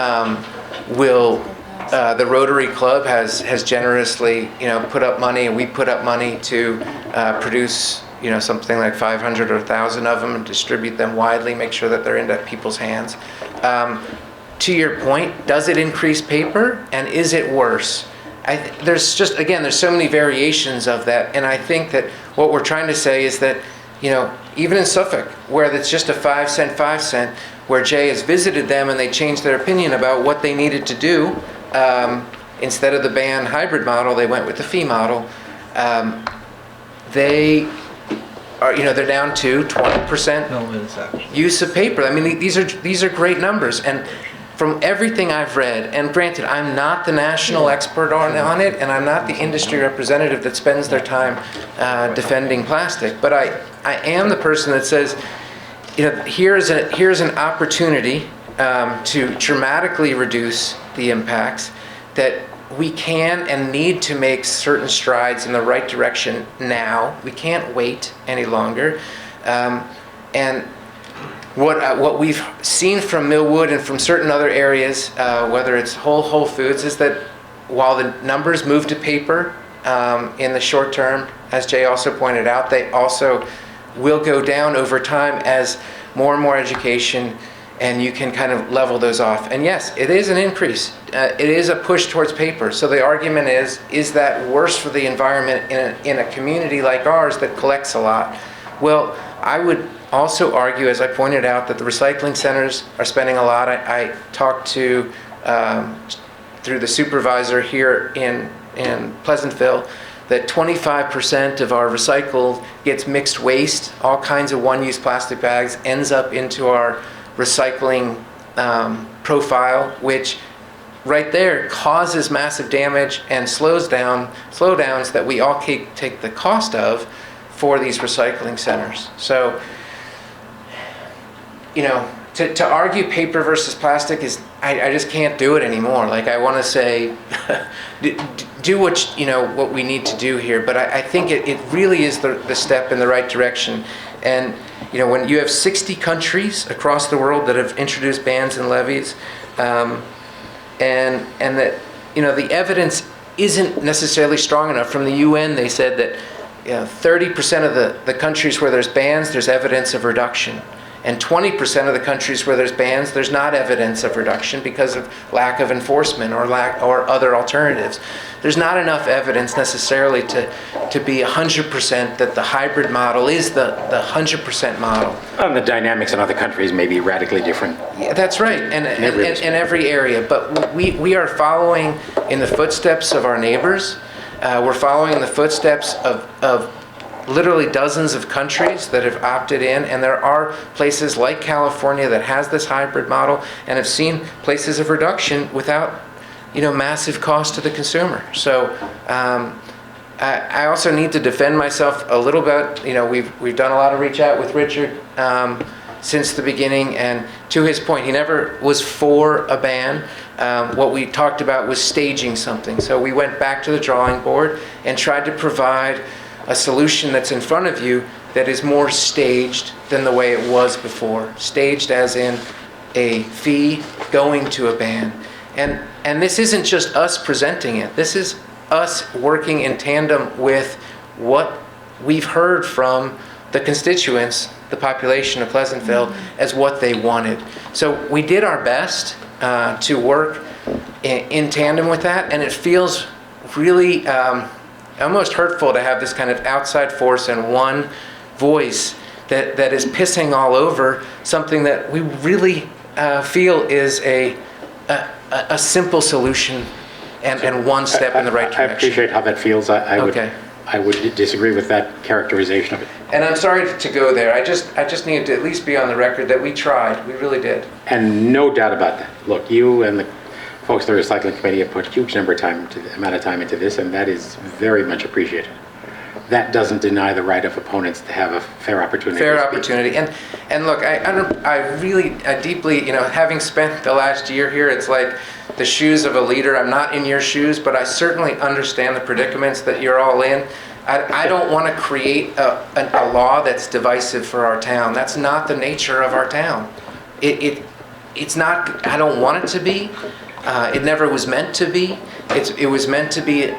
Speaker 17: will. The Rotary Club has generously, you know, put up money, and we put up money to produce, you know, something like 500 or 1,000 of them and distribute them widely, make sure that they're into people's hands. To your point, does it increase paper, and is it worse? There's so many variations of that, and I think that what we're trying to say is that, you know, even in Suffolk, where it's just a 5 cent, where Jay has visited them and they changed their opinion about what they needed to do, instead of the ban hybrid model, they went with the fee model. They are, you know, they're down to 20% use of paper. I mean, these are great numbers, and from everything I've read, and granted, I'm not the national expert on it, and I'm not the industry representative that spends their time defending plastic, but I am the person that says, you know, here's an opportunity to dramatically reduce the impacts, that we can and need to make certain strides in the right direction now. We can't wait any longer. And what we've seen from Millwood and from certain other areas, whether it's Whole Foods, is that while the numbers move to paper in the short term, as Jay also pointed out, they also will go down over time as more and more education, and you can kind of level those off. And yes, it is an increase. It is a push towards paper. So the argument is that worse for the environment in a community like ours that collects a lot? Well, I would also argue, as I pointed out, that the recycling centers are spending a lot. I talked to, through the supervisor here in Pleasantville, that 25% of our recycled gets mixed waste, all kinds of one-use plastic bags, ends up into our recycling profile, which right there causes massive damage and slowdowns that we all take the cost of for these recycling centers. So, you know, to argue paper versus plastic is, I just can't do it anymore. Like, I want to say, do what we need to do here, but I think it really is the step in the right direction. And you know, when you have 60 countries across the world that have introduced bans and levies, and that, you know, the evidence isn't necessarily strong enough. From the UN, they said that 30% of the countries where there's bans, there's evidence of reduction. And 20% of the countries where there's bans, there's not evidence of reduction because of lack of enforcement or other alternatives. There's not enough evidence necessarily to be 100% that the hybrid model is the 100% model.
Speaker 2: And the dynamics in other countries may be radically different.
Speaker 17: Yeah, that's right, in every area. But we are following in the footsteps of our neighbors. We're following in the footsteps of literally dozens of countries that have opted in, and there are places like California that has this hybrid model and have seen places of reduction without, you know, massive cost to the consumer. So I also need to defend myself a little bit. You know, we've done a lot of reach out with Richard since the beginning, and to his point, he never was for a ban. What we talked about was staging something. So we went back to the drawing board and tried to provide a solution that's in front of you that is more staged than the way it was before. Staged as in a fee going to a ban. And this isn't just us presenting it. This is us working in tandem with what we've heard from the constituents, the population of Pleasantville, as what they wanted. So we did our best to work in tandem with that, and it feels really almost hurtful to have this kind of outside force and one voice that is pissing all over something that we really feel is a simple solution and one step in the right direction.
Speaker 2: I appreciate how that feels. I would disagree with that characterization of it.
Speaker 17: And I'm sorry to go there. I just needed to at least be on the record that we tried. We really did.
Speaker 2: And no doubt about that. Look, you and the folks at the Recycling Committee have put a huge amount of time into this, and that is very much appreciated. That doesn't deny the right of opponents to have a fair opportunity.
Speaker 17: Fair opportunity. And look, I really deeply, you know, having spent the last year here, it's like the shoes of a leader. I'm not in your shoes, but I certainly understand the predicaments that you're all in. I don't want to create a law that's divisive for our town. That's not the nature of our town. It's not, I don't want it to be. It never was meant to be. It was meant to be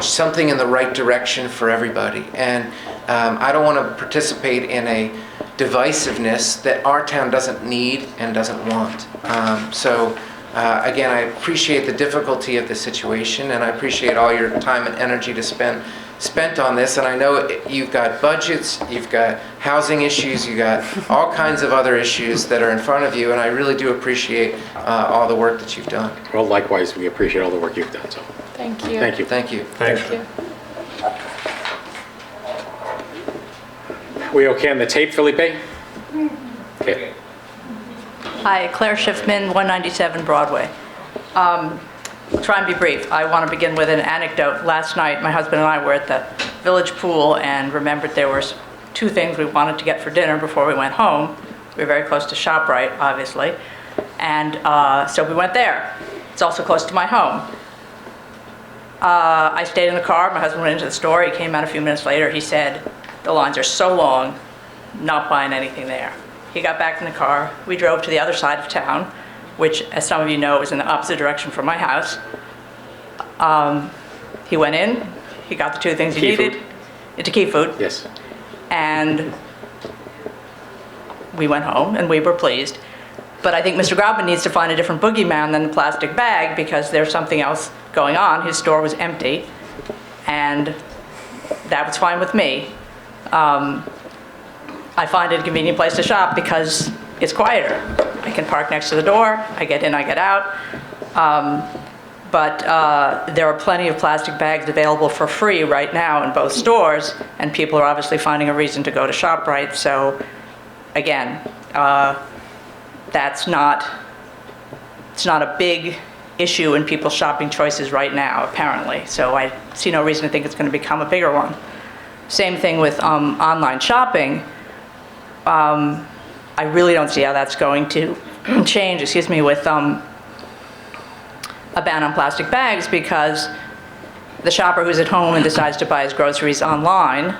Speaker 17: something in the right direction for everybody. And I don't want to participate in a divisiveness that our town doesn't need and doesn't want. Again, I appreciate the difficulty of the situation, and I appreciate all your time and energy to spent on this. And I know you've got budgets, you've got housing issues, you've got all kinds of other issues that are in front of you, and I really do appreciate all the work that you've done.
Speaker 2: Well, likewise, we appreciate all the work you've done. So,
Speaker 12: thank you.
Speaker 2: Thank you.
Speaker 17: Thank you.
Speaker 2: Thanks. We okay on the tape, Felipe? Okay.
Speaker 18: Hi, Claire Schiffman, 197 Broadway. I'll try and be brief. I want to begin with an anecdote. Last night, my husband and I were at the village pool and remembered there were two things we wanted to get for dinner before we went home. We were very close to ShopRite, obviously, and so we went there. It's also close to my home. I stayed in the car. My husband went into the store. He came out a few minutes later. He said, "The lines are so long. not buying anything there. He got back in the car. We drove to the other side of town, which, as some of you know, is in the opposite direction from my house. He went in, he got the two things he
Speaker 2: Key
Speaker 18: needed.
Speaker 2: food.
Speaker 18: Into Key Food.
Speaker 2: Yes.
Speaker 18: And we went home and we were pleased. But I think Mr. Grobman needs to find a different boogeyman than the plastic bag, because there's something else going on. His store was empty, and that was fine with me. I find it a convenient place to shop because it's quieter. I can park next to the door, I get in, I get out. But there are plenty of plastic bags available for free right now in both stores, and people are obviously finding a reason to go to ShopRite. So again, it's not a big issue in people's shopping choices right now, apparently. So I see no reason to think it's going to become a bigger one. Same thing with online shopping. I really don't see how that's going to change, with a ban on plastic bags, because the shopper who's at home and decides to buy his groceries online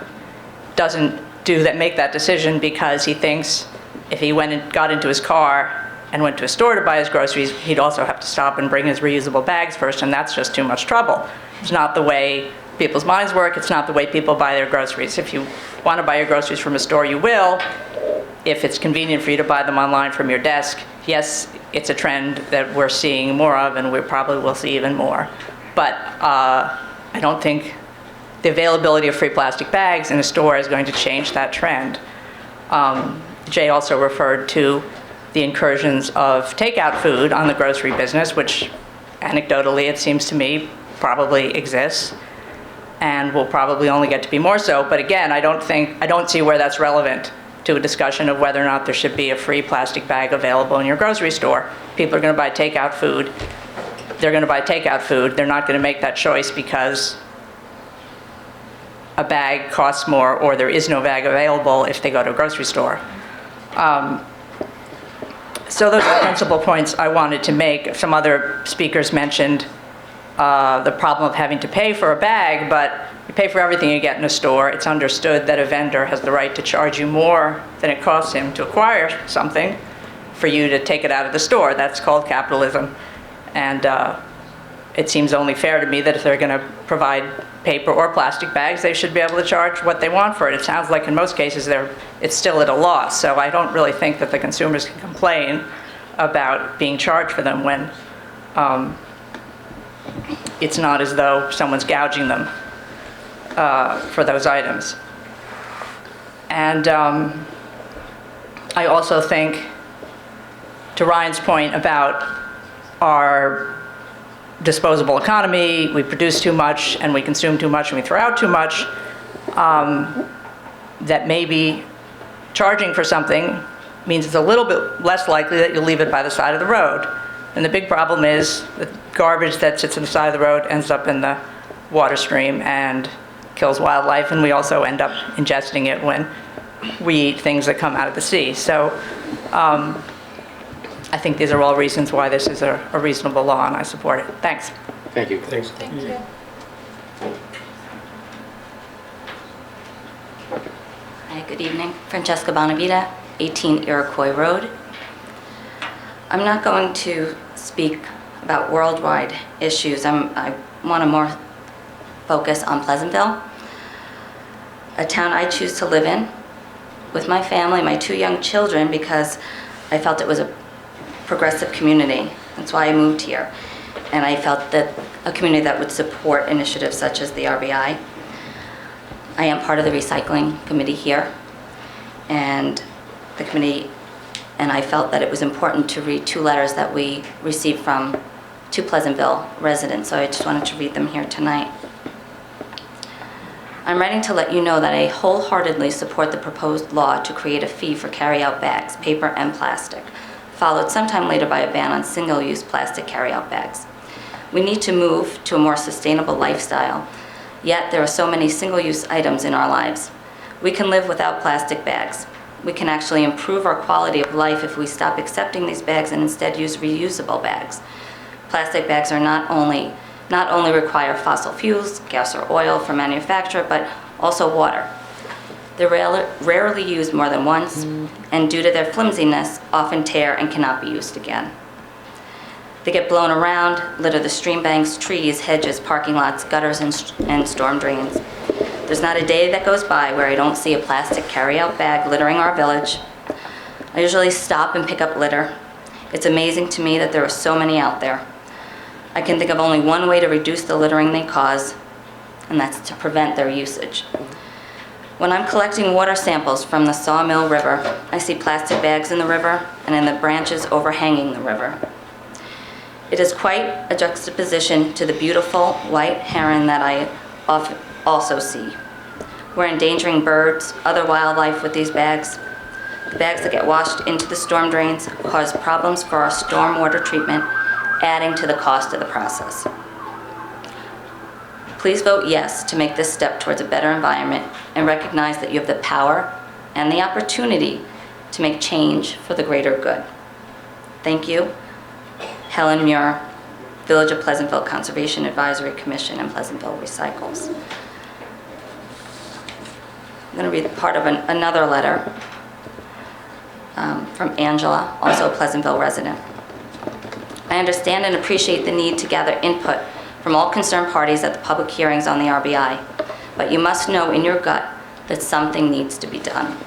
Speaker 18: doesn't make that decision because he thinks if he went and got into his car and went to a store to buy his groceries, he'd also have to stop and bring his reusable bags first, and that's just too much trouble. It's not the way people's minds work. It's not the way people buy their groceries. If you want to buy your groceries from a store, you will. If it's convenient for you to buy them online from your desk, yes, it's a trend that we're seeing more of, and we probably will see even more. But I don't think the availability of free plastic bags in a store is going to change that trend. Jay also referred to the incursions of takeout food on the grocery business, which anecdotally, it seems to me, probably exists and will probably only get to be more so. But again, I don't see where that's relevant to a discussion of whether or not there should be a free plastic bag available in your grocery store. People are going to buy takeout food. They're going to buy takeout food. They're not going to make that choice because a bag costs more or there is no bag available if they go to a grocery store. So those are the principal points I wanted to make. Some other speakers mentioned the problem of having to pay for a bag, but you pay for everything you get in a store. It's understood that a vendor has the right to charge you more than it costs him to acquire something for you to take it out of the store. That's called capitalism. And it seems only fair to me that if they're going to provide paper or plastic bags, they should be able to charge what they want for it. It sounds like in most cases it's still at a loss. So I don't really think that the consumers can complain about being charged for them when it's not as though someone's gouging them for those items. And I also think, to Ryan's point about our disposable economy, we produce too much and we consume too much and we throw out too much, that maybe charging for something means it's a little bit less likely that you'll leave it by the side of the road. And the big problem is the garbage that sits on the side of the road ends up in the water stream and kills wildlife, and we also end up ingesting it when we eat things that come out of the sea. So I think these are all reasons why this is a reasonable law, and I support it. Thanks.
Speaker 2: Thank you.
Speaker 3: Thanks.
Speaker 12: Thank you.
Speaker 19: Hi, good evening. Francesca Bonavita, 18 Iroquois Road. I'm not going to speak about worldwide issues. I want to more focus on Pleasantville, a town I choose to live in with my family, my 2 young children, because I felt it was a progressive community. That's why I moved here. And I felt that a community that would support initiatives such as the RBI. I am part of the recycling committee here, and the committee, and I felt that it was important to read 2 letters that we received from 2 Pleasantville residents, so I just wanted to read them here tonight. I'm writing to let you know that I wholeheartedly support the proposed law to create a fee for carry-out bags, paper and plastic, followed sometime later by a ban on single-use plastic carry-out bags. We need to move to a more sustainable lifestyle, yet there are so many single-use items in our lives. We can live without plastic bags. We can actually improve our quality of life if we stop accepting these bags and instead use reusable bags. Plastic bags are not only require fossil fuels, gas or oil for manufacture, but also water. They're rarely used more than once, and due to their flimsiness, often tear and cannot be used again. They get blown around, litter the stream banks, trees, hedges, parking lots, gutters, and storm drains. There's not a day that goes by where I don't see a plastic carry-out bag littering our village. I usually stop and pick up litter. It's amazing to me that there are so many out there. I can think of only one way to reduce the littering they cause, and that's to prevent their usage. When I'm collecting water samples from the Sawmill River, I see plastic bags in the river and in the branches overhanging the river. It is quite a juxtaposition to the beautiful white heron that I also see. We're endangering birds, other wildlife with these bags. The bags that get washed into the storm drains cause problems for our stormwater treatment, adding to the cost of the process. Please vote yes to make this step towards a better environment and recognize that you have the power and the opportunity to make change for the greater good. Thank you. Helen Muir, Village of Pleasantville Conservation Advisory Commission and Pleasantville Recycles. I'm going to read part of another letter from Angela, also a Pleasantville resident. I understand and appreciate the need to gather input from all concerned parties at the public hearings on the RBI, but you must know in your gut that something needs to be done.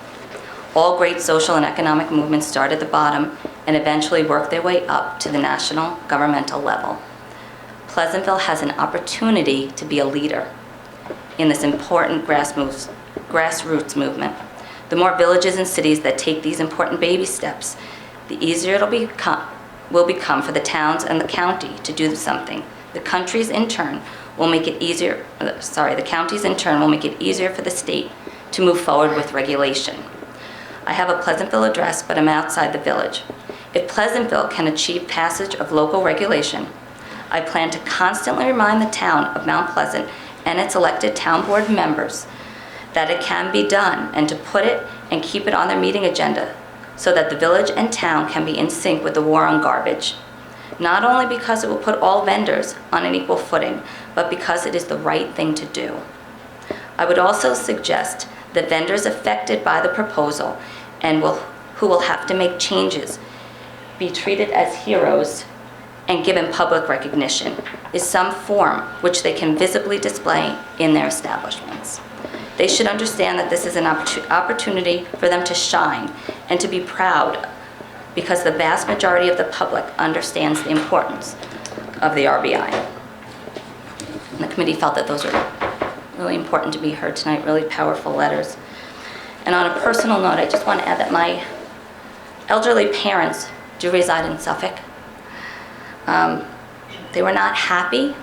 Speaker 19: All great social and economic movements start at the bottom and eventually work their way up to the national governmental level. Pleasantville has an opportunity to be a leader in this important grassroots movement. The more villages and cities that take these important baby steps, the easier will become for the towns and the county to do something. The counties in turn will make it easier for the state to move forward with regulation. I have a Pleasantville address, but I'm outside the village. If Pleasantville can achieve passage of local regulation, I plan to constantly remind the town of Mount Pleasant and its elected town board members that it can be done, and to put it and keep it on their meeting agenda so that the village and town can be in sync with the war on garbage. Not only because it will put all vendors on an equal footing, but because it is the right thing to do. I would also suggest that vendors affected by the proposal and who will have to make changes be treated as heroes and given public recognition is some form which they can visibly display in their establishments. They should understand that this is an opportunity for them to shine and to be proud, because the vast majority of the public understands the importance of the RBI. And the committee felt that those were really important to be heard tonight, really powerful letters. And on a personal note, I just want to add that my elderly parents do reside in Suffolk. They were not happy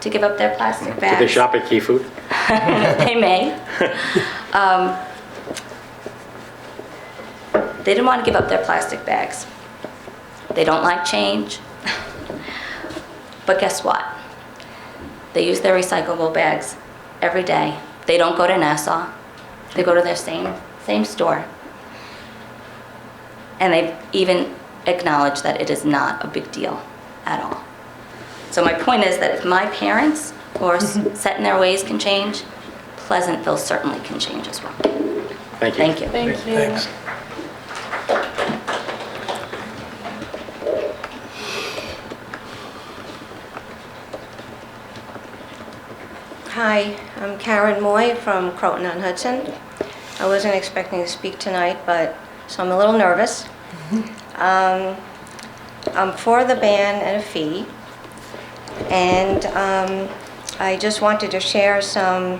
Speaker 19: to give up their plastic bags.
Speaker 2: Do they shop at Key Food?
Speaker 19: They may. They didn't want to give up their plastic bags. They don't like change. But guess what? They use their recyclable bags every day. They don't go to Nassau. They go to their same store. And they've even acknowledged that it is not a big deal at all. So my point is that if my parents who are set in their ways can change, Pleasantville certainly can change as well.
Speaker 2: Thank you.
Speaker 19: Thank you.
Speaker 12: Thank you.
Speaker 3: Thanks.
Speaker 20: Hi, I'm Karen Moy from Croton-on-Hudson. I wasn't expecting to speak tonight, so I'm a little nervous. I'm for the ban and a fee, and I just wanted to share some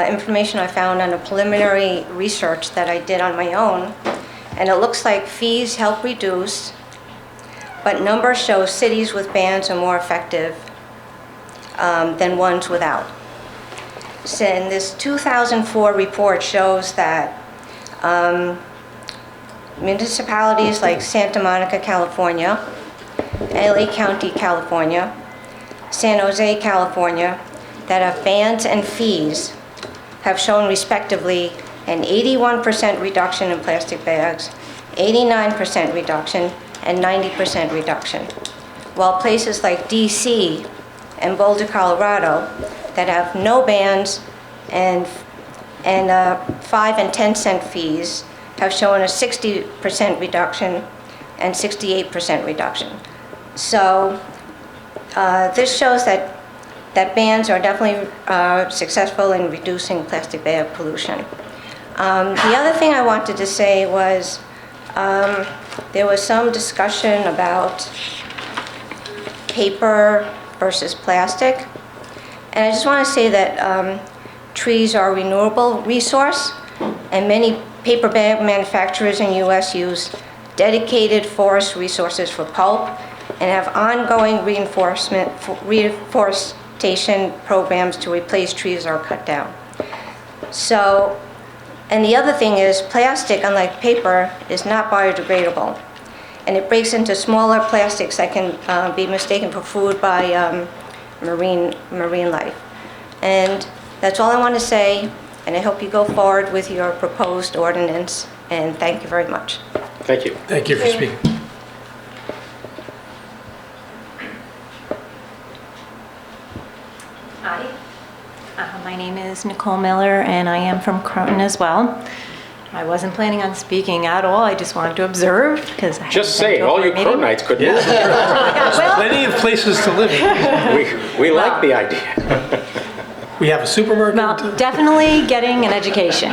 Speaker 20: information I found on a preliminary research that I did on my own, and it looks like fees help reduce, but numbers show cities with bans are more effective than ones without. So in this 2004 report shows that municipalities like Santa Monica, California, LA County, California, San Jose, California, that have bans and fees have shown respectively an 81% reduction in plastic bags, 89% reduction, and 90% reduction. While places like DC and Boulder, Colorado, that have no bans and And 5 and 10 cent fees have shown a 60% reduction and 68% reduction. So this shows that bans are definitely successful in reducing plastic bag pollution. The other thing I wanted to say was there was some discussion about paper versus plastic. And I just want to say that trees are a renewable resource, and many paper bag manufacturers in the U.S. use dedicated forest resources for pulp and have ongoing reforestation programs to replace trees that are cut down. So, and the other thing is plastic, unlike paper, is not biodegradable. And it breaks into smaller plastics that can be mistaken for food by marine life. And that's all I want to say, and I hope you go forward with your proposed ordinance, and thank you very much.
Speaker 2: Thank you.
Speaker 3: Thank you for speaking.
Speaker 21: Hi, my name is Nicole Miller, and I am from Croton as well. I wasn't planning on speaking at all. I just wanted to observe because
Speaker 2: Just say, all you Crotonites could move.
Speaker 3: There's plenty of places to live.
Speaker 2: We like the idea.
Speaker 3: We have a supermarket.
Speaker 21: Well, definitely getting an education,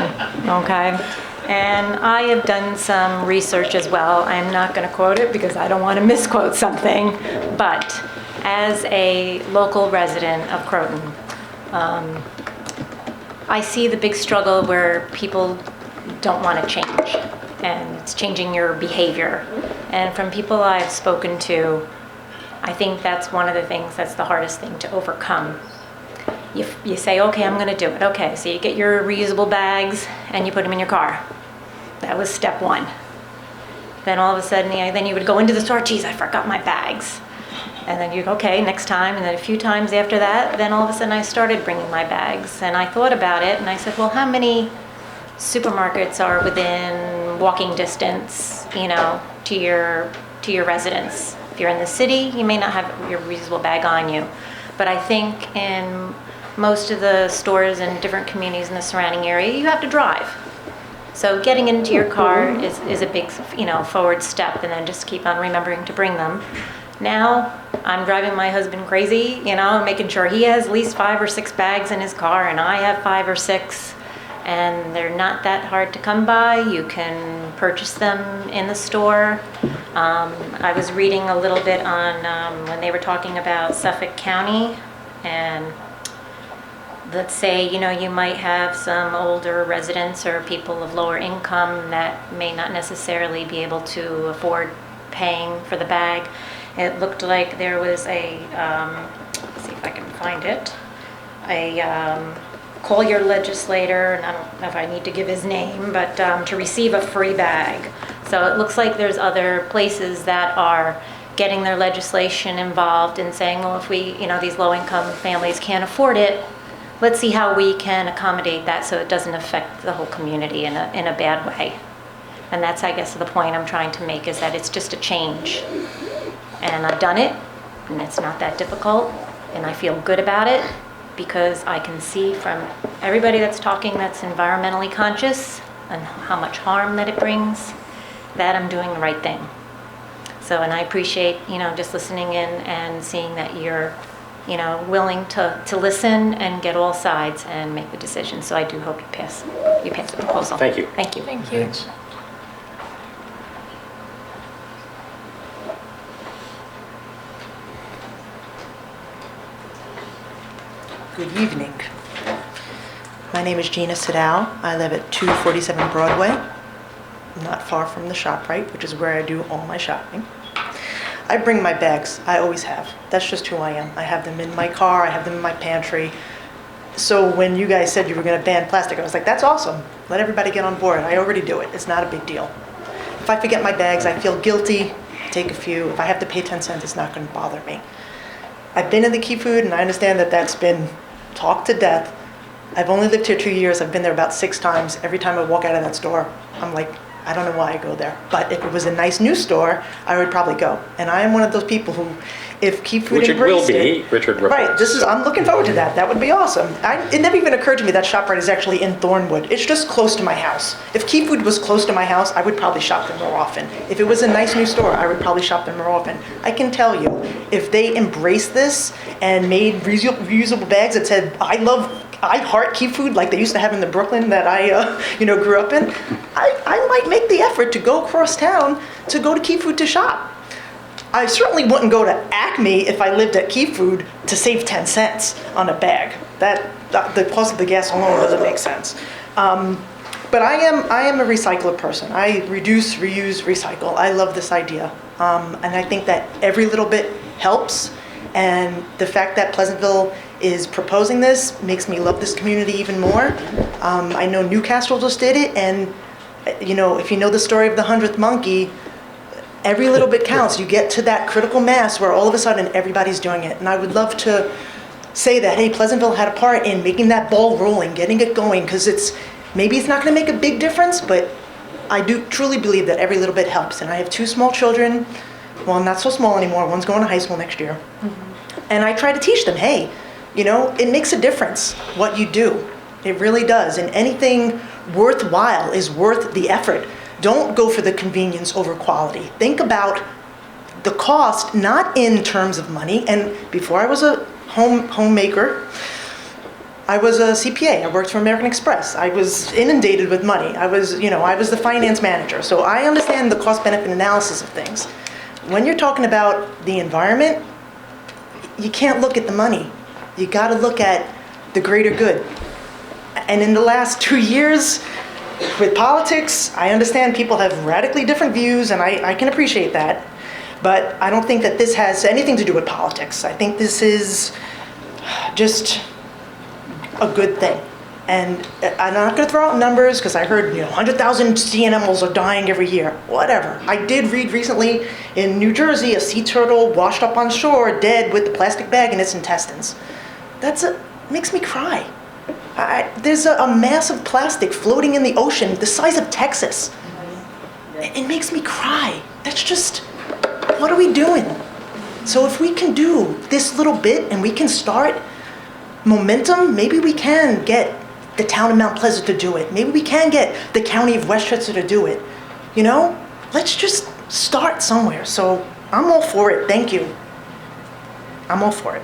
Speaker 21: okay? And I have done some research as well. I'm not going to quote it because I don't want to misquote something, but as a local resident of Croton, I see the big struggle where people don't want to change, and it's changing your behavior. And from people I've spoken to, I think that's one of the things that's the hardest thing to overcome. You say, okay, I'm going to do it. Okay, so you get your reusable bags and you put them in your car. That was step one. Then all of a sudden, then you would go into the store, geez, I forgot my bags. And then you go, okay, next time. And then a few times after that, then all of a sudden I started bringing my bags. And I thought about it and I said, well, how many supermarkets are within walking distance, to your residence? If you're in the city, you may not have your reusable bag on you. But I think in most of the stores in different communities in the surrounding area, you have to drive. So getting into your car is a big, forward step, and then just keep on remembering to bring them. Now, I'm driving my husband crazy, making sure he has at least 5 or 6 bags in his car, and I have 5 or 6, and they're not that hard to come by. You can purchase them in the store. I was reading a little bit on when they were talking about Suffolk County, and let's say, you might have some older residents or people of lower income that may not necessarily be able to afford paying for the bag. It looked like there was a, let's see if I can find it, call your legislator, and I don't know if I need to give his name, but to receive a free bag. So it looks like there's other places that are getting their legislation involved and saying, well, if we, these low-income families can't afford it, let's see how we can accommodate that so it doesn't affect the whole community in a bad way. And that's, I guess, the point I'm trying to make, is that it's just a change. And I've done it, and it's not that difficult, and I feel good about it because I can see from everybody that's talking that's environmentally conscious and how much harm that it brings, that I'm doing the right thing. So, and I appreciate, just listening in and seeing that you're, willing to listen and get all sides and make the decision. So I do hope you pass the proposal.
Speaker 2: Thank you.
Speaker 21: Thank you.
Speaker 12: Thank you.
Speaker 3: Thanks.
Speaker 22: Good evening. My name is Gina Sidow. I live at 247 Broadway, not far from the ShopRite, which is where I do all my shopping. I bring my bags. I always have. That's just who I am. I have them in my car. I have them in my pantry. So when you guys said you were going to ban plastic, I was like, that's awesome. Let everybody get on board. I already do it. It's not a big deal. If I forget my bags, I feel guilty. I take a few. If I have to pay 10 cents, it's not going to bother me. I've been in the Key Food, and I understand that that's been talked to death. I've only lived here 2 years. I've been there about 6 times. Every time I walk out of that store, I'm like, I don't know why I go there. But if it was a nice new store, I would probably go. And I am one of those people who, if Keep Food
Speaker 2: Which it will
Speaker 22: embraced
Speaker 2: be,
Speaker 22: it,
Speaker 2: Richard
Speaker 22: right,
Speaker 2: reports.
Speaker 22: I'm looking forward to that. That would be awesome. It never even occurred to me that ShopRite is actually in Thornwood. It's just close to my house. If Keep Food was close to my house, I would probably shop there more often. If it was a nice new store, I would probably shop there more often. I can tell you, if they embraced this and made reusable bags that said, I heart Keep Food, like they used to have in the Brooklyn that I grew up in, I might make the effort to go across town to go to Keep Food to shop. I certainly wouldn't go to Acme if I lived at Keep Food to save 10 cents on a bag. The cost of the gas alone doesn't make sense. But I am a recycler person. I reduce, reuse, recycle. I love this idea. And I think that every little bit helps. And the fact that Pleasantville is proposing this makes me love this community even more. I know Newcastle just did it, and if you know the story of the 100th monkey, every little bit counts. You get to that critical mass where all of a sudden everybody's doing it. And I would love to say that, hey, Pleasantville had a part in making that ball rolling, getting it going, because maybe it's not going to make a big difference, but I do truly believe that every little bit helps. And I have 2 small children. Well, not so small anymore. One's going to high school next year. Mm-hmm. And I try to teach them, hey, it makes a difference what you do. It really does. And anything worthwhile is worth the effort. Don't go for the convenience over quality. Think about the cost, not in terms of money. And before I was a homemaker, I was a CPA. I worked for American Express. I was inundated with money. I was the finance manager. So I understand the cost-benefit analysis of things. When you're talking about the environment, you can't look at the money. You got to look at the greater good. And in the last 2 years, with politics, I understand people have radically different views, and I can appreciate that. But I don't think that this has anything to do with politics. I think this is just a good thing. And I'm not going to throw out numbers because I heard 100,000 sea animals are dying every year. Whatever. I did read recently in New Jersey a sea turtle washed up on shore dead with the plastic bag in its intestines. Makes me cry. There's a mass of plastic floating in the ocean the size of Texas. It makes me cry. That's just, what are we doing? So if we can do this little bit and we can start momentum, maybe we can get the town of Mount Pleasant to do it. Maybe we can get the county of Westchester to do it. Let's just start somewhere. So I'm all for it. Thank you. I'm all for it.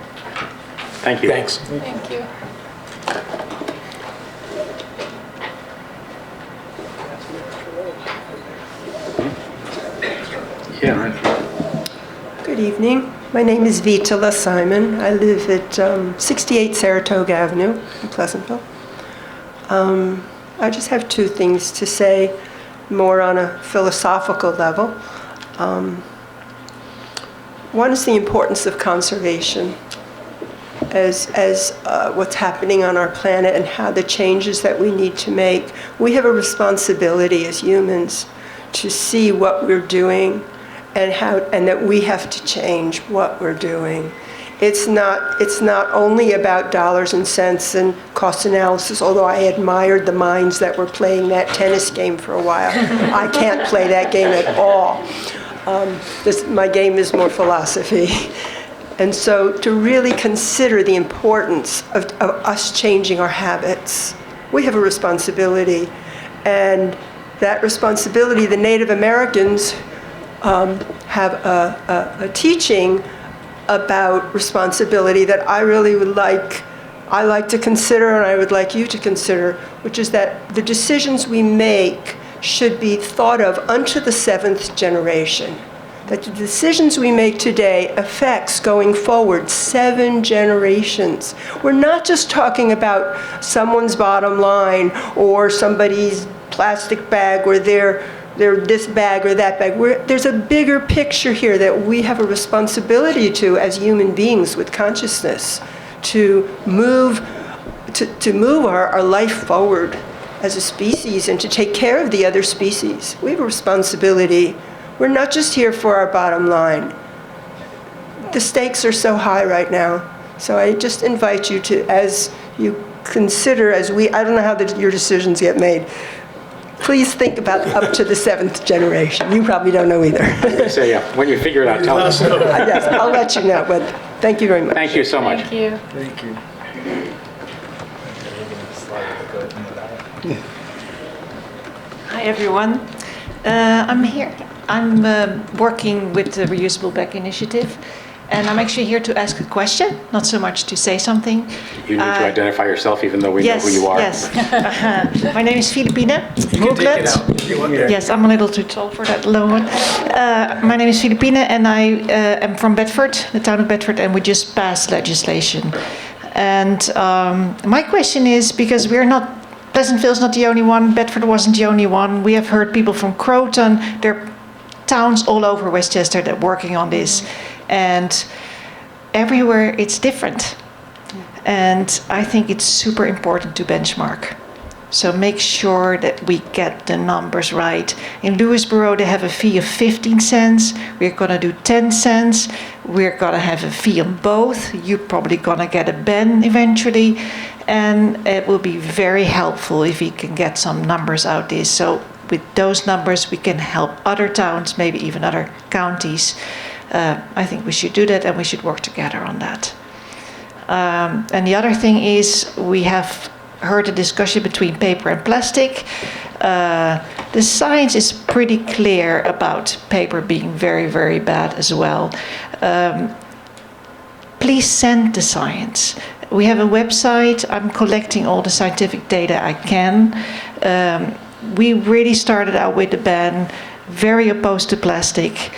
Speaker 2: Thank you.
Speaker 3: Thanks.
Speaker 12: Thank you.
Speaker 2: Yeah.
Speaker 6: Good evening. My name is Vita Simon. I live at 68 Saratoga Avenue in Pleasantville. I just have 2 things to say, more on a philosophical level. One is the importance of conservation as what's happening on our planet and how the changes that we need to make. We have a responsibility as humans to see what we're doing and that we have to change what we're doing. It's not only about dollars and cents and cost analysis, although I admired the minds that were playing that tennis game for a while. I can't play that game at all. My game is more philosophy. And so to really consider the importance of us changing our habits, we have a responsibility. And that responsibility, the Native Americans have a teaching about responsibility that I really I like to consider, and I would like you to consider, which is that the decisions we make should be thought of unto the 7th generation. That the decisions we make today affects going forward 7 generations. We're not just talking about someone's bottom line or somebody's plastic bag or their this bag or that bag. There's a bigger picture here that we have a responsibility to as human beings with consciousness to move our life forward as a species and to take care of the other species. We have a responsibility. We're not just here for our bottom line. The stakes are so high right now. So I just invite you to, as you consider, I don't know how your decisions get made, Please think about up to the 7th generation. You probably don't know either.
Speaker 2: So yeah, when you figure it out, tell us.
Speaker 6: Yes, I'll let you know, but thank you very much.
Speaker 2: Thank you so much.
Speaker 12: Thank you.
Speaker 7: Thank you.
Speaker 4: Hi, everyone. I'm here. I'm working with the Reusable Bag Initiative, and I'm actually here to ask a question, not so much to say something.
Speaker 2: You need to identify yourself, even though we know who you are.
Speaker 4: Yes. My name is Filipina Mooglet. Yes, I'm a little too tall for that low one. My name is Filipina, and I am from Bedford, the town of Bedford, and we just passed legislation. And my question is, because we're not, Pleasantville's not the only one, Bedford wasn't the only one. We have heard people from Croton, there are towns all over Westchester that are working on this. And everywhere it's different. And I think it's super important to benchmark. So make sure that we get the numbers right. In Lewisboro, they have a fee of 15 cents. We're gonna do 10 cents. We're gonna have a fee on both. You're probably gonna get a ban eventually. And it will be very helpful if we can get some numbers out there. So with those numbers, we can help other towns, maybe even other counties. I think we should do that, and we should work together on that. And the other thing is, we have heard a discussion between paper and plastic. The science is pretty clear about paper being very, very bad as well. Please send the science. We have a website. I'm collecting all the scientific data I can. We really started out with the ban, very opposed to plastic.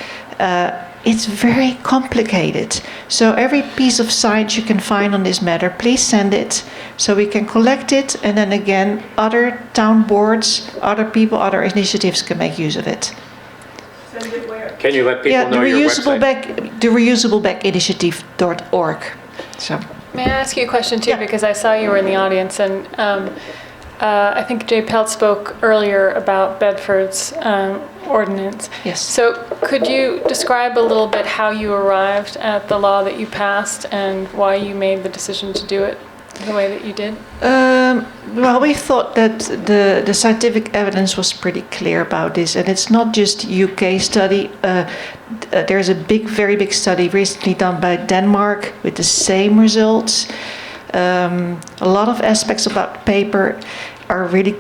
Speaker 4: It's very complicated. So every piece of science you can find on this matter, please send it so we can collect it. And then again, other town boards, other people, other initiatives can make use of it.
Speaker 6: Send it where?
Speaker 2: Can you let people know your website?
Speaker 4: The reusablebaginitiative.org. So.
Speaker 12: May I ask you a question too? Because I saw you were in the audience, and I think Jay Pelt spoke earlier about Bedford's ordinance.
Speaker 4: Yes.
Speaker 12: So could you describe a little bit how you arrived at the law that you passed and why you made the decision to do it the way that you did?
Speaker 4: Well, we thought that the scientific evidence was pretty clear about this, and it's not just UK study. There's a very big study recently done by Denmark with the same results. A lot of aspects about paper are really,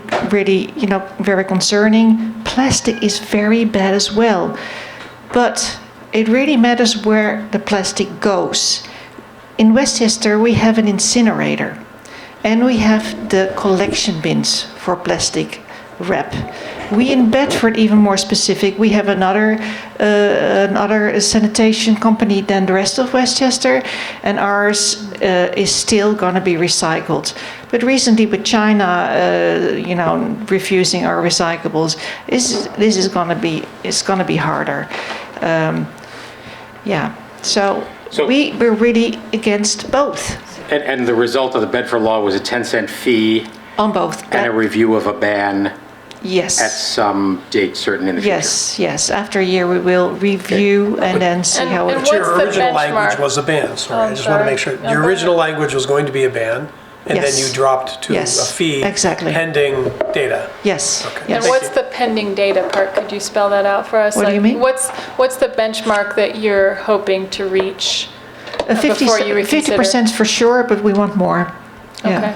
Speaker 4: very concerning. Plastic is very bad as well, but it really matters where the plastic goes. In Westchester, we have an incinerator, and we have the collection bins for plastic wrap. We in Bedford, even more specific, we have another sanitation company than the rest of Westchester, and ours is still going to be recycled. But recently, with China, refusing our recyclables, this is going to be harder. So we're really against both.
Speaker 2: And the result of the Bedford law was a 10-cent fee
Speaker 4: on both,
Speaker 2: and a review of a ban.
Speaker 4: Yes.
Speaker 2: At some date certain in the future.
Speaker 4: Yes. After a year, we will review and then see how it.
Speaker 3: But your original language was a ban. Sorry, I just want to make sure. Your original language was going to be a ban, and then you dropped to a fee pending data.
Speaker 4: Yes.
Speaker 3: Okay.
Speaker 12: And what's the pending data part? Could you spell that out for us?
Speaker 4: What do you mean?
Speaker 12: What's the benchmark that you're hoping to reach before you reconsider?
Speaker 4: 50% for sure, but we want more.
Speaker 12: Okay.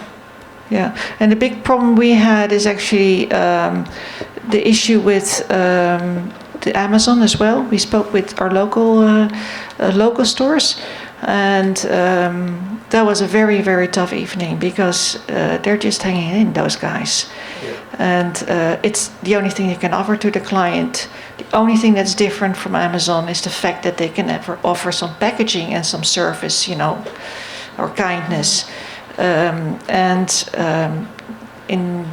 Speaker 4: Yeah, and the big problem we had is actually the issue with the Amazon as well. We spoke with our local stores, and that was a very, very tough evening because they're just hanging in, those guys. And it's the only thing you can offer to the client. The only thing that's different from Amazon is the fact that they can offer some packaging and some service, or kindness. In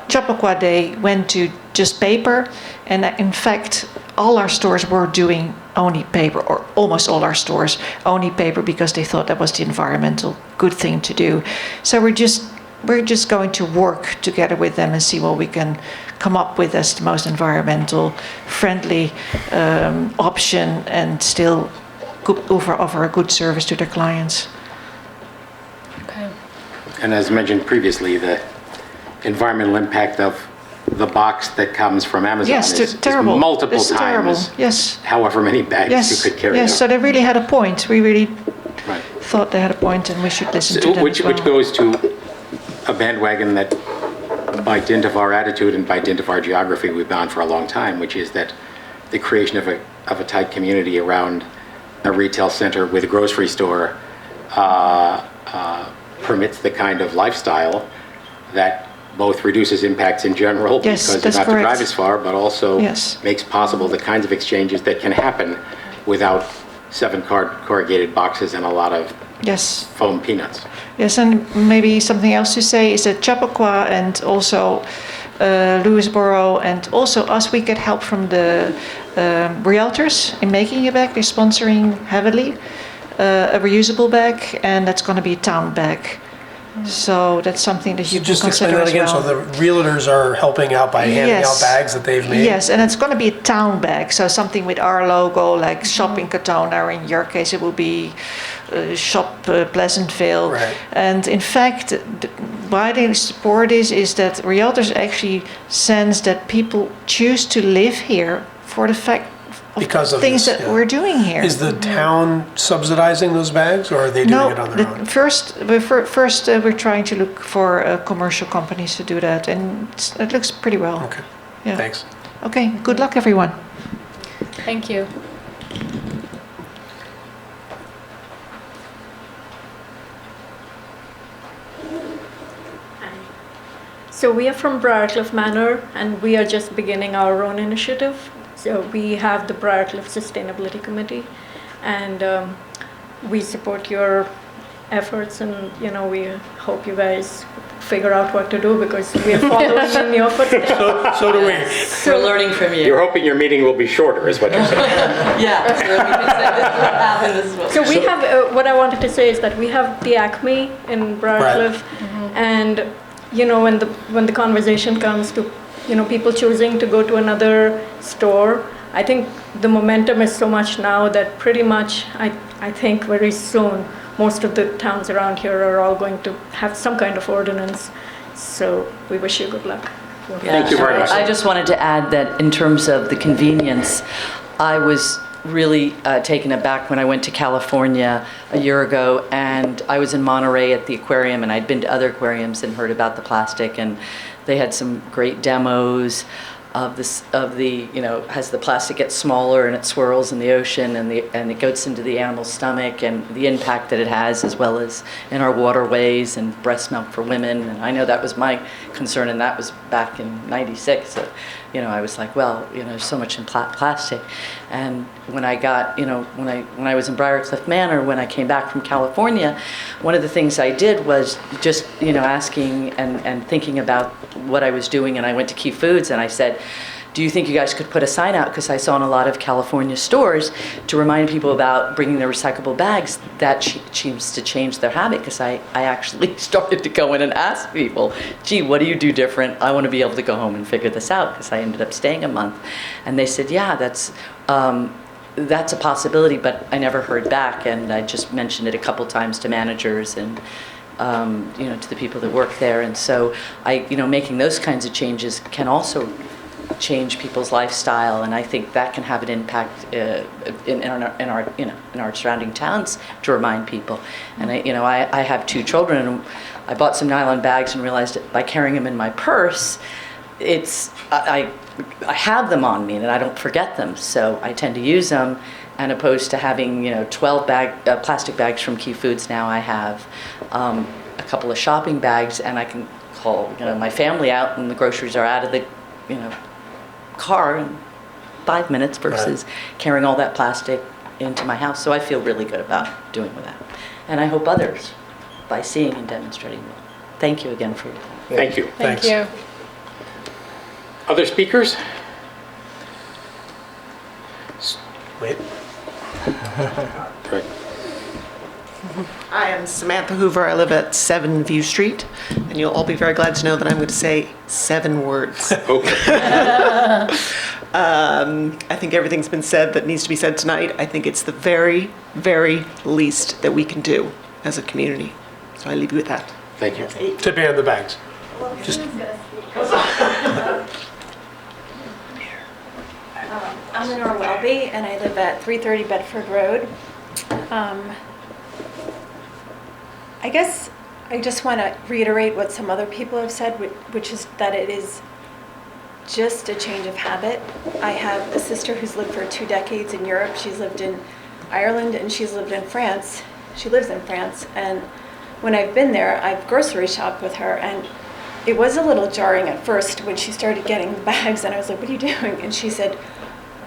Speaker 4: Chappaqua, they went to just paper, and in fact, all our stores were doing only paper, or almost all our stores only paper, because they thought that was the environmental good thing to do. So we're just going to work together with them and see what we can come up with as the most environmental friendly option, and still offer a good service to their clients.
Speaker 2: And as mentioned previously, the environmental impact of the box that comes from Amazon
Speaker 4: Yes,
Speaker 2: is
Speaker 4: terrible.
Speaker 2: multiple
Speaker 4: It's terrible.
Speaker 2: times
Speaker 4: Yes.
Speaker 2: however many bags
Speaker 4: Yes.
Speaker 2: you could carry
Speaker 4: Yes.
Speaker 2: out.
Speaker 4: So they really had a point. We really
Speaker 2: Right.
Speaker 4: thought they had a point, and we should listen to them
Speaker 2: Which
Speaker 4: as well.
Speaker 2: which goes to a bandwagon that by dint of our attitude and by dint of our geography we've been on for a long time, which is that the creation of a tight community around a retail center with a grocery store permits the kind of lifestyle that both reduces impacts in general
Speaker 4: Yes,
Speaker 2: because you
Speaker 4: that's
Speaker 2: don't have to
Speaker 4: correct.
Speaker 2: drive as far, but also
Speaker 4: Yes.
Speaker 2: makes possible the kinds of exchanges that can happen without 7 corrugated boxes and a lot of
Speaker 4: Yes.
Speaker 2: foam peanuts.
Speaker 4: Yes, and maybe something else to say is that Chappaqua and also Lewisboro and also us, we get help from the realtors in making a bag. They're sponsoring heavily a reusable bag, and that's going to be a town bag. So that's something that you can
Speaker 3: Just explain
Speaker 4: consider
Speaker 3: that
Speaker 4: as
Speaker 3: again.
Speaker 4: well.
Speaker 3: So the realtors are helping out by handing out bags that they've made?
Speaker 4: Yes, and it's going to be a town bag, so something with our logo, like Shop in Katona, or in your case it will be Shop Pleasantville.
Speaker 3: Right.
Speaker 4: And in fact, why they support this is that realtors actually sense that people choose to live here for the fact of
Speaker 3: Because of
Speaker 4: things
Speaker 3: this,
Speaker 4: that
Speaker 3: yeah.
Speaker 4: we're doing here.
Speaker 3: Is the town subsidizing those bags, or are they doing it on their own?
Speaker 4: First, we're trying to look for commercial companies to do that, and it looks pretty well.
Speaker 3: Okay,
Speaker 4: Yeah.
Speaker 3: thanks.
Speaker 4: Okay, good luck, everyone.
Speaker 12: Thank you.
Speaker 8: So we are from Briarcliff Manor, and we are just beginning our own initiative. So we have the Briarcliff Sustainability Committee, and we support your efforts, and we hope you guys figure out what to do, because we are following in your footsteps.
Speaker 3: So do we.
Speaker 9: We're learning from you.
Speaker 2: You're hoping your meeting will be shorter, is what you're saying.
Speaker 9: Yeah, so we can say this is what happened, this is what.
Speaker 8: So we have, what I wanted to say is that we have the Acme in Briarcliff, and when the conversation comes to people choosing to go to another store, I think the momentum is so much now that pretty much I think very soon most of the towns around here are all going to have some kind of ordinance. So we wish you good luck.
Speaker 2: Thank you very much.
Speaker 9: I just wanted to add that in terms of the convenience, I was really taken aback when I went to California a year ago, and I was in Monterey at the aquarium, and I'd been to other aquariums and heard about the plastic, and they had some great demos of the as the plastic gets smaller and it swirls in the ocean and it goes into the animal's stomach, and the impact that it has, as well as in our waterways and breast milk for women. And I know that was my concern, and that was back in '96. So, I was like, well, there's so much in plastic. And when I got, when I was in Briarcliff Manor, when I came back from California, one of the things I did was just, asking and thinking about what I was doing. And I went to Key Foods and I said, do you think you guys could put a sign out? Because I saw in a lot of California stores to remind people about bringing their recyclable bags. That seems to change their habit, because I actually started to go in and ask people, gee, what do you do different? I want to be able to go home and figure this out, because I ended up staying a month. And they said, yeah, that's a possibility, but I never heard back. And I just mentioned it a couple times to managers and to the people that work there. And so making those kinds of changes can also change people's lifestyle, and I think that can have an impact in our surrounding towns to remind people. And I have 2 children, and I bought some nylon bags and realized that by carrying them in my purse, I have them on me and I don't forget them, so I tend to use them. And opposed to having 12 plastic bags from Key Foods, now I have a couple of shopping bags, and I can call my family out, and the groceries are out of the car in 5 minutes versus carrying all that plastic into my house. So I feel really good about doing that, and I hope others, by seeing and demonstrating, will. Thank you again for your time.
Speaker 2: Thank you.
Speaker 12: Thank you.
Speaker 2: Other speakers?
Speaker 3: Wait.
Speaker 2: Right.
Speaker 23: I am Samantha Hoover. I live at 7 View Street, and you'll all be very glad to know that I'm going to say 7 words.
Speaker 2: Okay.
Speaker 23: I think everything's been said that needs to be said tonight. I think it's the very, very least that we can do as a community. So I leave you with that.
Speaker 2: Thank you.
Speaker 3: To ban the bags. Just
Speaker 1: I'm Lenore Welby, and I live at 330 Bedford Road. I guess I just want to reiterate what some other people have said, which is that it is just a change of habit. I have a sister who's lived for 2 decades in Europe. She's lived in Ireland and she's lived in France. She lives in France, and when I've been there, I've grocery shopped with her, and it was a little jarring at first when she started getting the bags, and I was like, what are you doing? And she said,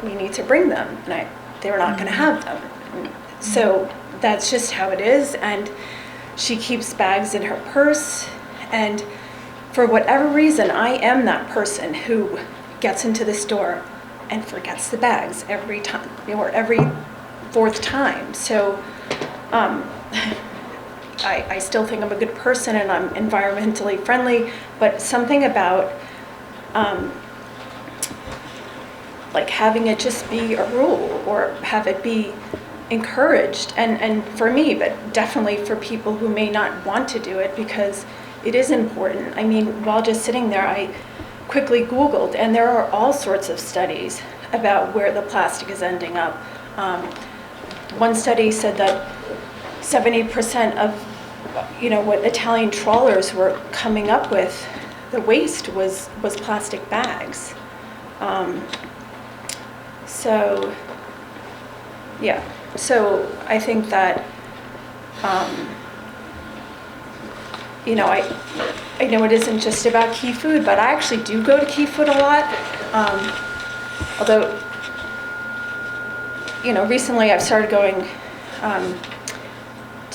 Speaker 1: you need to bring them, and they were not going to have them. And so that's just how it is, and she keeps bags in her purse, and for whatever reason, I am that person who gets into the store and forgets the bags every time, or every 4th time. So I still think I'm a good person and I'm environmentally friendly, but something about like having it just be a rule or have it be encouraged, and for me, but definitely for people who may not want to do it, because it is important. I mean, while just sitting there, I quickly Googled, and there are all sorts of studies about where the plastic is ending up. One study said that 70% of, what Italian trawlers were coming up with, the waste was plastic bags. So I think that, I know it isn't just about Key Food, but I actually do go to Key Food a lot. Although, recently I've started going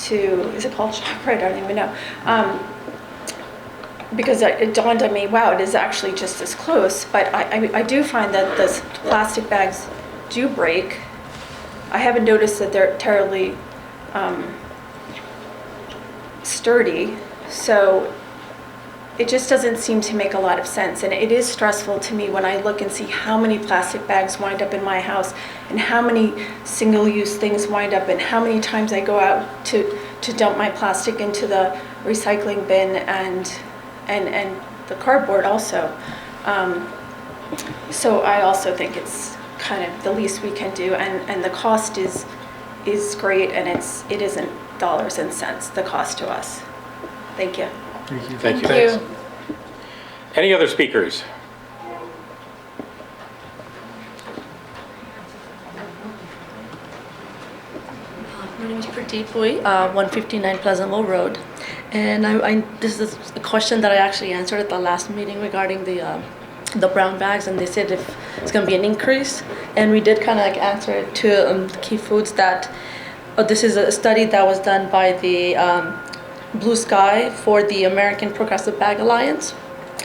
Speaker 1: is it called ShopRite? I don't even know. Because it dawned on me, wow, it is actually just as close. But I do find that the plastic bags do break. I haven't noticed that they're terribly sturdy. So it just doesn't seem to make a lot of sense. And it is stressful to me when I look and see how many plastic bags wind up in my house and how many single-use things wind up and how many times I go out to dump my plastic into the recycling bin and the cardboard also. So I also think it's kind of the least we can do, and the cost is great, and it isn't dollars and cents, the cost to us. Thank you.
Speaker 2: Thank you. Any other speakers?
Speaker 10: My name is Pradeep Pui, 159 Pleasantville Road. And this is a question that I actually answered at the last meeting regarding the brown bags, and they said if it's going to be an increase. And we did kind of answer it to Key Foods that this is a study that was done by the Blue Sky for the American Progressive Bag Alliance,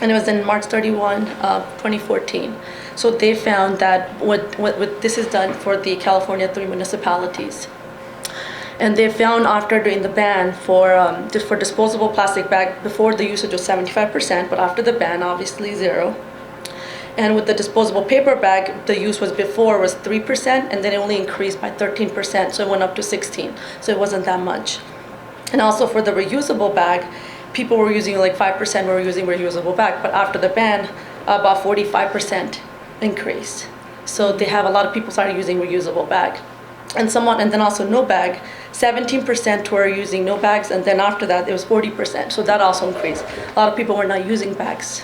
Speaker 10: and it was in March 31 of 2014. So they found that what this is done for the California 3 municipalities. And they found after doing the ban for disposable plastic bag, before the usage was 75%, but after the ban, obviously 0. And with the disposable paper bag, the use was 3%, and then it only increased by 13%, so it went up to 16. So it wasn't that much. And also for the reusable bag, people were using like 5% were using reusable bag, but after the ban, about 45% increase. So they have a lot of people started using reusable bag. And then also no bag, 17% were using no bags, and then after that it was 40%. So that also increased. A lot of people were not using bags.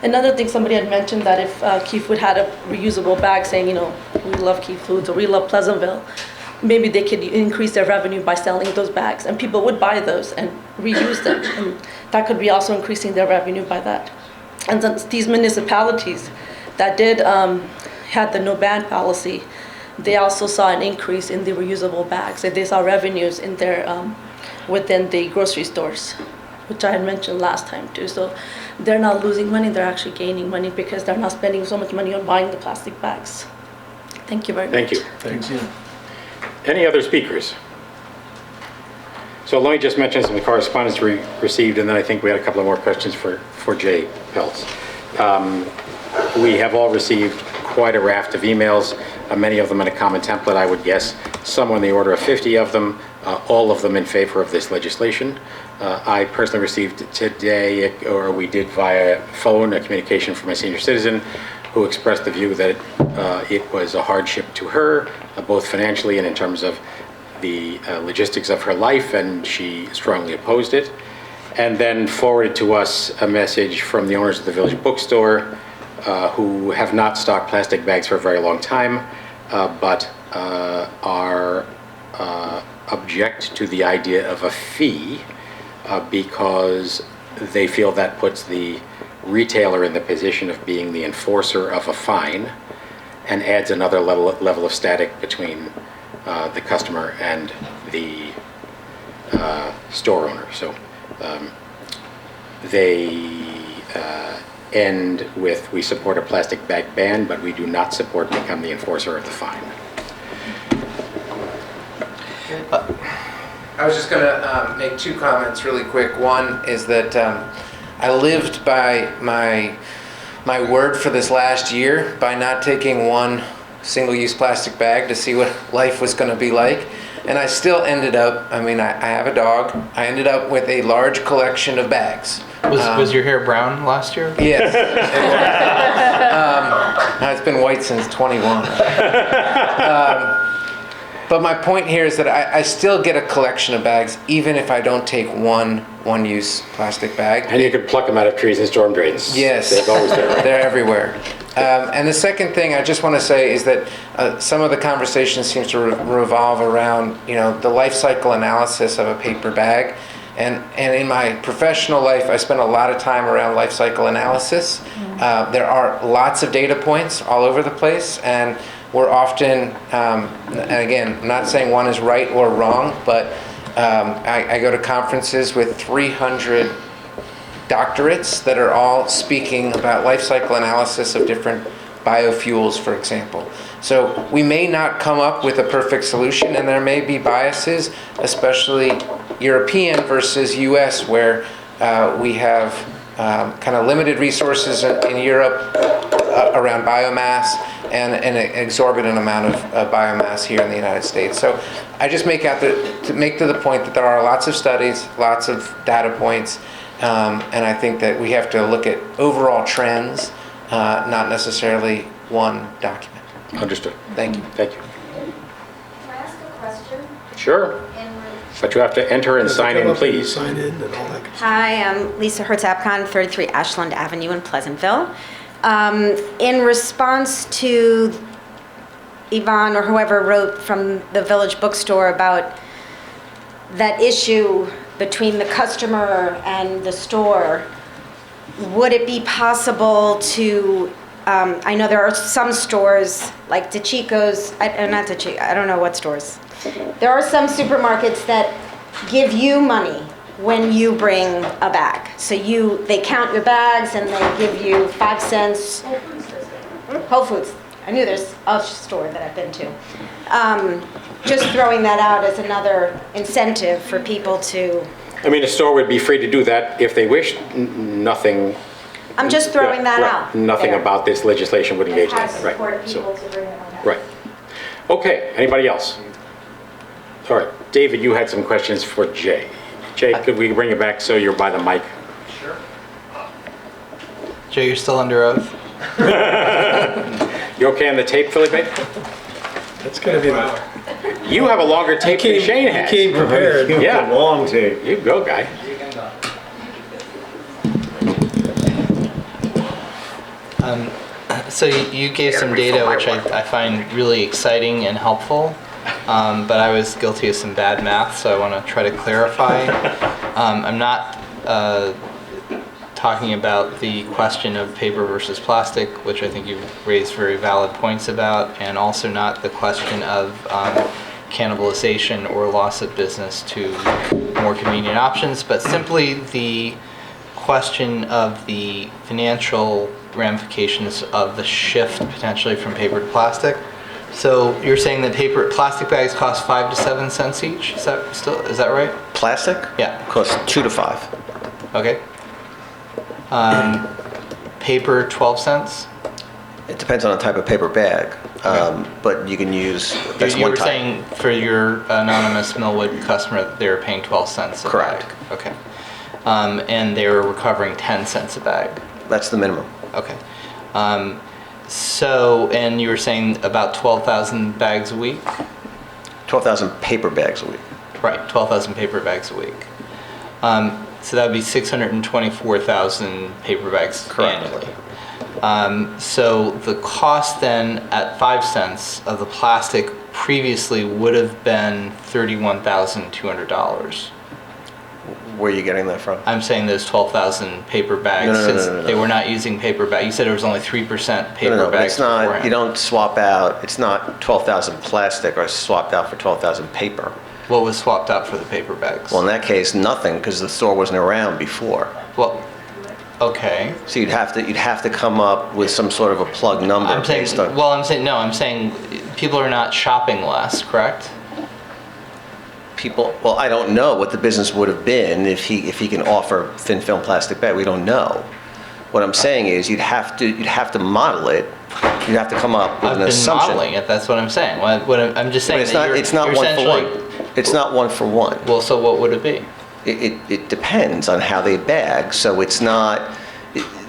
Speaker 10: Another thing, somebody had mentioned that if Key Food had a reusable bag saying, we love Key Foods or we love Pleasantville, maybe they could increase their revenue by selling those bags, and people would buy those and reuse them, and that could be also increasing their revenue by that. And then these municipalities that did had the no ban policy, they also saw an increase in the reusable bags, and they saw revenues in their within the grocery stores, which I had mentioned last time too. So they're not losing money, they're actually gaining money because they're not spending so much money on buying the plastic bags. Thank you very much.
Speaker 2: Thank you. Thanks. Any other speakers? So let me just mention some of the correspondence we received, and then I think we had a couple of more questions for Jay Peltz. We have all received quite a raft of emails, many of them in a common template, I would guess, somewhere in the order of 50 of them, all of them in favor of this legislation. I personally received today, or we did via phone, a communication from a senior citizen who expressed the view that it was a hardship to her, both financially and in terms of the logistics of her life, and she strongly opposed it. And then forwarded to us a message from the owners of the Village Bookstore, who have not stocked plastic bags for a very long time, but are object to the idea of a fee because they feel that puts the retailer in the position of being the enforcer of a fine and adds another level of static between the customer and the store owner. So they end with, we support a plastic bag ban, but we do not support become the enforcer of the fine.
Speaker 17: I was just going to make two comments really quick. One is that I lived by my word for this last year by not taking one single-use plastic bag to see what life was going to be like. And I still ended up, I mean, I have a dog, I ended up with a large collection of bags.
Speaker 5: Was your hair brown last year?
Speaker 17: Yes. It's been white since 21. But my point here is that I still get a collection of bags, even if I don't take one-use plastic bag.
Speaker 2: And you can pluck them out of trees and storm drains.
Speaker 17: Yes.
Speaker 2: They're always there. Right?
Speaker 17: They're everywhere. And the second thing I just want to say is that some of the conversation seems to revolve around, the life cycle analysis of a paper bag. And in my professional life, I spend a lot of time around life cycle analysis. There are lots of data points all over the place, and we're often, and again, I'm not saying one is right or wrong, but I go to conferences with 300 doctorates that are all speaking about life cycle analysis of different biofuels, for example. So we may not come up with a perfect solution, and there may be biases, especially European versus US, where we have kind of limited resources in Europe around biomass and an exorbitant amount of biomass here in the United States. So I just make to the point that there are lots of studies, lots of data points, and I think that we have to look at overall trends, not necessarily one document.
Speaker 2: Understood.
Speaker 17: Thank you.
Speaker 2: Thank you.
Speaker 20: Can I ask a question?
Speaker 2: Sure. But you have to enter and sign in, please.
Speaker 3: Sign in and all that.
Speaker 11: Hi, I'm Lisa Hertz-Apcon, 33 Ashland Avenue in Pleasantville. In response to Yvonne or whoever wrote from the Village Bookstore about that issue between the customer and the store, would it be possible to, I know there are some stores like DeChico's, not DeChico, I don't know what stores. There are some supermarkets that give you money when you bring a bag. So they count your bags and they give you 5 cents. Whole Foods. I knew there's a store that I've been to. Just throwing that out as another incentive for people to.
Speaker 2: I mean, a store would be free to do that if they wished. Nothing.
Speaker 11: I'm just throwing that out.
Speaker 2: Nothing
Speaker 11: there.
Speaker 2: About this legislation would engage in that. Right.
Speaker 11: People to bring it on.
Speaker 2: Right. Okay. Anybody else? All right. David, you had some questions for Jay. Jay, could we bring it back so you're by the mic?
Speaker 5: Sure. Jay, you're still under oath?
Speaker 2: You okay on the tape, Felipe?
Speaker 3: That's going to be the...
Speaker 2: You have a longer tape than Shane has.
Speaker 3: You came prepared.
Speaker 2: Yeah.
Speaker 7: Long tape.
Speaker 2: You go, guy.
Speaker 5: So you gave some data which I find really exciting and helpful, but I was guilty of some bad math, so I want to try to clarify. I'm not talking about the question of paper versus plastic, which I think you've raised very valid points about, and also not the question of cannibalization or loss of business to more convenient options, but simply the question of the financial ramifications of the shift potentially from paper to plastic. So you're saying that plastic bags cost 5 to 7 cents each? Is that right?
Speaker 13: Plastic?
Speaker 5: Yeah.
Speaker 13: Costs 2 to 5.
Speaker 5: Okay. Paper 12 cents?
Speaker 13: It depends on the type of paper bag, but you can use, that's
Speaker 5: you
Speaker 13: one
Speaker 5: were
Speaker 13: type.
Speaker 5: saying for your anonymous Millwood customer, they were paying 12 cents a
Speaker 13: Correct.
Speaker 5: bag. Okay. And they were recovering 10 cents a bag.
Speaker 13: That's the minimum.
Speaker 5: Okay. So, and you were saying about 12,000 bags a week?
Speaker 13: 12,000 paper bags a week.
Speaker 5: Right, 12,000 paper bags a week. So that would be 624,000 paper bags annually. So the cost then at 5 cents of the plastic previously would have been $31,200.
Speaker 13: Where are you getting that from?
Speaker 5: I'm saying those 12,000 paper bags,
Speaker 13: No.
Speaker 5: since they were not using paper bags. You said it was only 3% paper
Speaker 13: No, but
Speaker 5: bags
Speaker 13: it's not,
Speaker 5: beforehand.
Speaker 13: you don't swap out, it's not 12,000 plastic or swapped out for 12,000 paper.
Speaker 5: What was swapped out for the paper bags?
Speaker 13: Well, in that case, nothing, because the store wasn't around before.
Speaker 5: Well, okay.
Speaker 13: So you'd have to come up with some sort of a plug number
Speaker 5: I'm saying,
Speaker 13: based on.
Speaker 5: well, I'm saying people are not shopping less, correct?
Speaker 13: People, well, I don't know what the business would have been if he can offer thin film plastic bag. We don't know. What I'm saying is you'd have to model it. You'd have to come up with
Speaker 5: I've
Speaker 13: an
Speaker 5: been
Speaker 13: assumption.
Speaker 5: modeling it. That's what I'm saying. I'm just saying
Speaker 13: But it's
Speaker 5: that
Speaker 13: not.
Speaker 5: you're,
Speaker 13: It's not
Speaker 5: you're
Speaker 13: one for
Speaker 5: essentially-
Speaker 13: one. It's not one for one.
Speaker 5: Well, so what would it be?
Speaker 13: It depends on how they bag. So it's not.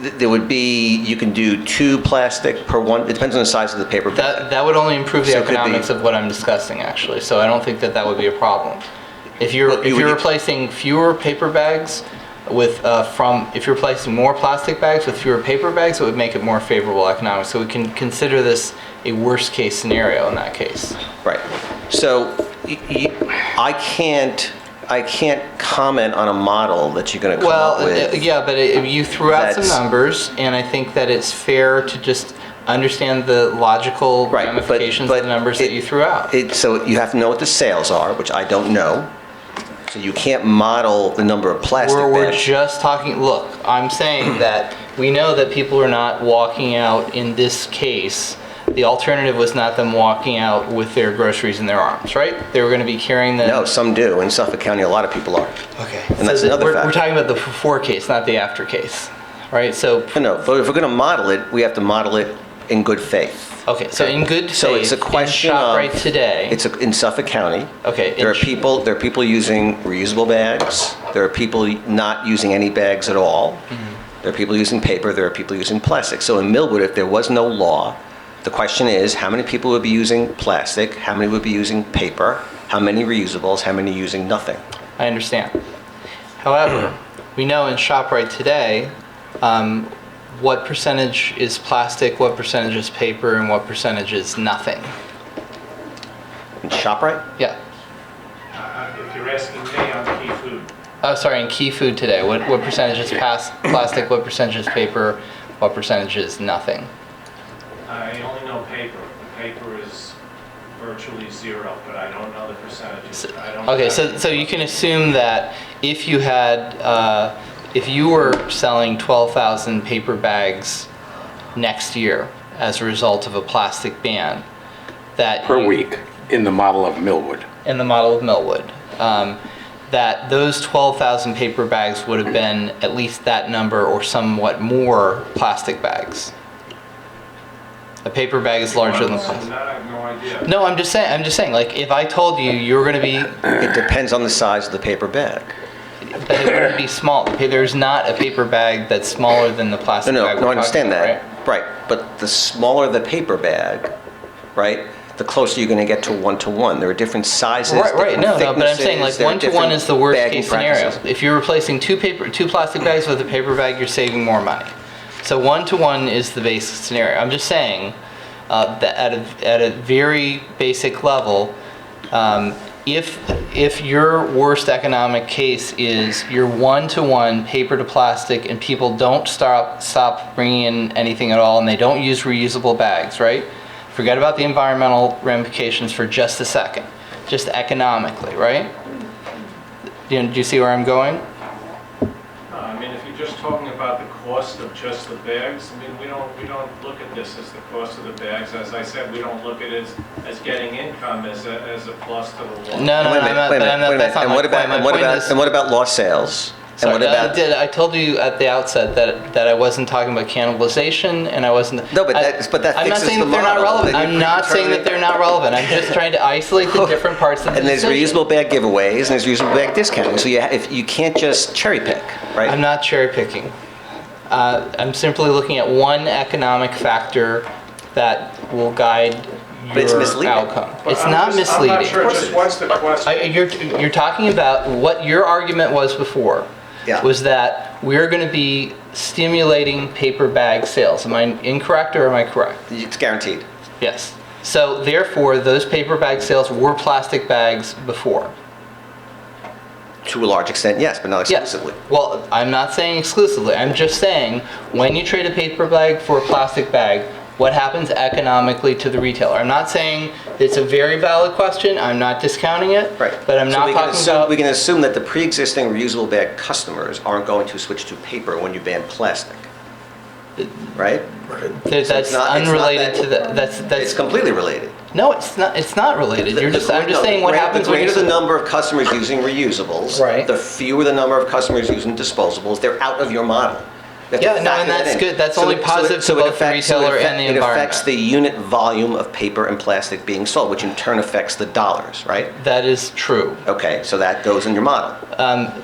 Speaker 13: There would be, you can do 2 plastic per one. It depends on the size of the paper bag.
Speaker 5: That would only improve the
Speaker 13: So it could be-
Speaker 5: economics of what I'm discussing, actually. So I don't think that would be a problem. If you're replacing fewer paper bags with if you're replacing more plastic bags with fewer paper bags, it would make it more favorable economics. So we can consider this a worst case scenario in that case.
Speaker 13: Right. So I can't comment on a model that you're going to come up with.
Speaker 5: Yeah, but you threw out some
Speaker 13: That's-
Speaker 5: numbers, and I think that it's fair to just understand the logical ramifications of the numbers that you threw out.
Speaker 13: So you have to know what the sales are, which I don't know. So you can't model the number of plastic
Speaker 5: We're
Speaker 13: bags.
Speaker 5: just talking, look, I'm saying that we know that people are not walking out in this case. The alternative was not them walking out with their groceries in their arms, right? They were going to be carrying them.
Speaker 13: No, some do. In Suffolk County, a lot of people are.
Speaker 5: Okay.
Speaker 13: And that's
Speaker 5: So
Speaker 13: another factor.
Speaker 5: we're talking about the before case, not the after case, right? So.
Speaker 13: No, but if we're going to model it, we have to model it in good faith.
Speaker 5: Okay, so in good faith,
Speaker 13: So it's a question
Speaker 5: in
Speaker 13: of
Speaker 5: ShopRite today.
Speaker 13: It's in Suffolk County.
Speaker 5: Okay.
Speaker 13: There are people using reusable bags. There are people not using any bags at all.
Speaker 5: Mm-hmm.
Speaker 13: There are people using paper. There are people using plastic. So in Millwood, if there was no law, the question is how many people would be using plastic? How many would be using paper? How many reusables? How many using nothing?
Speaker 5: I understand. However, we know in ShopRite today, what percentage is plastic, what percentage is paper, and what percentage is nothing.
Speaker 13: In ShopRite?
Speaker 5: Yeah.
Speaker 14: If you're asking me, on Key Food.
Speaker 5: Oh, sorry, in Key Food today, what percentage is plastic, what percentage is paper, what percentage is nothing?
Speaker 14: I only know paper. Paper is virtually zero, but I don't know the percentages. I don't
Speaker 5: Okay,
Speaker 14: have-
Speaker 5: so you can assume that if you had, if you were selling 12,000 paper bags next year as a result of a plastic ban, that
Speaker 2: Per week in the model of Millwood.
Speaker 5: in the model of Millwood, that those 12,000 paper bags would have been at least that number or somewhat more plastic bags. A paper bag is larger than plastic.
Speaker 14: I have no idea.
Speaker 5: No, I'm just saying, like, if I told you you were going to be...
Speaker 13: It depends on the size of the paper bag.
Speaker 5: But it wouldn't be small. Okay, there's not a paper bag that's smaller than the plastic bag.
Speaker 13: No, I understand that. Right, but the smaller the paper bag, right, the closer you're going to get to one-to-one. There are different sizes,
Speaker 5: Right. No,
Speaker 13: different
Speaker 5: but I'm saying like
Speaker 13: thicknesses, there are
Speaker 5: one-to-one is the worst
Speaker 13: different
Speaker 5: case
Speaker 13: bagging
Speaker 5: scenario.
Speaker 13: practices.
Speaker 5: If you're replacing two plastic bags with a paper bag, you're saving more money. So one-to-one is the basic scenario. I'm just saying that at a very basic level, if your worst economic case is you're one-to-one paper to plastic and people don't stop bringing in anything at all and they don't use reusable bags, right? Forget about the environmental ramifications for just a second, just economically, right? Do you see where I'm going?
Speaker 14: I mean, if you're just talking about the cost of just the bags, I mean, we don't look at this as the cost of the bags. As I said, we don't look at it as getting income as a plus to the law.
Speaker 5: No,
Speaker 13: Wait a minute.
Speaker 5: that's not
Speaker 13: And
Speaker 5: my
Speaker 13: what
Speaker 5: point.
Speaker 13: about
Speaker 5: My
Speaker 13: and what
Speaker 5: point
Speaker 13: about
Speaker 5: is-
Speaker 13: and what about lost sales? And
Speaker 5: Sorry,
Speaker 13: what about
Speaker 5: I told you at the outset that I wasn't talking about cannibalization, and I wasn't.
Speaker 13: No, but that
Speaker 5: I'm not
Speaker 13: fixes
Speaker 5: saying
Speaker 13: the
Speaker 5: that they're not
Speaker 13: model.
Speaker 5: relevant.
Speaker 13: Then you
Speaker 5: I'm not saying that they're not relevant. I'm just trying to isolate the different parts of the
Speaker 13: And there's
Speaker 5: decision.
Speaker 13: reusable bag giveaways and there's reusable bag discounting. So if you can't just cherry pick, right?
Speaker 5: I'm not cherry picking. I'm simply looking at one economic factor that will guide
Speaker 13: But it's
Speaker 5: your
Speaker 13: misleading.
Speaker 5: outcome.
Speaker 14: But
Speaker 5: It's
Speaker 14: I'm
Speaker 5: not
Speaker 14: just-
Speaker 5: misleading.
Speaker 14: I'm not sure, just what's the question?
Speaker 5: You're talking about what your argument was before.
Speaker 13: Yeah.
Speaker 5: Was that we're going to be stimulating paper bag sales. Am I incorrect or am I correct?
Speaker 13: It's guaranteed.
Speaker 5: Yes. So therefore, those paper bag sales were plastic bags before.
Speaker 13: To a large extent, yes, but not exclusively.
Speaker 5: Well, I'm not saying exclusively. I'm just saying when you trade a paper bag for a plastic bag, what happens economically to the retailer? I'm not saying it's a very valid question. I'm not discounting it.
Speaker 13: Right.
Speaker 5: But I'm
Speaker 13: So
Speaker 5: not
Speaker 13: we can
Speaker 5: talking
Speaker 13: assume,
Speaker 5: about.
Speaker 13: we can assume that the pre-existing reusable bag customers aren't going to switch to paper when you ban plastic, right?
Speaker 5: That's
Speaker 13: So it's not
Speaker 5: unrelated
Speaker 13: that-
Speaker 5: to the. That's
Speaker 13: It's completely related.
Speaker 5: No, it's not. It's not related. I'm just saying what happens
Speaker 13: The
Speaker 5: when you.
Speaker 13: greater the number of customers using reusables,
Speaker 5: Right.
Speaker 13: the fewer the number of customers using disposables. They're out of your model. You have to
Speaker 5: Yeah, no,
Speaker 13: factor
Speaker 5: and
Speaker 13: that
Speaker 5: that's
Speaker 13: in.
Speaker 5: good. That's
Speaker 13: So
Speaker 5: only
Speaker 13: it-
Speaker 5: positive to
Speaker 13: so it
Speaker 5: both the
Speaker 13: affects- so it
Speaker 5: retailer
Speaker 13: affect-
Speaker 5: and the
Speaker 13: It affects
Speaker 5: environment.
Speaker 13: the unit volume of paper and plastic being sold, which in turn affects the dollars, right?
Speaker 5: That is true.
Speaker 13: Okay, so that goes in your model.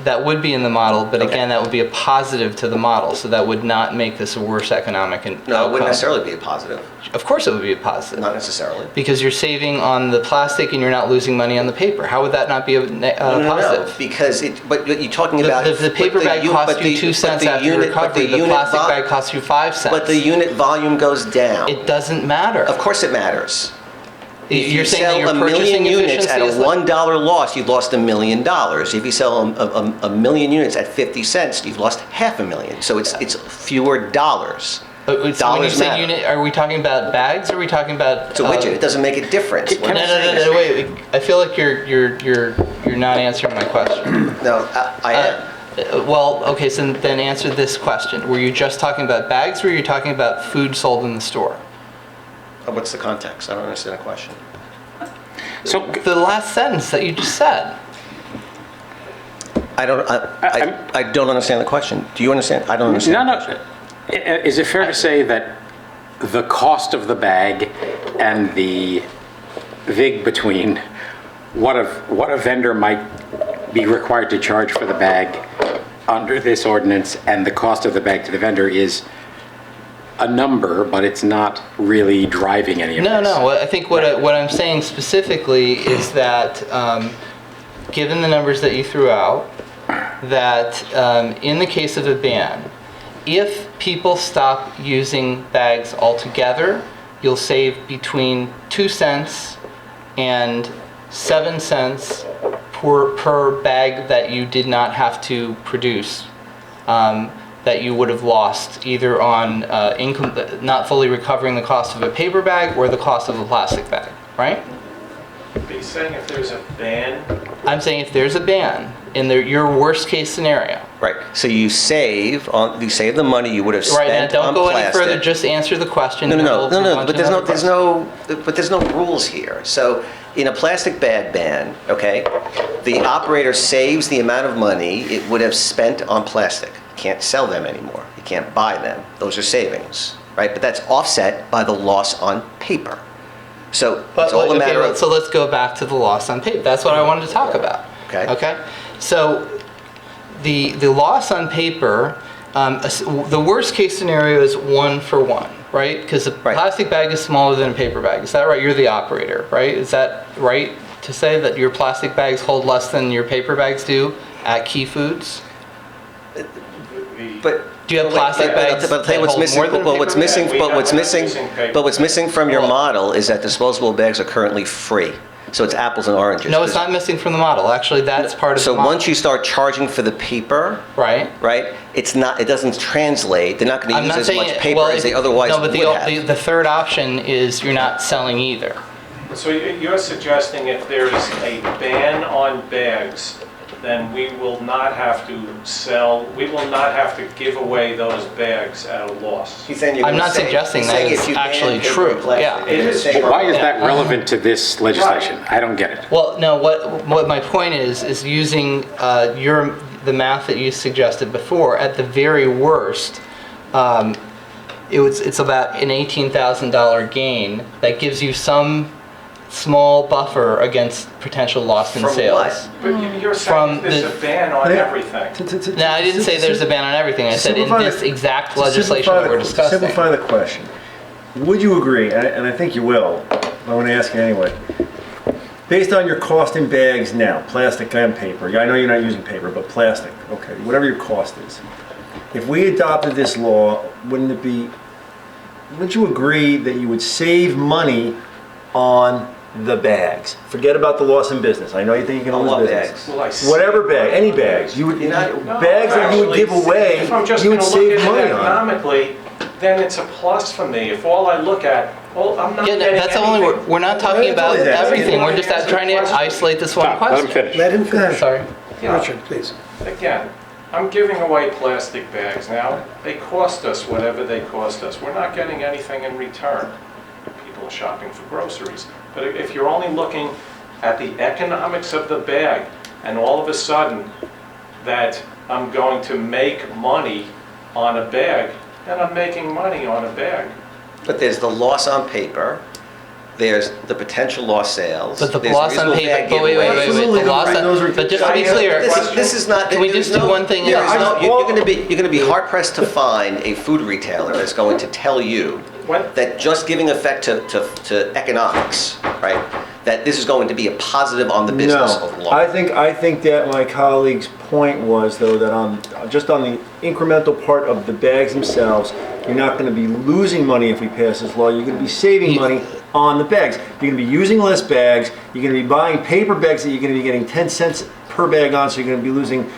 Speaker 5: That would be in the model, but again, that would be a positive to the model, so that would not make this a worse economic
Speaker 13: No, it
Speaker 5: outcome.
Speaker 13: wouldn't necessarily be a positive.
Speaker 5: Of course it would be a positive.
Speaker 13: Not necessarily.
Speaker 5: Because you're saving on the plastic and you're not losing money on the paper. How would that not be a positive?
Speaker 13: Because but you're talking about...
Speaker 5: The paper bag costs you 2 cents after recovery, the plastic bag costs you 5 cents.
Speaker 13: But the unit volume goes down.
Speaker 5: It doesn't matter.
Speaker 13: Of course it matters. If
Speaker 5: You're
Speaker 13: you
Speaker 5: saying
Speaker 13: sell
Speaker 5: that your
Speaker 13: a million
Speaker 5: purchasing
Speaker 13: units at a
Speaker 5: efficiency is like-
Speaker 13: $1 loss, you've lost $1 million. If you sell a million units at 50 cents, you've lost $500,000. So it's fewer dollars.
Speaker 5: So when you
Speaker 13: Dollars
Speaker 5: say
Speaker 13: matter.
Speaker 5: unit, are we talking about bags or are we talking about...
Speaker 13: It's a widget. It doesn't make a difference.
Speaker 5: No, wait. I feel like you're not answering my question.
Speaker 13: No, I am.
Speaker 5: Well, okay, so then answer this question. Were you just talking about bags or were you talking about food sold in the store?
Speaker 13: What's the context? I don't understand the question.
Speaker 5: So the last sentence that you just said.
Speaker 13: I don't understand the question. Do you understand? I don't understand.
Speaker 2: No. Is it fair to say that the cost of the bag and the vig between what a vendor might be required to charge for the bag under this ordinance and the cost of the bag to the vendor is a number, but it's not really driving any of this?
Speaker 5: No. I think what I'm saying specifically is that given the numbers that you threw out, that in the case of a ban, if people stop using bags altogether, you'll save between 2 cents and 7 cents per bag that you did not have to produce, that you would have lost either on not fully recovering the cost of a paper bag or the cost of a plastic bag, right?
Speaker 14: Are you saying if there's a ban?
Speaker 5: I'm saying if there's a ban in your worst case scenario.
Speaker 13: Right. So you save the money you would have spent
Speaker 5: Right, now don't
Speaker 13: on
Speaker 5: go
Speaker 13: plastic.
Speaker 5: any further, just answer the question.
Speaker 13: No.
Speaker 5: and we'll move on
Speaker 13: But
Speaker 5: to another question.
Speaker 13: there's no rules here. So in a plastic bag ban, okay, the operator saves the amount of money it would have spent on plastic. You can't sell them anymore. You can't buy them. Those are savings, right? But that's offset by the loss on paper. So it's all a matter of...
Speaker 5: So let's go back to the loss on paper. That's what I wanted to talk about.
Speaker 13: Okay.
Speaker 5: So the loss on paper, the worst case scenario is 1 for 1, right? Because a plastic bag is smaller than a paper bag. Is that right? You're the operator, right? Is that right to say that your plastic bags hold less than your paper bags do at Key Foods?
Speaker 13: But
Speaker 5: do you have plastic bags
Speaker 13: But I'll tell you what's
Speaker 5: that hold
Speaker 13: missing.
Speaker 5: more than
Speaker 13: But what's
Speaker 5: paper
Speaker 13: missing.
Speaker 5: bags?
Speaker 13: But what's missing from your model is that disposable bags are currently free. So it's apples and oranges.
Speaker 5: No, it's not missing from the model. Actually, that's part of the model.
Speaker 13: So once you start charging for the paper,
Speaker 5: right,
Speaker 13: it's not. It doesn't translate. They're not going to use as much paper as they otherwise
Speaker 5: would
Speaker 13: have.
Speaker 5: the third option is you're not selling either.
Speaker 14: So you're suggesting if there is a ban on bags, then we will not have to give away those bags at a loss.
Speaker 5: I'm not suggesting that it's actually true. Yeah.
Speaker 2: Why is that relevant to this legislation? I don't get it.
Speaker 5: Well, no, what my point is using the math that you suggested before. At the very worst, it's about an $18,000 gain that gives you some small buffer against potential loss in sales.
Speaker 14: But you're saying there's a ban on everything.
Speaker 5: No, I didn't say there's a ban on everything. I said in this exact legislation that we're discussing.
Speaker 7: Simplify the question. would you agree, and I think you will, but I want to ask you anyway, based on your cost in bags now, plastic and paper, I know you're not using paper, but plastic, okay, whatever your cost is, if we adopted this law, wouldn't you agree that you would save money on the bags? Forget about the loss in business. I know you think you can lose business.
Speaker 14: bags?
Speaker 7: Whatever bag, any bags. You would bags that you would give away,
Speaker 14: If I'm just
Speaker 7: you
Speaker 14: going
Speaker 7: would
Speaker 14: to look
Speaker 7: save
Speaker 14: at
Speaker 7: money
Speaker 14: it
Speaker 7: on.
Speaker 14: economically, then it's a plus for me. If all I look at, well, I'm not
Speaker 5: Yeah,
Speaker 14: getting
Speaker 5: that's only,
Speaker 14: anything.
Speaker 5: we're not talking about everything. We're just trying to isolate this one
Speaker 2: Stop, let him
Speaker 5: question.
Speaker 2: finish.
Speaker 3: Let him finish.
Speaker 5: Sorry.
Speaker 14: Yeah.
Speaker 3: Richard, please.
Speaker 14: Again, I'm giving away plastic bags now. They cost us whatever they cost us. We're not getting anything in return. People are shopping for groceries. But if you're only looking at the economics of the bag, and all of a sudden that I'm going to make money on a bag, then I'm making money on a bag.
Speaker 13: But there's the loss on paper, there's the potential lost sales.
Speaker 5: But the
Speaker 13: there's
Speaker 5: loss on
Speaker 13: reasonable
Speaker 5: paper,
Speaker 13: bag
Speaker 5: but wait,
Speaker 13: giveaway.
Speaker 5: the loss on, but just to be clear,
Speaker 13: This is not.
Speaker 5: can we just do one thing?
Speaker 13: You're
Speaker 5: at a
Speaker 13: going to be hard pressed to find a food retailer that's going to tell you that just giving effect to economics, right? That this is going to be a positive on the business of law.
Speaker 7: I think that my colleague's point was, though, that on the incremental part of the bags themselves, you're not going to be losing money if we pass this law. You're going to be saving money on the bags. You're going to be using less bags. You're going to be buying paper bags that you're going to be getting 10 cents per bag on, so you're going to be losing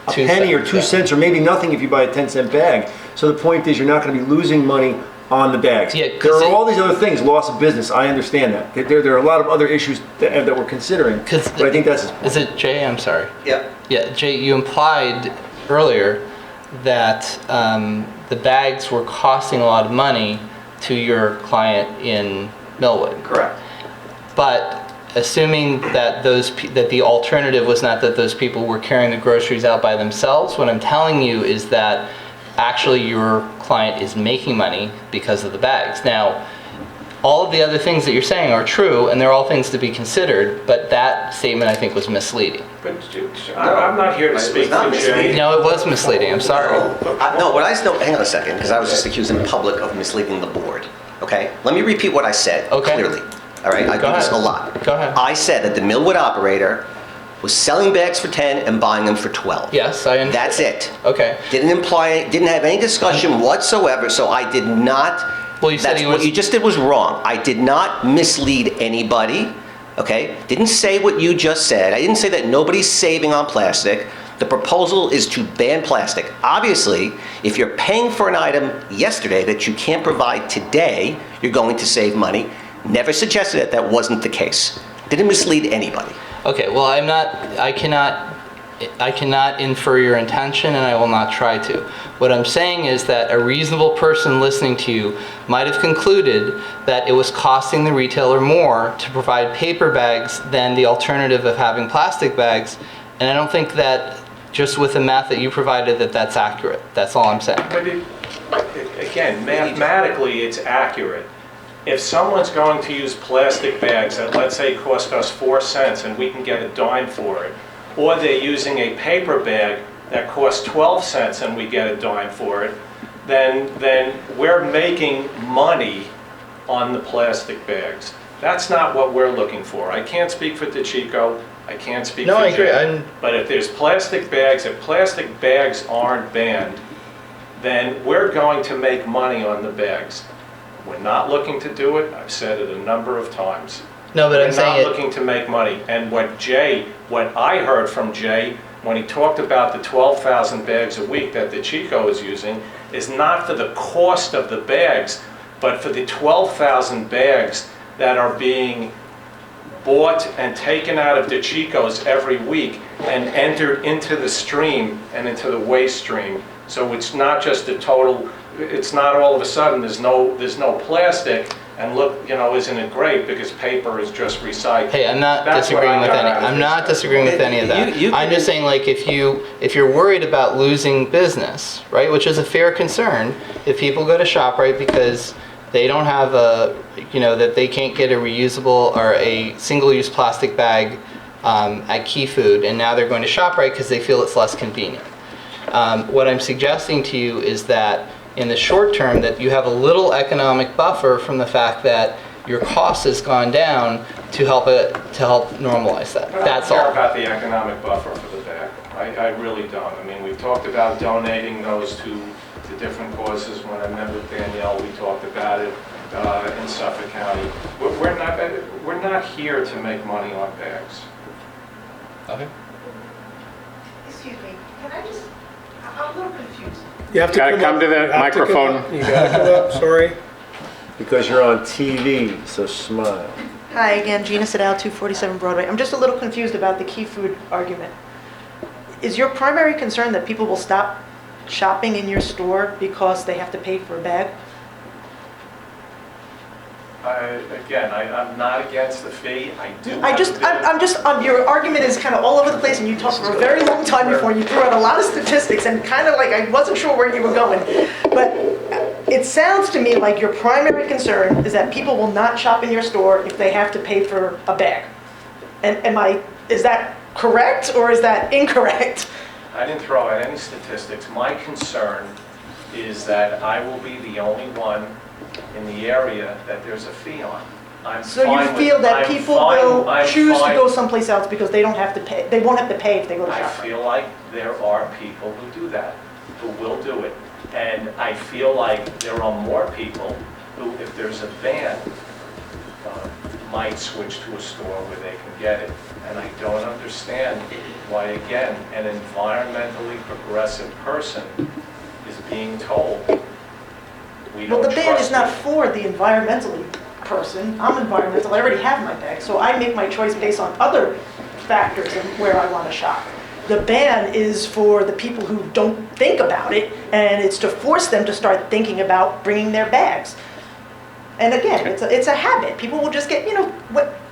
Speaker 7: a penny or 2 cents, or maybe nothing if you buy a 10-cent bag. So the point is, you're not going to be losing money on the bags. There are all these other things, loss of business, I understand that. There are a lot of other issues that we're considering, but I think that's his point.
Speaker 5: Is it Jay? I'm sorry.
Speaker 13: Yeah.
Speaker 5: Yeah, Jay, you implied earlier that the bags were costing a lot of money to your client in Millwood.
Speaker 13: Correct.
Speaker 5: But assuming that that the alternative was not that those people were carrying the groceries out by themselves, what I'm telling you is that actually your client is making money because of the bags. Now, all of the other things that you're saying are true, and they're all things to be considered, but that statement I think was misleading.
Speaker 14: But I'm not here to speak for Jay.
Speaker 5: No, it was misleading, I'm sorry.
Speaker 13: No, what I know, hang on a second, because I was just accused in public of misleading the board. Okay? Let me repeat what I said clearly. All right? I do this a lot.
Speaker 5: Go ahead.
Speaker 13: I said that the Millwood operator was selling bags for 10 and buying them for 12.
Speaker 5: Yes, I understand.
Speaker 13: That's it.
Speaker 5: Okay.
Speaker 13: Didn't have any discussion whatsoever, so I did not.
Speaker 5: Well, you said
Speaker 13: what you just did was wrong. I did not mislead anybody, okay? Didn't say what you just said. I didn't say that nobody's saving on plastic. The proposal is to ban plastic. Obviously, if you're paying for an item yesterday that you can't provide today, you're going to save money. Never suggested that that wasn't the case. Didn't mislead anybody.
Speaker 5: Okay, well, I cannot infer your intention, and I will not try to. What I'm saying is that a reasonable person listening to you might have concluded that it was costing the retailer more to provide paper bags than the alternative of having plastic bags, and I don't think that just with the math that you provided that that's accurate. That's all I'm saying.
Speaker 14: But again, mathematically, it's accurate. If someone's going to use plastic bags that, let's say, cost us 4 cents and we can get a dime for it, or they're using a paper bag that costs 12 cents and we get a dime for it, then we're making money on the plastic bags. That's not what we're looking for. I can't speak for DeChico. I can't speak for
Speaker 5: I agree.
Speaker 14: Jay. But if there's plastic bags, if plastic bags aren't banned, then we're going to make money on the bags. We're not looking to do it. I've said it a number of times.
Speaker 5: No, but I'm
Speaker 14: We're
Speaker 5: saying
Speaker 14: not looking to make money. And what I heard from Jay when he talked about the 12,000 bags a week that DeChico is using is not for the cost of the bags, but for the 12,000 bags that are being bought and taken out of DeChico's every week and entered into the stream and into the waste stream. So it's not just a total. It's not all of a sudden there's no plastic, and look, isn't it great because paper is just recycled.
Speaker 5: Hey, I'm not
Speaker 14: That's
Speaker 5: disagreeing
Speaker 14: what
Speaker 5: with
Speaker 14: I got
Speaker 5: any.
Speaker 14: out of
Speaker 5: I'm
Speaker 14: this.
Speaker 5: not disagreeing with any of that. I'm just saying, like, if you're worried about losing business, right, which is a fair concern, if people go to ShopRite because they don't have that they can't get a reusable or a single-use plastic bag at Key Food, and now they're going to ShopRite because they feel it's less convenient. What I'm suggesting to you is that in the short term that you have a little economic buffer from the fact that your cost has gone down to help normalize that. That's
Speaker 14: I don't care
Speaker 5: all.
Speaker 14: about the economic buffer for the bag. I really don't. I mean, we've talked about donating those to different causes. When I met with Danielle, we talked about it in Suffolk County. We're not here to make money on bags.
Speaker 5: Okay.
Speaker 23: Excuse me, can I just, I'm a little confused.
Speaker 3: You have to
Speaker 2: Gotta come to the microphone.
Speaker 3: You gotta come up, sorry.
Speaker 7: Because you're on TV, so smile.
Speaker 22: Hi again, Gina Sedal, 247 Broadway. I'm just a little confused about the key food argument. Is your primary concern that people will stop shopping in your store because they have to pay for a bag?
Speaker 14: I'm not against the fee.
Speaker 22: Your argument is kind of all over the place, and you talked for a very long time before, and you threw out a lot of statistics, and kind of like I wasn't sure where you were going. But it sounds to me like your primary concern is that people will not shop in your store if they have to pay for a bag. And is that correct, or is that incorrect?
Speaker 14: I didn't throw out any statistics. My concern is that I will be the only one in the area that there's a fee on.
Speaker 22: So you feel that people will choose to go someplace else because they don't have to pay, they won't have to pay if they go to
Speaker 14: I
Speaker 22: ShopRite?
Speaker 14: feel like there are people who do that, who will do it. And I feel like there are more people who, if there's a ban, might switch to a store where they can get it. And I don't understand why, again, an environmentally progressive person is being told we don't
Speaker 22: Well, the ban is
Speaker 14: trust
Speaker 22: not
Speaker 14: it.
Speaker 22: for the environmentally person. I'm environmental, I already have my bag, so I make my choice based on other factors and where I want to shop. The ban is for the people who don't think about it, and it's to force them to start thinking about bringing their bags. And again, it's a habit. People will just get,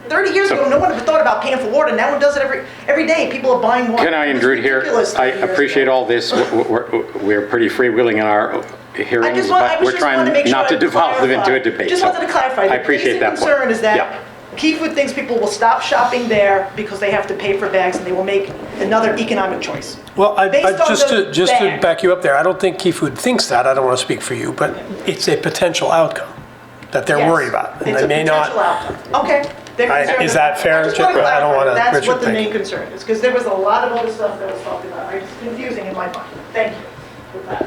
Speaker 22: 30 years ago, no one ever thought about paying for water. Now one does it every day. People are buying water.
Speaker 2: Can I intrude here? I appreciate all this. We're pretty freewheeling in our hearings, but we're trying not to devolve them into a debate.
Speaker 22: Just
Speaker 2: so
Speaker 22: wanted to clarify.
Speaker 2: I appreciate that
Speaker 22: The basic concern is that
Speaker 2: Yeah.
Speaker 22: Key Food thinks people will stop shopping there because they have to pay for bags, and they will make another economic choice.
Speaker 3: Well,
Speaker 22: Based on
Speaker 3: just
Speaker 22: the
Speaker 3: to
Speaker 22: ban.
Speaker 3: back you up there, I don't think Key Food thinks that. I don't want to speak for you, but it's a potential outcome that they're
Speaker 22: Yes.
Speaker 3: worried about. And
Speaker 22: It's
Speaker 3: they
Speaker 22: a
Speaker 3: may
Speaker 22: potential
Speaker 3: not.
Speaker 22: outcome. Okay. They're concerned
Speaker 3: Is
Speaker 22: about-
Speaker 3: that fair,
Speaker 22: I just
Speaker 3: Chip?
Speaker 22: want to
Speaker 3: I don't
Speaker 22: clarify.
Speaker 3: wanna-
Speaker 22: That's
Speaker 3: Richard,
Speaker 22: what the
Speaker 3: thank
Speaker 22: main
Speaker 3: you.
Speaker 22: concern is, because there was a lot of other stuff that was talked about. It's confusing in my mind. Thank you for that.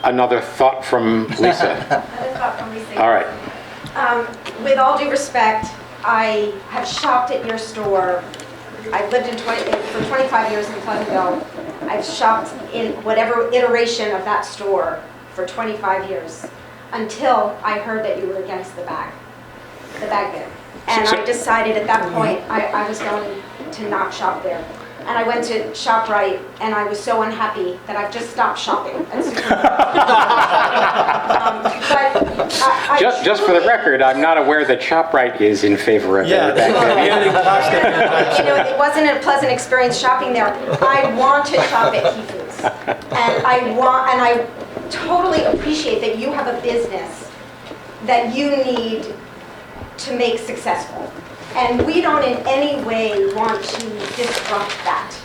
Speaker 2: Another thought from Lisa.
Speaker 11: Another thought from Lisa.
Speaker 2: All right.
Speaker 11: With all due respect, I have shopped at your store. I've lived for 25 years in Pleasantville. I've shopped in whatever iteration of that store for 25 years until I heard that you were against the bag ban. And I decided at that point I was going to not shop there. And I went to ShopRite, and I was so unhappy that I've just stopped shopping at supermarkets.
Speaker 2: Just for the record, I'm not aware that ShopRite is in favor of
Speaker 3: Yeah,
Speaker 2: any bag.
Speaker 11: It wasn't a pleasant experience shopping there. I want to shop at Key Foods. And I totally appreciate that you have a business that you need to make successful. And we don't in any way want to disrupt that.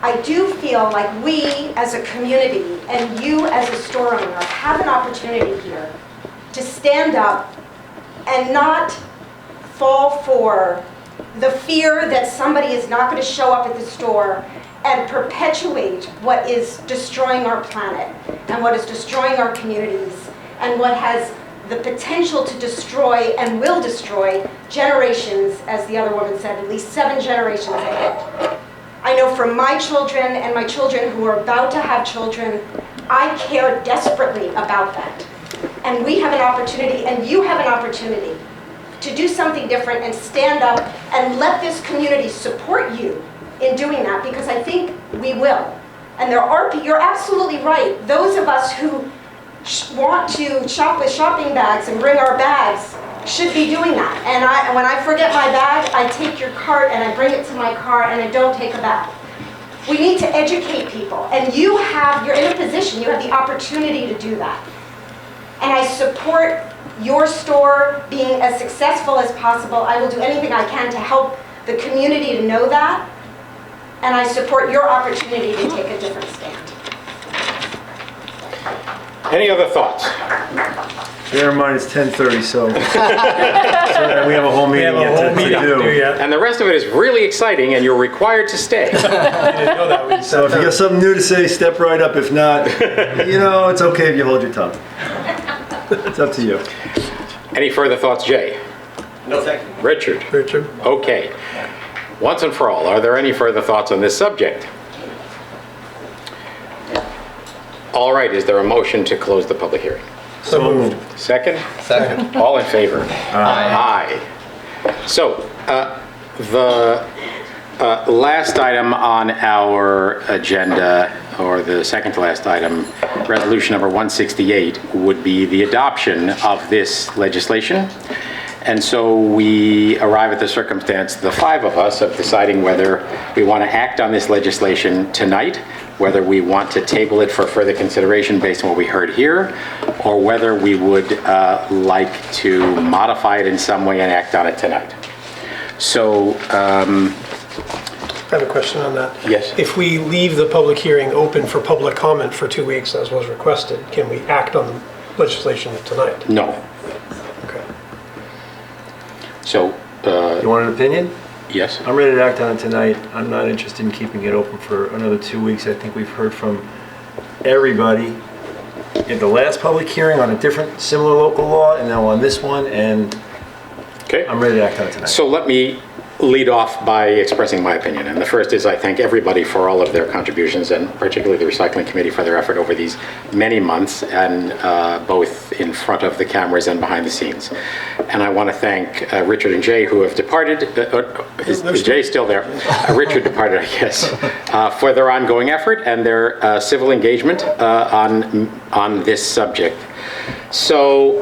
Speaker 11: I do feel like we as a community and you as a store owner have an opportunity here to stand up and not fall for the fear that somebody is not going to show up at the store and perpetuate what is destroying our planet and what is destroying our communities and what has the potential to destroy and will destroy generations, as the other woman said, at least 7 generations ahead. I know for my children and my children who are about to have children, I care desperately about that. And we have an opportunity, and you have an opportunity, to do something different and stand up and let this community support you in doing that, because I think we will. And you're absolutely right, those of us who want to shop with shopping bags and bring our bags should be doing that. And when I forget my bag, I take your cart and I bring it to my car and I don't take a bag. We need to educate people, and you're in a position, you have the opportunity to do that. And I support your store being as successful as possible. I will do anything I can to help the community to know that, and I support your opportunity to take a different stand.
Speaker 2: Any other thoughts?
Speaker 7: Bear in mind, it's 10:30, so we have a whole meeting yet to do.
Speaker 2: And the rest of it is really exciting, and you're required to stay.
Speaker 7: So if you got something new to say, step right up. If not, it's okay if you hold your tongue. It's up to you.
Speaker 2: Any further thoughts, Jay?
Speaker 13: No, thank you.
Speaker 2: Richard?
Speaker 3: Richard?
Speaker 2: Okay. Once and for all, are there any further thoughts on this subject? All right, is there a motion to close the public hearing?
Speaker 7: So moved.
Speaker 2: Second?
Speaker 5: Second.
Speaker 2: All in favor? Aye. So, the last item on our agenda, or the second to last item, resolution number 168, would be the adoption of this legislation. And so we arrive at the circumstance, the five of us, of deciding whether we want to act on this legislation tonight, whether we want to table it for further consideration based on what we heard here, or whether we would like to modify it in some way and act on it tonight. So,
Speaker 3: I have a question on that.
Speaker 2: Yes.
Speaker 3: If we leave the public hearing open for public comment for 2 weeks, as was requested, can we act on the legislation tonight?
Speaker 2: No.
Speaker 3: Okay.
Speaker 2: So,
Speaker 7: You want an opinion?
Speaker 2: yes.
Speaker 7: I'm ready to act on it tonight. I'm not interested in keeping it open for another 2 weeks. I think we've heard from everybody at the last public hearing on a different, similar local law, and now on this one, and
Speaker 2: Okay.
Speaker 7: I'm ready to act on it tonight.
Speaker 2: So let me lead off by expressing my opinion. And the first is I thank everybody for all of their contributions, and particularly the Recycling Committee for their effort over these many months, and both in front of the cameras and behind the scenes. And I want to thank Richard and Jay, who have departed. Is Jay still there? Richard departed, I guess, for their ongoing effort and their civil engagement on this subject. So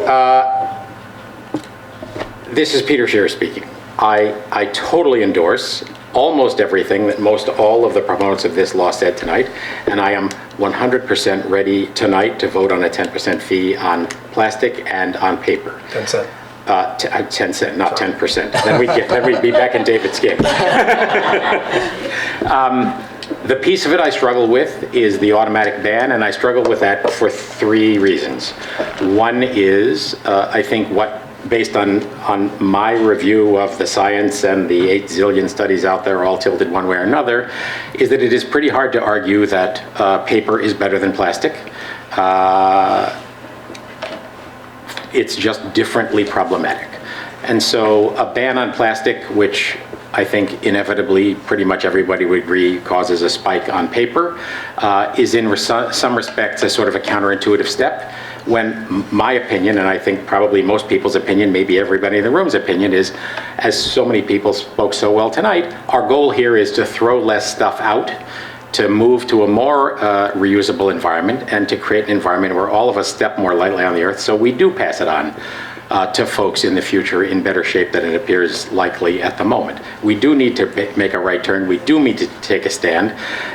Speaker 2: this is Peter Scheer speaking. I totally endorse almost everything that most all of the proponents of this law said tonight, and I am 100% ready tonight to vote on a 10% fee on plastic and on paper.
Speaker 3: 10 cents.
Speaker 2: 10 cent, not 10%. Then we'd be back in David's game. The piece of it I struggle with is the automatic ban, and I struggle with that for 3 reasons. One is, I think based on my review of the science and the 8 zillion studies out there all tilted one way or another, is that it is pretty hard to argue that paper is better than plastic. It's just differently problematic. And so a ban on plastic, which I think inevitably pretty much everybody would agree causes a spike on paper, is in some respects a sort of a counterintuitive step, when my opinion, and I think probably most people's opinion, maybe everybody in the room's opinion, is, as so many people spoke so well tonight, our goal here is to throw less stuff out, to move to a more reusable environment, and to create an environment where all of us step more lightly on the earth, so we do pass it on to folks in the future in better shape than it appears likely at the moment. We do need to make a right turn. We do need to take a stand.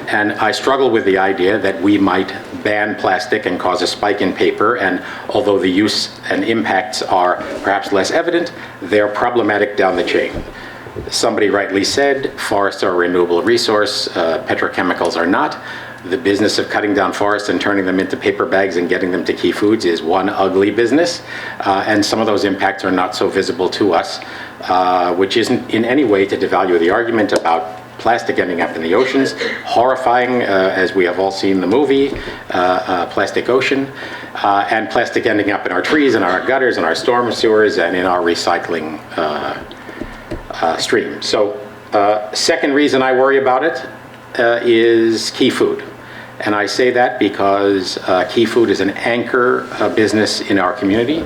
Speaker 2: And I struggle with the idea that we might ban plastic and cause a spike in paper. And although the use and impacts are perhaps less evident, they're problematic down the chain. Somebody rightly said, forests are a renewable resource, petrochemicals are not. The business of cutting down forests and turning them into paper bags and getting them to key foods is one ugly business, and some of those impacts are not so visible to us, which isn't in any way to devalue the argument about plastic ending up in the oceans. Horrifying, as we have all seen the movie, Plastic Ocean, and plastic ending up in our trees and our gutters and our storm sewers and in our recycling stream. So, second reason I worry about it is Key Food. And I say that because Key Food is an anchor business in our community.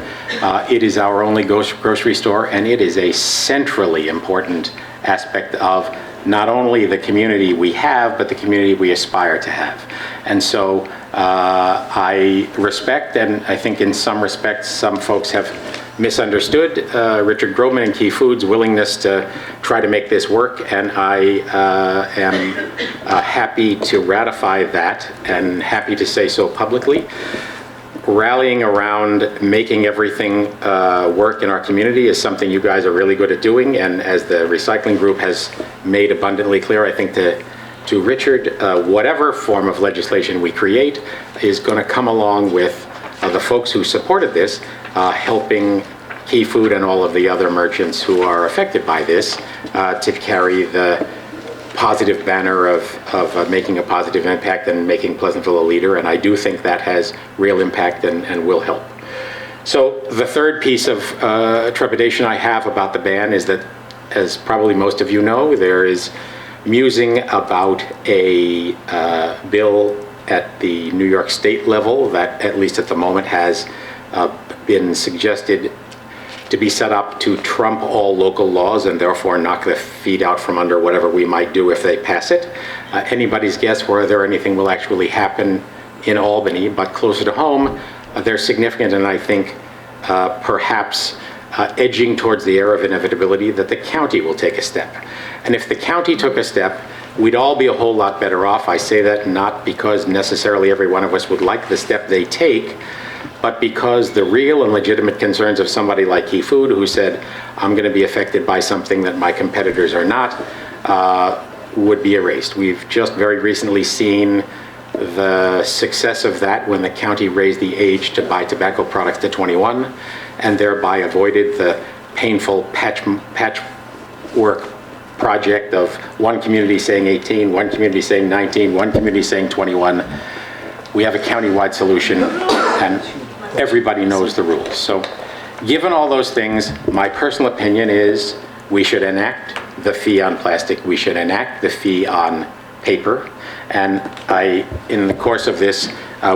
Speaker 2: It is our only grocery store, and it is a centrally important aspect of not only the community we have, but the community we aspire to have. And so I respect, and I think in some respects some folks have misunderstood Richard Grobman and Key Food's willingness to try to make this work, and I am happy to ratify that and happy to say so publicly. Rallying around making everything work in our community is something you guys are really good at doing, and as the recycling group has made abundantly clear, I think to Richard, whatever form of legislation we create is going to come along with the folks who supported this, helping Key Food and all of the other merchants who are affected by this to carry the positive banner of making a positive impact and making Pleasantville a leader, and I do think that has real impact and will help. So the third piece of trepidation I have about the ban is that, as probably most of you know, there is musing about a bill at the New York State level that, at least at the moment, has been suggested to be set up to trump all local laws and therefore knock the feet out from under whatever we might do if they pass it. Anybody's guess whether anything will actually happen in Albany, but closer to home, they're significant, and I think perhaps edging towards the air of inevitability that the county will take a step. And if the county took a step, we'd all be a whole lot better off. I say that not because necessarily every one of us would like the step they take, but because the real and legitimate concerns of somebody like Key Food, who said, I'm going to be affected by something that my competitors are not, would be erased. We've just very recently seen the success of that when the county raised the age to buy tobacco products to 21, and thereby avoided the painful patchwork project of one community saying 18, one community saying 19, one community saying 21. We have a countywide solution, and everybody knows the rules. So given all those things, my personal opinion is we should enact the fee on plastic, we should enact the fee on paper, and I, in the course of this,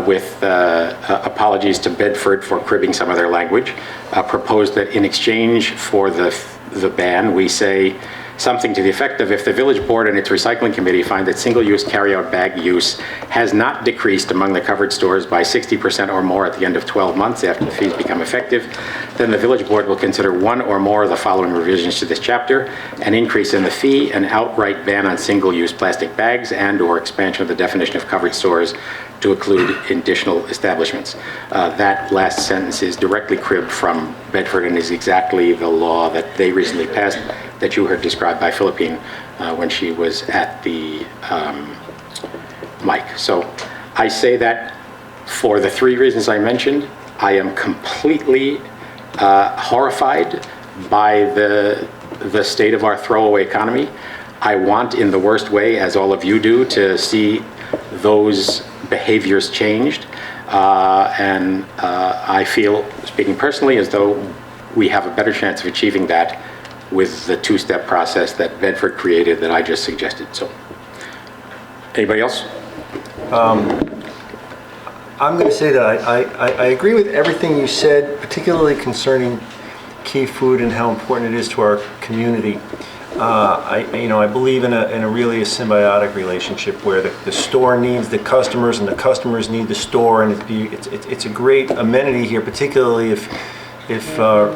Speaker 2: with apologies to Bedford for cribbing some of their language, proposed that in exchange for the ban, we say something to the effect of, if the village board and its recycling committee find that single-use carryout bag use has not decreased among the covered stores by 60% or more at the end of 12 months after the fees become effective, then the village board will consider one or more of the following revisions to this chapter: an increase in the fee, an outright ban on single-use plastic bags, and/or expansion of the definition of covered stores to include additional establishments. That last sentence is directly cribbed from Bedford and is exactly the law that they recently passed that you heard described by Philippine when she was at the mic. So I say that for the three reasons I mentioned. I am completely horrified by the state of our throwaway economy. I want, in the worst way, as all of you do, to see those behaviors changed. And I feel, speaking personally, as though we have a better chance of achieving that with the two-step process that Bedford created that I just suggested. So, anybody else?
Speaker 7: I'm going to say that I agree with everything you said, particularly concerning Key Food and how important it is to our community. I believe in a really a symbiotic relationship where the store needs the customers and the customers need the store, and it's a great amenity here, particularly if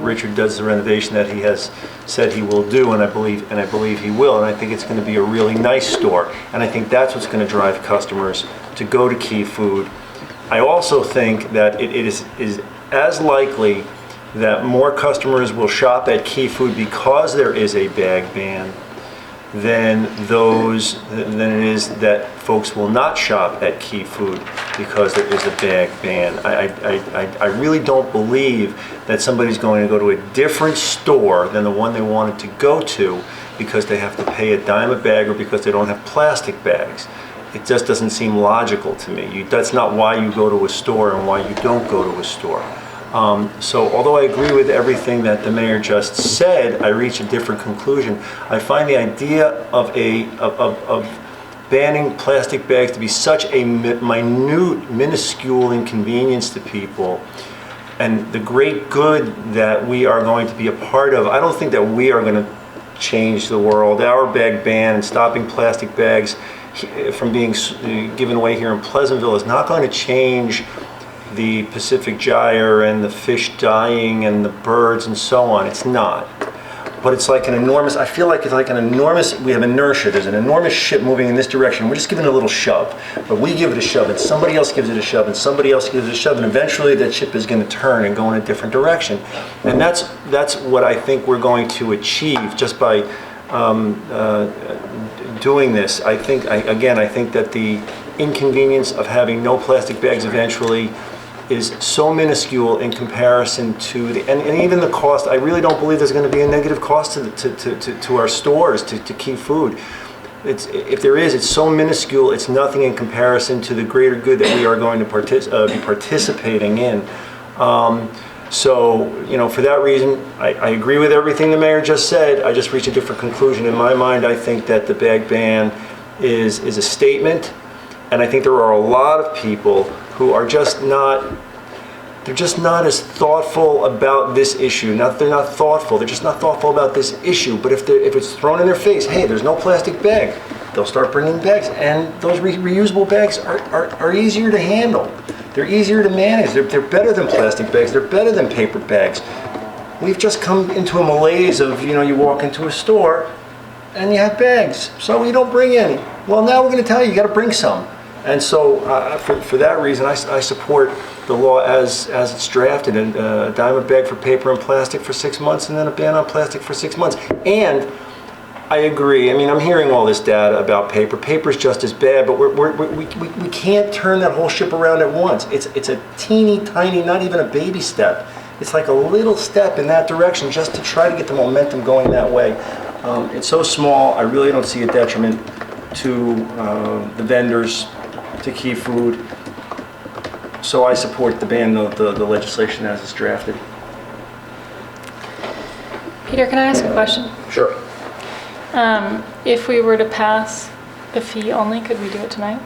Speaker 7: Richard does the renovation that he has said he will do, and I believe he will, and I think it's going to be a really nice store, and I think that's what's going to drive customers to go to Key Food. I also think that it is as likely that more customers will shop at Key Food because there is a bag ban than it is that folks will not shop at Key Food because there is a bag ban. I really don't believe that somebody's going to go to a different store than the one they wanted to go to because they have to pay a dime a bag or because they don't have plastic bags. It just doesn't seem logical to me. That's not why you go to a store and why you don't go to a store. So although I agree with everything that the mayor just said, I reach a different conclusion. I find the idea of banning plastic bags to be such a minute, minuscule inconvenience to people, and the great good that we are going to be a part of. I don't think that we are going to change the world. Our bag ban and stopping plastic bags from being given away here in Pleasantville is not going to change the Pacific gyre and the fish dying and the birds and so on. It's not. But it's like an enormous, I feel like it's like an enormous, we have inertia. There's an enormous ship moving in this direction. We're just giving it a little shove. But we give it a shove and somebody else gives it a shove and somebody else gives it a shove, and eventually that ship is going to turn and go in a different direction. And that's what I think we're going to achieve just by doing this. I think that the inconvenience of having no plastic bags eventually is so minuscule in comparison to and even the cost. I really don't believe there's going to be a negative cost to our stores, to Key Food. If there is, it's so minuscule, it's nothing in comparison to the greater good that we are going to be participating in. So, for that reason, I agree with everything the mayor just said. I just reached a different conclusion. In my mind, I think that the bag ban is a statement, and I think there are a lot of people who are just not as thoughtful about this issue. They're not thoughtful. They're just not thoughtful about this issue. But if it's thrown in their face, hey, there's no plastic bag, they'll start bringing bags. And those reusable bags are easier to handle. They're easier to manage. They're better than plastic bags. They're better than paper bags. We've just come into a malaise of, you walk into a store and you have bags, so you don't bring any. Well, now we're going to tell you got to bring some. And so for that reason, I support the law as it's drafted, and a dime a bag for paper and plastic for 6 months, and then a ban on plastic for 6 months. And I agree. I'm hearing all this data about paper. Paper's just as bad, but we can't turn that whole ship around at once. It's a teeny tiny, not even a baby step. It's like a little step in that direction just to try to get the momentum going that way. It's so small, I really don't see a detriment to the vendors, to Key Food. So I support the ban of the legislation as it's drafted.
Speaker 12: Peter, can I ask a question?
Speaker 2: Sure.
Speaker 12: If we were to pass the fee only, could we do it tonight?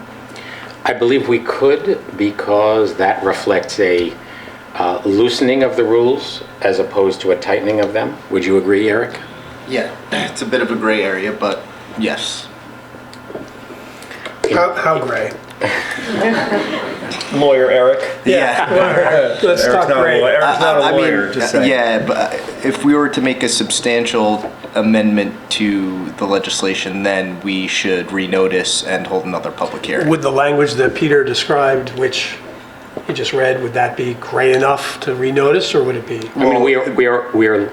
Speaker 2: I believe we could, because that reflects a loosening of the rules as opposed to a tightening of them. Would you agree, Eric?
Speaker 15: Yeah, it's a bit of a gray area, but yes.
Speaker 3: How gray?
Speaker 7: Lawyer Eric.
Speaker 15: Yeah.
Speaker 3: Let's talk gray.
Speaker 7: Eric's not a lawyer, just saying.
Speaker 15: Yeah, but if we were to make a substantial amendment to the legislation, then we should renotice and hold another public hearing.
Speaker 3: Would the language that Peter described, which he just read, would that be gray enough to renotice, or would it be?
Speaker 2: We are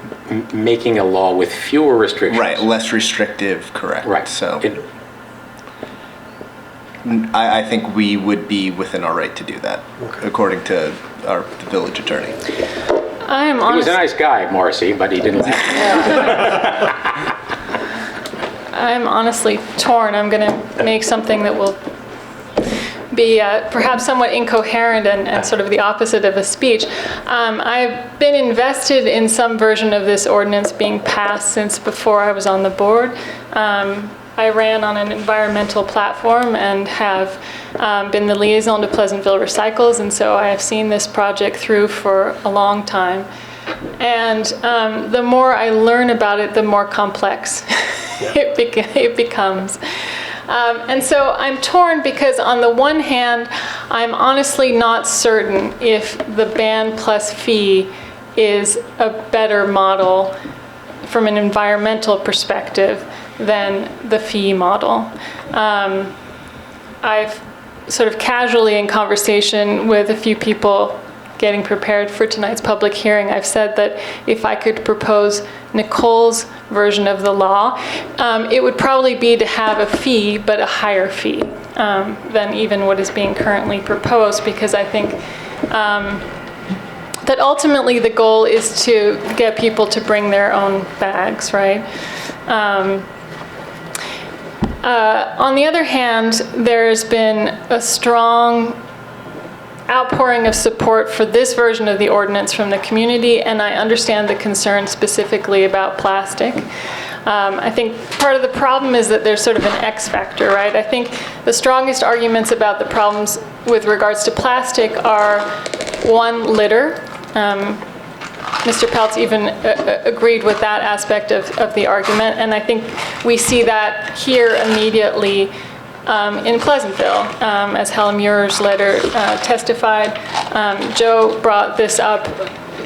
Speaker 2: making a law with fewer restrictions.
Speaker 15: Right, less restrictive, correct.
Speaker 2: Right.
Speaker 15: So I think we would be within our right to do that, according to the village attorney.
Speaker 12: I am
Speaker 2: He was a nice guy, Morrissey, but he didn't
Speaker 12: I'm honestly torn. I'm going to make something that will be perhaps somewhat incoherent and sort of the opposite of a speech. I've been invested in some version of this ordinance being passed since before I was on the board. I ran on an environmental platform and have been the liaison to Pleasantville Recycles, and so I have seen this project through for a long time. And the more I learn about it, the more complex it becomes. And so I'm torn because on the one hand, I'm honestly not certain if the ban plus fee is a better model from an environmental perspective than the fee model. I've sort of casually, in conversation with a few people getting prepared for tonight's public hearing, I've said that if I could propose Nicole's version of the law, it would probably be to have a fee, but a higher fee than even what is being currently proposed, because I think that ultimately the goal is to get people to bring their own bags, right? On the other hand, there's been a strong outpouring of support for this version of the ordinance from the community, and I understand the concern specifically about plastic. I think part of the problem is that there's sort of an X factor, right? I think the strongest arguments about the problems with regards to plastic are, one, litter. Mr. Peltz even agreed with that aspect of the argument, and I think we see that here immediately in Pleasantville, as Helen Muir's letter testified. Joe brought this up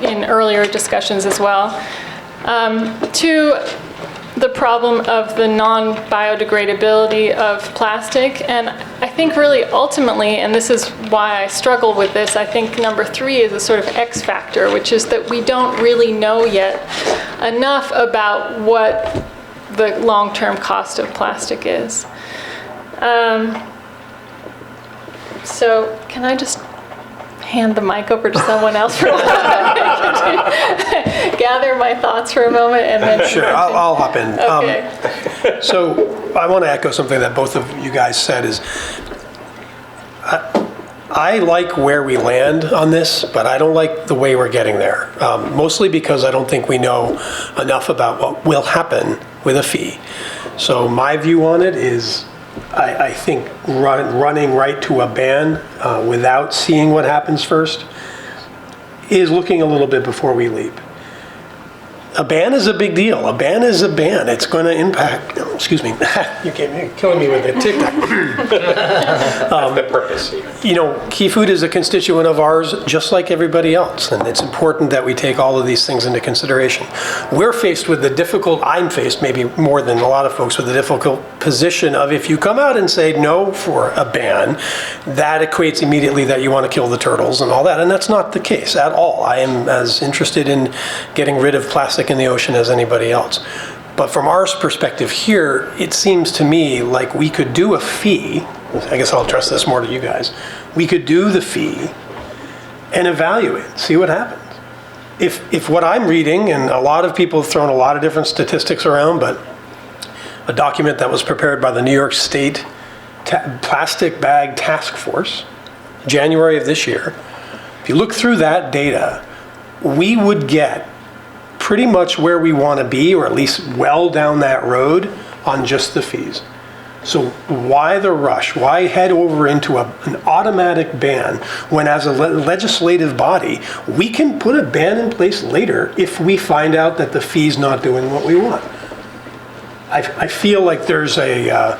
Speaker 12: in earlier discussions as well. Two, the problem of the non-biodegradability of plastic, and I think really ultimately, and this is why I struggle with this, I think number three is a sort of X factor, which is that we don't really know yet enough about what the long-term cost of plastic is. So can I just hand the mic over to someone else for a moment. Gather my thoughts for a moment and then.
Speaker 3: Sure, I'll hop in.
Speaker 12: Okay.
Speaker 3: So I want to echo something that both of you guys said is, I like where we land on this, but I don't like the way we're getting there. Mostly because I don't think we know enough about what will happen with a fee. So my view on it is, I think running right to a ban without seeing what happens first is looking a little bit before we leap. A ban is a big deal. A ban is a ban. It's going to impact, excuse me, you're killing me with the TikTok.
Speaker 2: That's the purpose.
Speaker 3: You know, Key Food is a constituent of ours just like everybody else, and it's important that we take all of these things into consideration. We're faced with I'm faced maybe more than a lot of folks with the difficult position of if you come out and say no for a ban, that equates immediately that you want to kill the turtles and all that, and that's not the case at all. I am as interested in getting rid of plastic in the ocean as anybody else. But from our perspective here, it seems to me like we could do a fee. I guess I'll address this more to you guys. We could do the fee and evaluate, see what happens. If what I'm reading, and a lot of people have thrown a lot of different statistics around, but a document that was prepared by the New York State Plastic Bag Task Force, January of this year, if you look through that data, we would get pretty much where we want to be, or at least well down that road on just the fees. So why the rush? Why head over into an automatic ban when as a legislative body, we can put a ban in place later if we find out that the fee's not doing what we want? I feel like there's a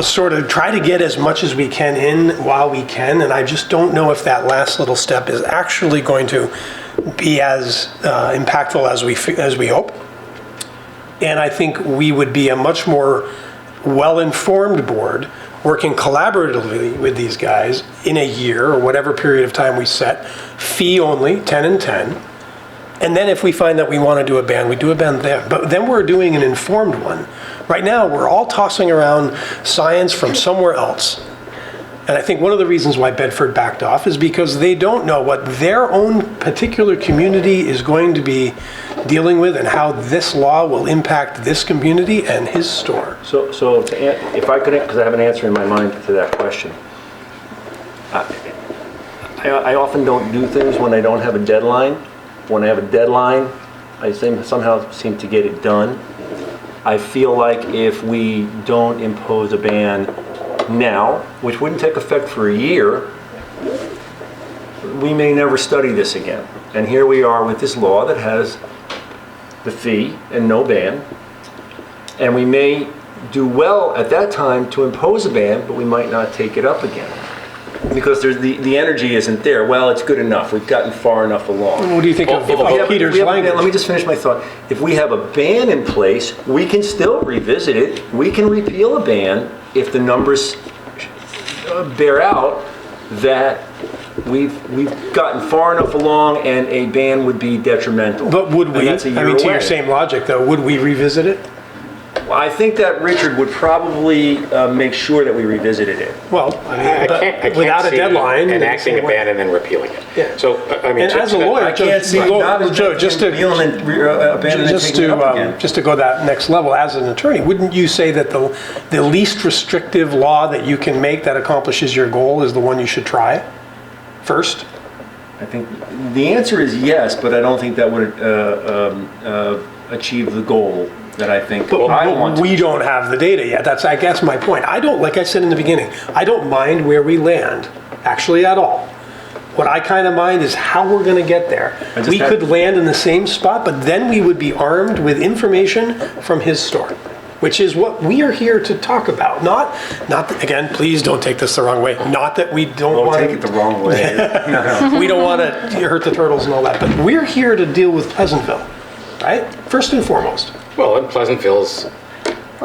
Speaker 3: sort of try to get as much as we can in while we can, and I just don't know if that last little step is actually going to be as impactful as we hope. And I think we would be a much more well-informed board working collaboratively with these guys in a year or whatever period of time we set, fee only, 10 and 10. And then if we find that we want to do a ban, we do a ban there. But then we're doing an informed one. Right now, we're all tossing around science from somewhere else. And I think one of the reasons why Bedford backed off is because they don't know what their own particular community is going to be dealing with and how this law will impact this community and his store.
Speaker 7: So if I could, because I have an answer in my mind to that question. I often don't do things when I don't have a deadline. When I have a deadline, I somehow seem to get it done. I feel like if we don't impose a ban now, which wouldn't take effect for a year, we may never study this again. And here we are with this law that has the fee and no ban. And we may do well at that time to impose a ban, but we might not take it up again. Because there's the energy isn't there. Well, it's good enough. We've gotten far enough along.
Speaker 3: What do you think of Peter's language?
Speaker 7: Let me just finish my thought. If we have a ban in place, we can still revisit it. We can repeal a ban if the numbers bear out that we've gotten far enough along and a ban would be detrimental.
Speaker 3: But would we?
Speaker 7: That's a year
Speaker 3: I mean, to
Speaker 7: away.
Speaker 3: your same logic, though, would we revisit it?
Speaker 7: Well, I think that Richard would probably make sure that we revisited it.
Speaker 3: Well,
Speaker 2: I can't
Speaker 3: without a
Speaker 2: see
Speaker 3: deadline,
Speaker 2: enacting a ban and then repealing it.
Speaker 3: Yeah.
Speaker 2: So I mean,
Speaker 3: And as a lawyer, Joe, just to go that next level, as an attorney, wouldn't you say that the least restrictive law that you can make that accomplishes your goal is the one you should try first?
Speaker 7: I think the answer is yes, but I don't think that would achieve the goal that I think I want.
Speaker 3: We don't have the data yet. That's, I guess, my point. I don't, like I said in the beginning, I don't mind where we land, actually, at all. What I kind of mind is how we're going to get there. We could land in the same spot, but then we would be armed with information from his store, which is what we are here to talk about. Not that, again, please don't take this the wrong way. Not that we don't want to
Speaker 7: take it the wrong way.
Speaker 3: No. We don't want to hurt the turtles and all that, but we're here to deal with Pleasantville, right? First and foremost.
Speaker 2: Well, and Pleasantville's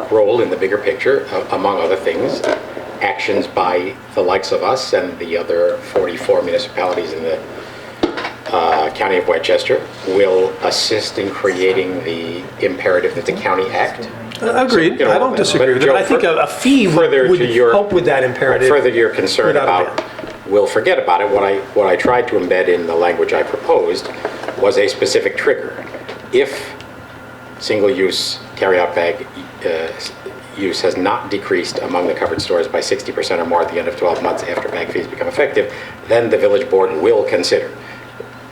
Speaker 2: role in the bigger picture, among other things, actions by the likes of us and the other 44 municipalities in the County of Westchester will assist in creating the imperative that the county act.
Speaker 3: Agreed.
Speaker 2: So,
Speaker 3: I don't disagree with that. I think a fee would help with that imperative.
Speaker 2: Further your concern about will forget about it. What I tried to embed in the language I proposed was a specific trigger. If single-use carryout bag use has not decreased among the covered stores by 60% or more at the end of 12 months after bag fees become effective, then the village board will consider.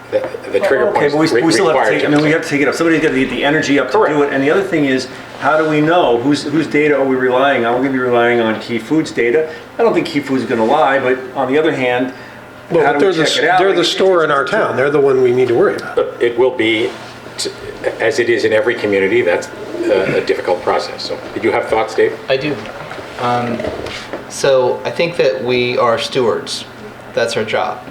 Speaker 2: The trigger
Speaker 7: Okay,
Speaker 2: points
Speaker 7: but we still have to take, I mean, we have to take it up. Somebody's got to get the energy up to do it. And the other thing is, how do we know whose data are we relying on? We're going to be relying on Key Food's data. I don't think Key Food's going to lie, but on the other hand, how do we check it out?
Speaker 3: They're the store in our town. They're the one we need to worry about.
Speaker 2: It will be, as it is in every community, that's a difficult process. So, did you have thoughts, Dave?
Speaker 5: I do. So I think that we are stewards. That's our job.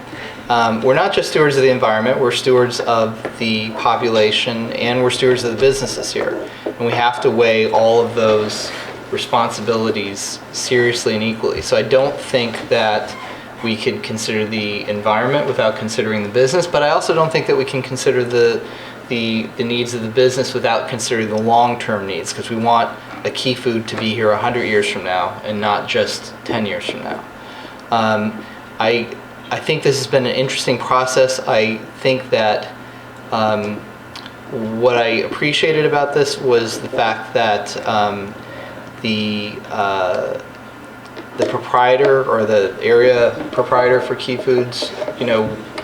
Speaker 5: We're not just stewards of the environment, we're stewards of the population, and we're stewards of the businesses here. And we have to weigh all of those responsibilities seriously and equally. So I don't think that we could consider the environment without considering the business, but I also don't think that we can consider the needs of the business without considering the long-term needs, because we want a Key Food to be here 100 years from now and not just 10 years from now. I think this has been an interesting process. I think that what I appreciated about this was the fact that the proprietor or the area proprietor for Key Foods,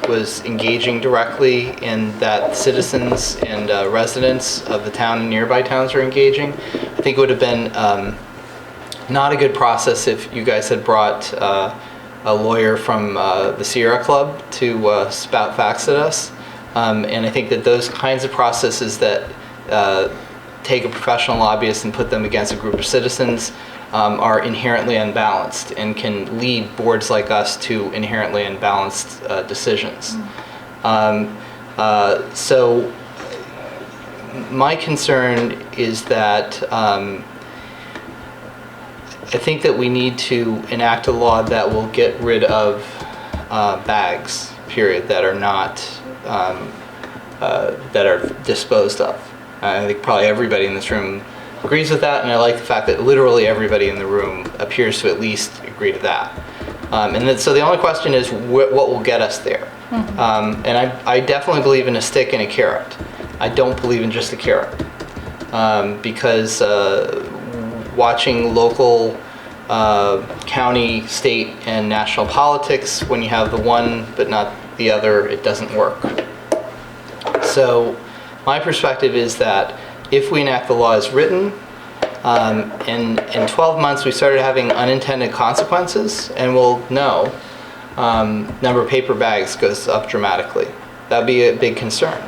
Speaker 5: was engaging directly, and that citizens and residents of the town and nearby towns are engaging. I think it would have been not a good process if you guys had brought a lawyer from the Sierra Club to spout facts at us. And I think that those kinds of processes that take a professional lobbyist and put them against a group of citizens are inherently unbalanced and can lead boards like us to inherently unbalanced decisions. So my concern is that I think that we need to enact a law that will get rid of bags, period, that are not, that are disposed of. I think probably everybody in this room agrees with that, and I like the fact that literally everybody in the room appears to at least agree to that. So the only question is what will get us there? And I definitely believe in a stick and a carrot. I don't believe in just a carrot. Because watching local, county, state, and national politics, when you have the one but not the other, it doesn't work. So my perspective is that if we enact the law as written, in 12 months we started having unintended consequences, and we'll know number of paper bags goes up dramatically. That'd be a big concern.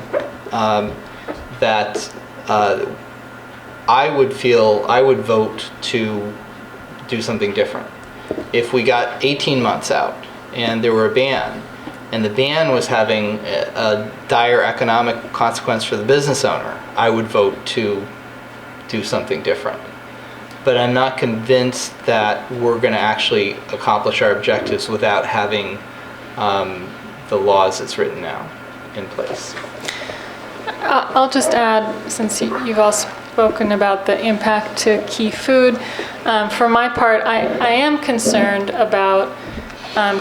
Speaker 5: I would vote to do something different. If we got 18 months out and there were a ban, and the ban was having a dire economic consequence for the business owner, I would vote to do something different. But I'm not convinced that we're going to actually accomplish our objectives without having the laws that's written now in place.
Speaker 12: I'll just add, since you've all spoken about the impact to Key Food, for my part, I am concerned about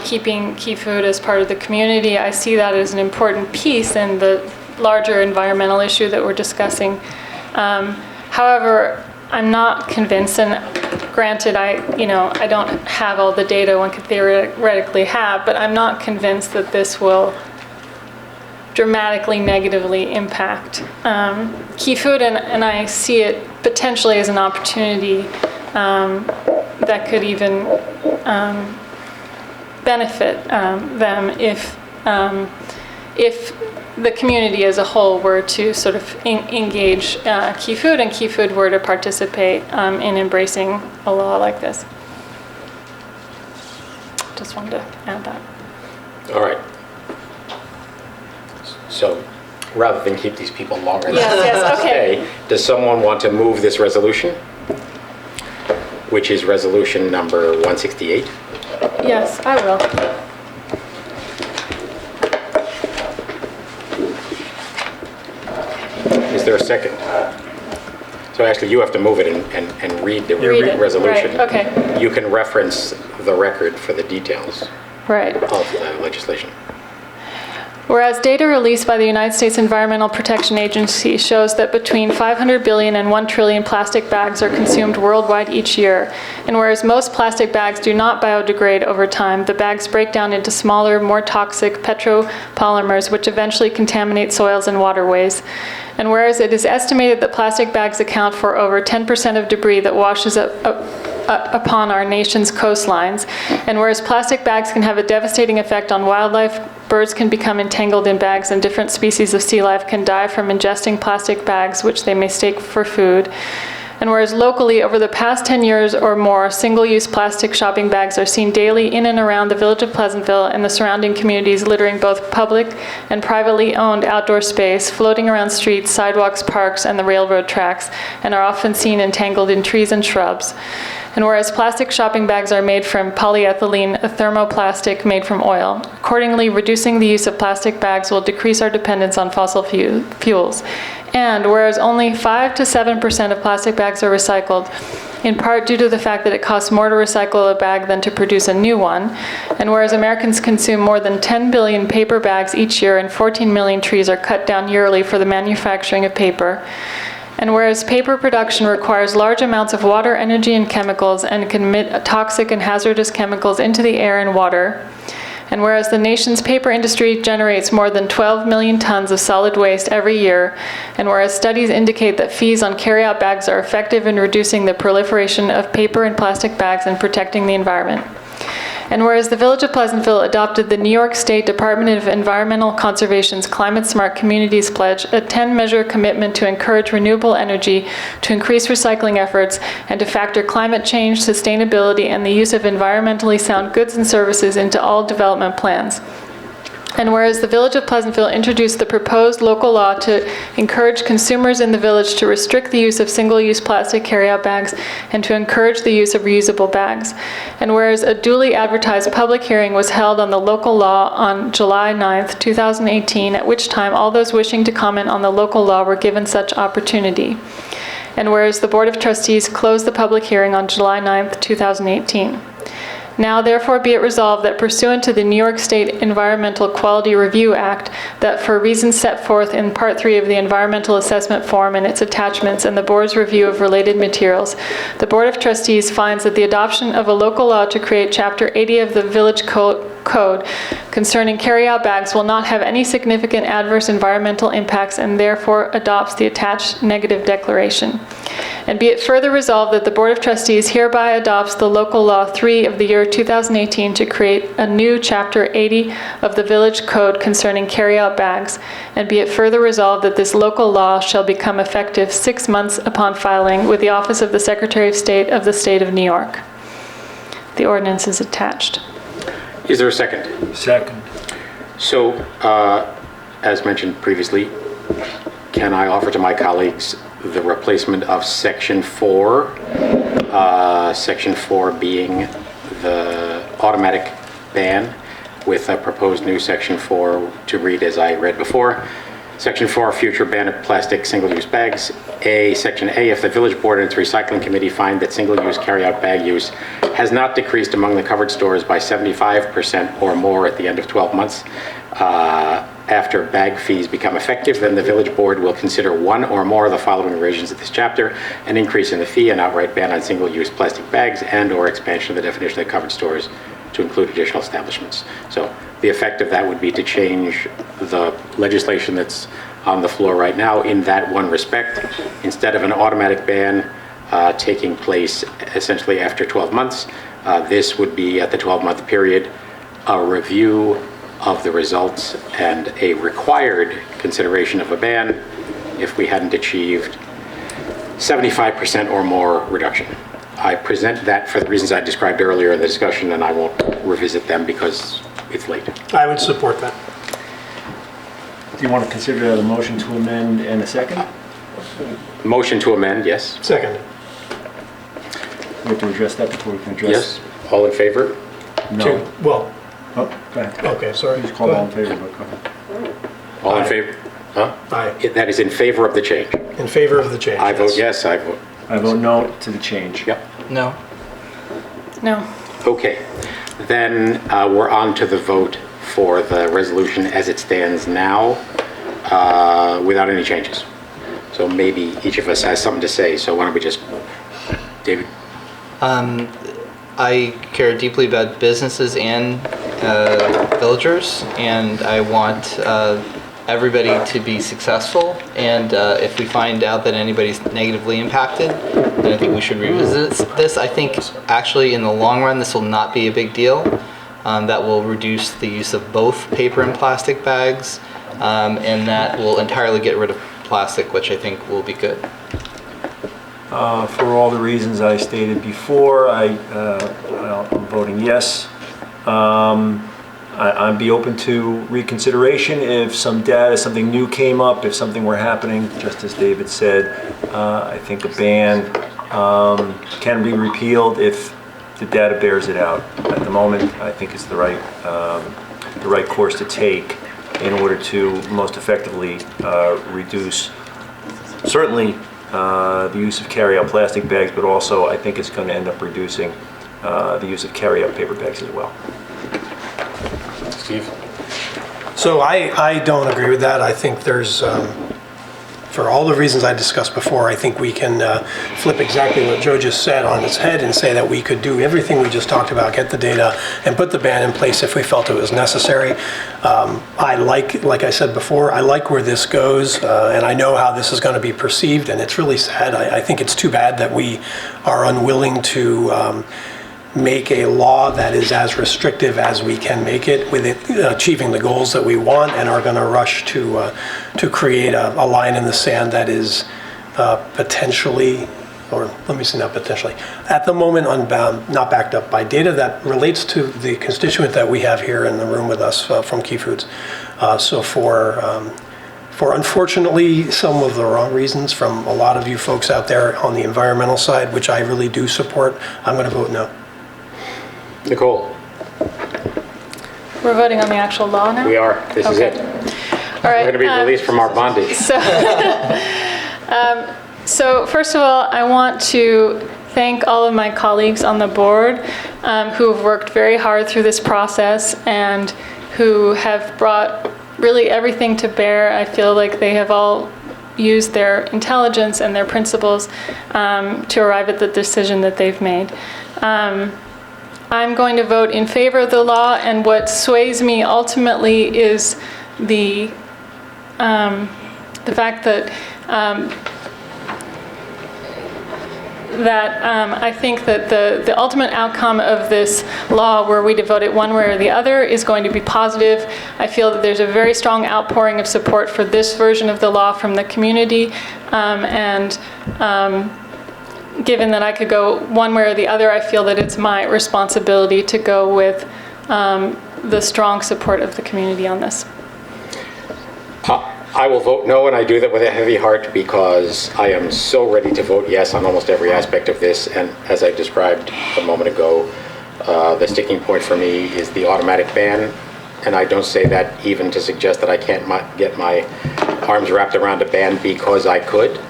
Speaker 12: keeping Key Food as part of the community. I see that as an important piece in the larger environmental issue that we're discussing. However, I'm not convinced, and granted, I don't have all the data one could theoretically have, but I'm not convinced that this will dramatically negatively impact Key Food, and I see it potentially as an opportunity that could even benefit them if the community as a whole were to sort of engage Key Food, and Key Food were to participate in embracing a law like this. Just wanted to add that.
Speaker 2: All right. So, rather than keep these people longer than
Speaker 12: Yes, okay.
Speaker 2: stay, does someone want to move this resolution? Which is resolution number 168?
Speaker 12: Yes, I will.
Speaker 2: Is there a second? So actually, you have to move it and read the
Speaker 12: Read it,
Speaker 2: resolution.
Speaker 12: right, okay.
Speaker 2: You can reference the record for the details.
Speaker 12: Right.
Speaker 2: of the legislation.
Speaker 12: Whereas data released by the United States Environmental Protection Agency shows that between 500 billion and 1 trillion plastic bags are consumed worldwide each year, and whereas most plastic bags do not biodegrade over time, the bags break down into smaller, more toxic petropolymers which eventually contaminate soils and waterways. And whereas it is estimated that plastic bags account for over 10% of debris that washes up upon our nation's coastlines, and whereas plastic bags can have a devastating effect on wildlife, birds can become entangled in bags, and different species of sea life can die from ingesting plastic bags which they mistake for food. And whereas locally, over the past 10 years or more, single-use plastic shopping bags are seen daily in and around the village of Pleasantville and the surrounding communities, littering both public and privately owned outdoor space, floating around streets, sidewalks, parks, and the railroad tracks, and are often seen entangled in trees and shrubs. And whereas plastic shopping bags are made from polyethylene, a thermoplastic made from oil. Accordingly, reducing the use of plastic bags will decrease our dependence on fossil fuels. And whereas only 5 to 7% of plastic bags are recycled, in part due to the fact that it costs more to recycle a bag than to produce a new one, and whereas Americans consume more than 10 billion paper bags each year and 14 million trees are cut down yearly for the manufacturing of paper, and whereas paper production requires large amounts of water, energy, and chemicals and can emit toxic and hazardous chemicals into the air and water, and whereas the nation's paper industry generates more than 12 million tons of solid waste every year, and whereas studies indicate that fees on carryout bags are effective in reducing the proliferation of paper and plastic bags and protecting the environment. And whereas the Village of Pleasantville adopted the New York State Department of Environmental Conservation's Climate Smart Communities Pledge, a 10-measure commitment to encourage renewable energy, to increase recycling efforts, and to factor climate change, sustainability, and the use of environmentally sound goods and services into all development plans. And whereas the Village of Pleasantville introduced the proposed local law to encourage consumers in the village to restrict the use of single-use plastic carryout bags and to encourage the use of reusable bags. And whereas a duly advertised public hearing was held on the local law on July 9th, 2018, at which time all those wishing to comment on the local law were given such opportunity. And whereas the Board of Trustees closed the public hearing on July 9th, 2018. Now therefore be it resolved that pursuant to the New York State Environmental Quality Review Act, that for reasons set forth in Part 3 of the Environmental Assessment Form and its attachments and the Board's review of related materials, the Board of Trustees finds that the adoption of a local law to create Chapter 80 of the Village Code concerning carryout bags will not have any significant adverse environmental impacts and therefore adopts the attached negative declaration. And be it further resolved that the Board of Trustees hereby adopts the Local Law 3 of the year 2018 to create a new Chapter 80 of the Village Code concerning carryout bags. And be it further resolved that this local law shall become effective 6 months upon filing with the Office of the Secretary of State of the State of New York. The ordinance is attached.
Speaker 2: Is there a second?
Speaker 7: Second.
Speaker 2: So, as mentioned previously, can I offer to my colleagues the replacement of Section 4, Section 4 being the automatic ban, with a proposed new Section 4 to read as I read before. Section 4, future ban of plastic single-use bags. Section A, if the village board and its recycling committee find that single-use carryout bag use has not decreased among the covered stores by 75% or more at the end of 12 months after bag fees become effective, then the village board will consider one or more of the following revisions of this chapter: an increase in the fee, an outright ban on single-use plastic bags, and/or expansion of the definition of covered stores to include additional establishments. So the effect of that would be to change the legislation that's on the floor right now in that one respect. Instead of an automatic ban taking place essentially after 12 months, this would be at the 12-month period, a review of the results and a required consideration of a ban if we hadn't achieved 75% or more reduction. I present that for the reasons I described earlier in the discussion, and I won't revisit them because it's late.
Speaker 3: I would support that.
Speaker 7: Do you want to consider that a motion to amend and a second?
Speaker 2: Motion to amend, yes.
Speaker 3: Second.
Speaker 7: We have to address that before we can address.
Speaker 2: Yes. All in favor?
Speaker 7: No.
Speaker 3: Well.
Speaker 7: Oh, go ahead.
Speaker 3: Okay, sorry.
Speaker 7: Just call all in favor, but go ahead.
Speaker 2: All in favor? Huh?
Speaker 3: Aye.
Speaker 2: That is in favor of the change.
Speaker 3: In favor of the change.
Speaker 2: I vote yes, I vote.
Speaker 7: I vote no to the change.
Speaker 2: Yep.
Speaker 5: No.
Speaker 12: No.
Speaker 2: Okay, then we're on to the vote for the resolution as it stands now, without any changes. So maybe each of us has something to say, so why don't we just, David?
Speaker 5: I care deeply about businesses and villagers, and I want everybody to be successful. And if we find out that anybody's negatively impacted, then I think we should revisit this. I think actually in the long run, this will not be a big deal. That will reduce the use of both paper and plastic bags, and that will entirely get rid of plastic, which I think will be good.
Speaker 7: For all the reasons I stated before, I'm voting yes. I'd be open to reconsideration if some data, something new came up, if something were happening, just as David said. I think a ban can be repealed if the data bears it out. At the moment, I think it's the right course to take in order to most effectively reduce, certainly, the use of carry-out plastic bags, but also I think it's going to end up reducing the use of carry-out paper bags as well.
Speaker 2: Steve?
Speaker 3: So I don't agree with that. I think there's, for all the reasons I discussed before, I think we can flip exactly what Joe just said on its head and say that we could do everything we just talked about, get the data, and put the ban in place if we felt it was necessary. Like I said before, I like where this goes, and I know how this is going to be perceived, and it's really sad. I think it's too bad that we are unwilling to make a law that is as restrictive as we can make it with it achieving the goals that we want, and are going to rush to create a line in the sand that is potentially, or let me say not potentially, at the moment unbound, not backed up by data that relates to the constituent that we have here in the room with us from Key Foods. So for unfortunately some of the wrong reasons from a lot of you folks out there on the environmental side, which I really do support, I'm going to vote no.
Speaker 2: Nicole?
Speaker 12: We're voting on the actual law now?
Speaker 2: We are. This is it.
Speaker 12: All right.
Speaker 2: We're going to be released from our bondage.
Speaker 12: So first of all, I want to thank all of my colleagues on the board who have worked very hard through this process and who have brought really everything to bear. I feel like they have all used their intelligence and their principles to arrive at the decision that they've made. I'm going to vote in favor of the law, and what sways me ultimately is the fact that I think that the ultimate outcome of this law, were we to vote it one way or the other, is going to be positive. I feel that there's a very strong outpouring of support for this version of the law from the community, given that I could go one way or the other, I feel that it's my responsibility to go with the strong support of the community on this.
Speaker 2: I will vote no, and I do that with a heavy heart because I am so ready to vote yes on almost every aspect of this. And as I described a moment ago, the sticking point for me is the automatic ban. And I don't say that even to suggest that I can't get my arms wrapped around a ban because I could.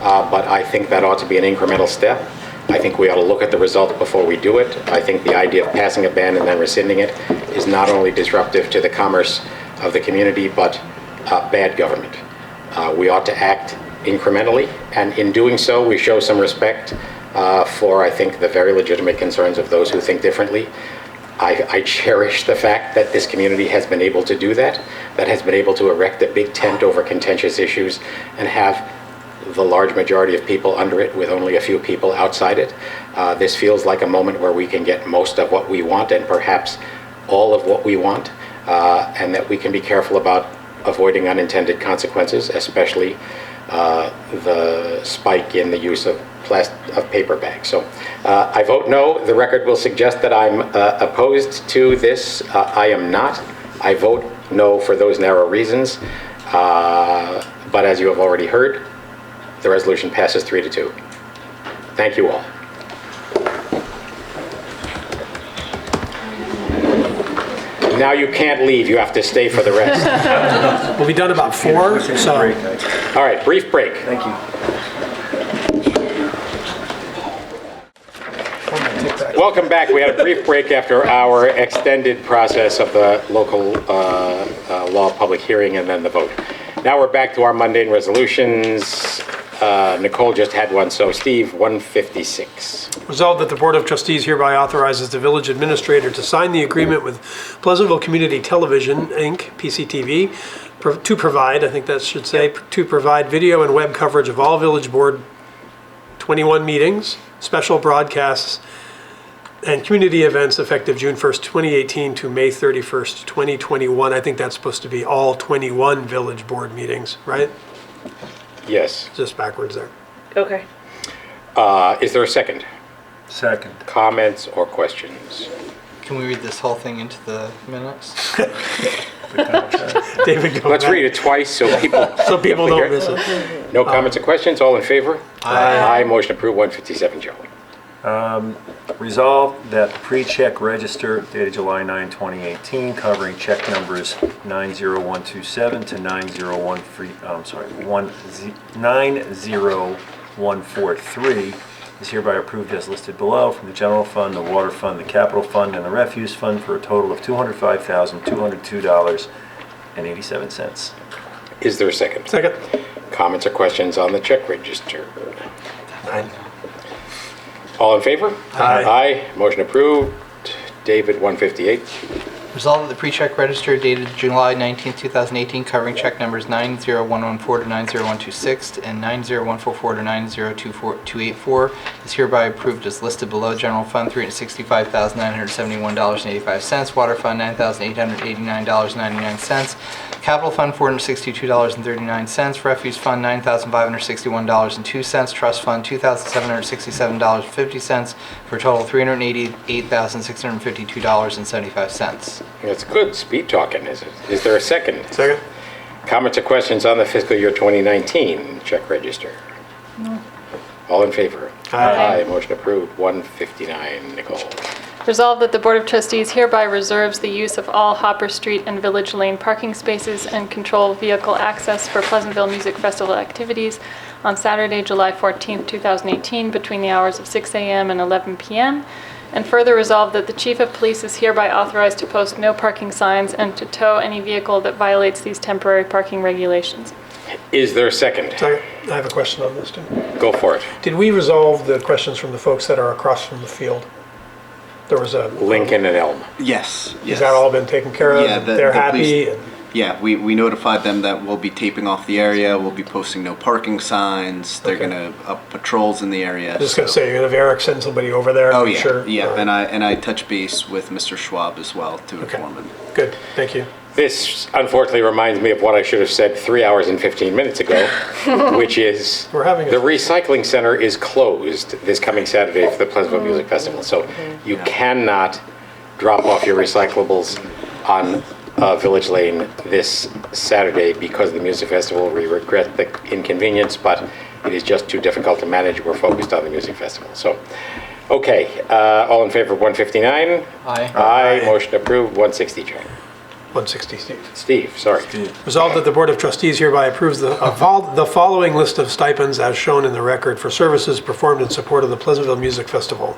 Speaker 2: But I think that ought to be an incremental step. I think we ought to look at the result before we do it. I think the idea of passing a ban and then rescinding it is not only disruptive to the commerce of the community, but bad government. We ought to act incrementally, and in doing so, we show some respect for, I think, the very legitimate concerns of those who think differently. I cherish the fact that this community has been able to do that has been able to erect a big tent over contentious issues and have the large majority of people under it with only a few people outside it. This feels like a moment where we can get most of what we want and perhaps all of what we want, and that we can be careful about avoiding unintended consequences, especially the spike in the use of paper bags. So I vote no. The record will suggest that I'm opposed to this. I am not. I vote no for those narrow reasons. But as you have already heard, the resolution passes 3-2. Thank you all. Now you can't leave. You have to stay for the rest.
Speaker 3: We'll be done about 4, so.
Speaker 2: All right, brief break.
Speaker 7: Thank you.
Speaker 3: Take back.
Speaker 2: Welcome back. We had a brief break after our extended process of the local law public hearing and then the vote. Now we're back to our mundane resolutions. Nicole just had one, so Steve, 156.
Speaker 3: Resolved that the Board of Trustees hereby authorizes the village administrator to sign the agreement with Pleasantville Community Television, Inc., PCTV, to provide, I think that should say, to provide video and web coverage of all village board 21 meetings, special broadcasts, and community events effective June 1st, 2018 to May 31st, 2021. I think that's supposed to be all 21 village board meetings, right?
Speaker 2: Yes.
Speaker 3: Just backwards there.
Speaker 8: Okay.
Speaker 2: Is there a second?
Speaker 7: Second.
Speaker 2: Comments or questions?
Speaker 5: Can we read this whole thing into the minutes?
Speaker 3: David, go
Speaker 2: Let's
Speaker 3: ahead.
Speaker 2: read it twice so people
Speaker 3: don't miss it.
Speaker 2: No comments or questions? All in favor?
Speaker 3: Aye.
Speaker 2: Aye. Motion approved. 157, Joe.
Speaker 7: Resolved that the pre-check register dated July 9, 2018, covering check numbers 90127 to 90143 is hereby approved as listed below from the general fund, the water fund, the capital fund, and the refuse fund for a total of $205,202.87.
Speaker 2: Is there a second?
Speaker 3: Second.
Speaker 2: Comments or questions on the check register?
Speaker 3: Aye.
Speaker 2: All in favor?
Speaker 3: Aye.
Speaker 2: Aye. Motion approved. David, 158.
Speaker 5: Resolved that the pre-check register dated July 19, 2018, covering check numbers 90114 to 90126 and 90144 to 9028284 is hereby approved as listed below. General fund, $365,971.85. Water fund, $9,889.99. Capital fund, $462.39. Refuse fund, $9,561.02. Trust fund, $2,767.50 for a total of $388,652.75.
Speaker 2: That's good speed talking, is it? Is there a second?
Speaker 3: Second.
Speaker 2: Comments or questions on the fiscal year 2019 check register?
Speaker 12: No.
Speaker 2: All in favor?
Speaker 12: Aye.
Speaker 2: Motion approved. 159, Nicole.
Speaker 12: Resolved that the Board of Trustees hereby reserves the use of all Hopper Street and Village Lane parking spaces and control vehicle access for Pleasantville Music Festival activities on Saturday, July 14th, 2018, between the hours of 6 a.m. and 11 p.m. And further resolved that the Chief of Police is hereby authorized to post no parking signs and to tow any vehicle that violates these temporary parking regulations.
Speaker 2: Is there a second?
Speaker 3: Second. I have a question on this too.
Speaker 2: Go for it.
Speaker 3: Did we resolve the questions from the folks that are across from the field? There was a...
Speaker 2: Lincoln and Elm.
Speaker 15: Yes.
Speaker 3: Has that all been taken care of?
Speaker 15: Yeah,
Speaker 3: They're happy?
Speaker 15: police- Yeah, we notified them that we'll be taping off the area, we'll be posting no parking signs, they're
Speaker 3: Okay.
Speaker 15: gonna up patrols in the area.
Speaker 3: I was just gonna
Speaker 15: so-
Speaker 3: say, you're gonna have Eric send somebody over there?
Speaker 15: Oh,
Speaker 3: make
Speaker 15: yeah,
Speaker 3: sure?
Speaker 15: yeah,
Speaker 3: All right.
Speaker 15: and I touched base with Mr. Schwab as well to inform him.
Speaker 3: Good, thank you.
Speaker 2: This unfortunately reminds me of what I should have said 3 hours and 15 minutes ago, which is
Speaker 3: We're having a-
Speaker 2: the recycling center is closed this coming Saturday for the Pleasantville Music Festival. So you cannot drop off your recyclables on Village Lane this Saturday because of the music festival. We regret the inconvenience, but it is just too difficult to manage. We're focused on the music festival. So, okay, all in favor of 159?
Speaker 5: Aye.
Speaker 2: Aye. Motion approved. 160, Joe.
Speaker 3: 160, Steve.
Speaker 2: Steve, sorry.
Speaker 3: Resolved that the Board of Trustees hereby approves the following list of stipends as shown in the record for services performed in support of the Pleasantville Music Festival.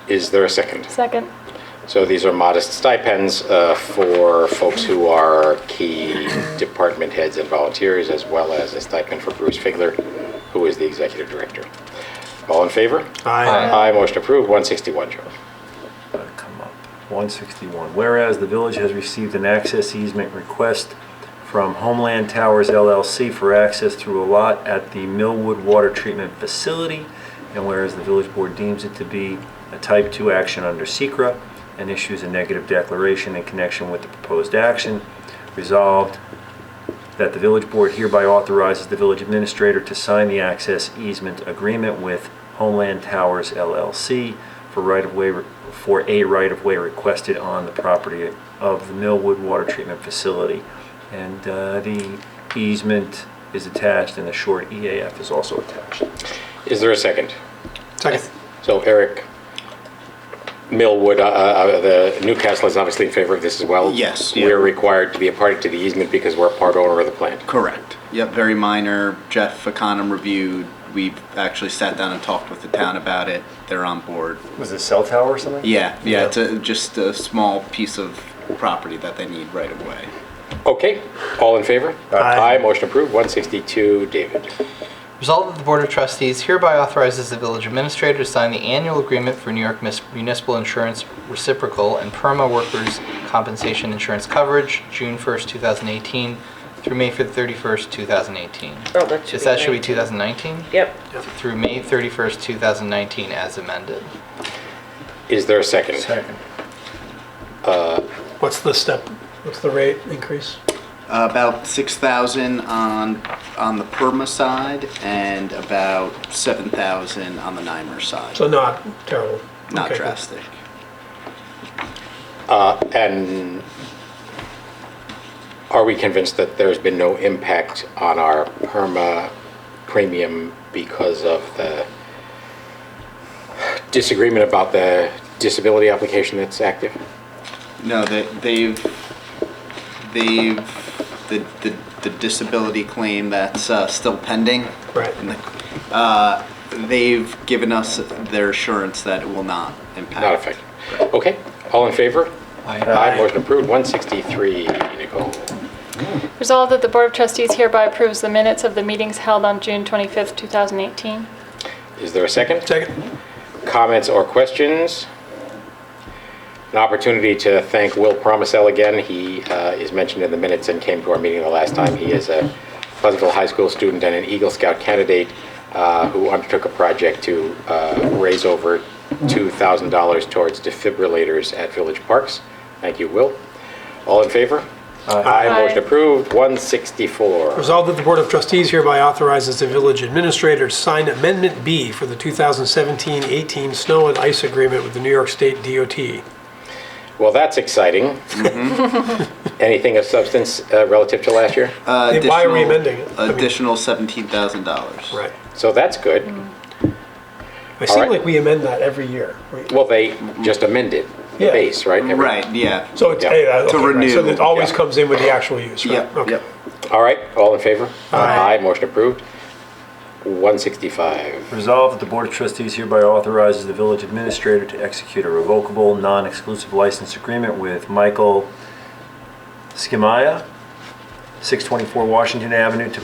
Speaker 2: Is there a second?
Speaker 12: Second.
Speaker 2: So these are modest stipends for folks who are key department heads and volunteers, as well as a stipend for Bruce Figler, who is the executive director. All in favor?
Speaker 3: Aye.
Speaker 2: Aye. Motion approved. 161, Joe.
Speaker 7: 161. Whereas the village has received an access easement request from Homeland Towers LLC for access through a lot at the Millwood Water Treatment Facility, and whereas the village board deems it to be a type 2 action under SECRA and issues a negative declaration in connection with the proposed action, resolved that the village board hereby authorizes the village administrator to sign the access easement agreement with Homeland Towers LLC for a right-of-way requested on the property of the Millwood Water Treatment Facility. And the easement is attached and the short EAF is also attached.
Speaker 2: Is there a second?
Speaker 3: Second.
Speaker 2: So Eric, Millwood, the Newcastle is obviously in favor of this as well.
Speaker 15: Yes, yeah.
Speaker 2: We're required to be a party to the easement because we're a part owner of the plant.
Speaker 15: Correct. Yep, very minor. Jeff Econom reviewed, we've actually sat down and talked with the town about it. They're on board.
Speaker 7: Was it a cell tower or something?
Speaker 15: Yeah, it's just a small piece of property that they need right away.
Speaker 2: Okay, all in favor?
Speaker 3: Aye.
Speaker 2: Motion approved. 162, David.
Speaker 5: Resolved that the Board of Trustees hereby authorizes the village administrator to sign the annual agreement for New York Municipal Insurance Reciprocal and PERMA Workers' Compensation Insurance Coverage, June 1st, 2018 through May 31st, 2018.
Speaker 16: Oh, that should be
Speaker 5: Should be
Speaker 16: 19.
Speaker 5: 2019?
Speaker 16: Yep.
Speaker 5: Through May 31st, 2019 as amended.
Speaker 2: Is there a second?
Speaker 3: Second. What's the rate increase?
Speaker 15: About 6,000 on the PERMA side and about 7,000 on the NYMER side.
Speaker 3: So not terrible.
Speaker 15: Not
Speaker 3: Okay, good.
Speaker 15: drastic.
Speaker 2: And are we convinced that there's been no impact on our PERMA premium because of the disagreement about the disability application that's active?
Speaker 15: No, the disability claim that's still pending.
Speaker 3: Right.
Speaker 15: They've given us their assurance that it will not impact.
Speaker 2: Not affected. Okay, all in favor?
Speaker 5: Aye.
Speaker 2: Motion approved. 163, Nicole.
Speaker 12: Resolved that the Board of Trustees hereby approves the minutes of the meetings held on June 25th, 2018.
Speaker 2: Is there a second?
Speaker 3: Second.
Speaker 2: Comments or questions? An opportunity to thank Will Promisel again. He is mentioned in the minutes and came to our meeting the last time. He is a Pleasantville High School student and an Eagle Scout candidate who undertook a project to raise over $2,000 towards defibrillators at Village Parks. Thank you, Will. All in favor? Aye. Motion approved. 164.
Speaker 3: Resolved that the Board of Trustees hereby authorizes the village administrator to sign Amendment B for the 2017-18 snow and ice agreement with the New York State DOT.
Speaker 2: Well, that's exciting. Anything of substance relative to last year?
Speaker 3: Why are we amending it?
Speaker 15: Additional $17,000.
Speaker 3: Right.
Speaker 2: So that's good.
Speaker 3: It seems
Speaker 2: right.
Speaker 3: like we amend that every year.
Speaker 2: Well, they just amended the base, right?
Speaker 15: Right, yeah.
Speaker 3: So it's
Speaker 2: Yeah.
Speaker 3: okay, right.
Speaker 15: renew.
Speaker 3: So it always
Speaker 2: Yeah.
Speaker 3: comes in with the actual use, right?
Speaker 15: Yep,
Speaker 3: Okay.
Speaker 15: yep.
Speaker 2: All right, all in favor?
Speaker 3: Aye.
Speaker 2: Motion approved. 165.
Speaker 7: Resolved that the Board of Trustees hereby authorizes the village administrator to execute a revocable, non-exclusive license agreement with Michael Skimaya, 624 Washington Avenue to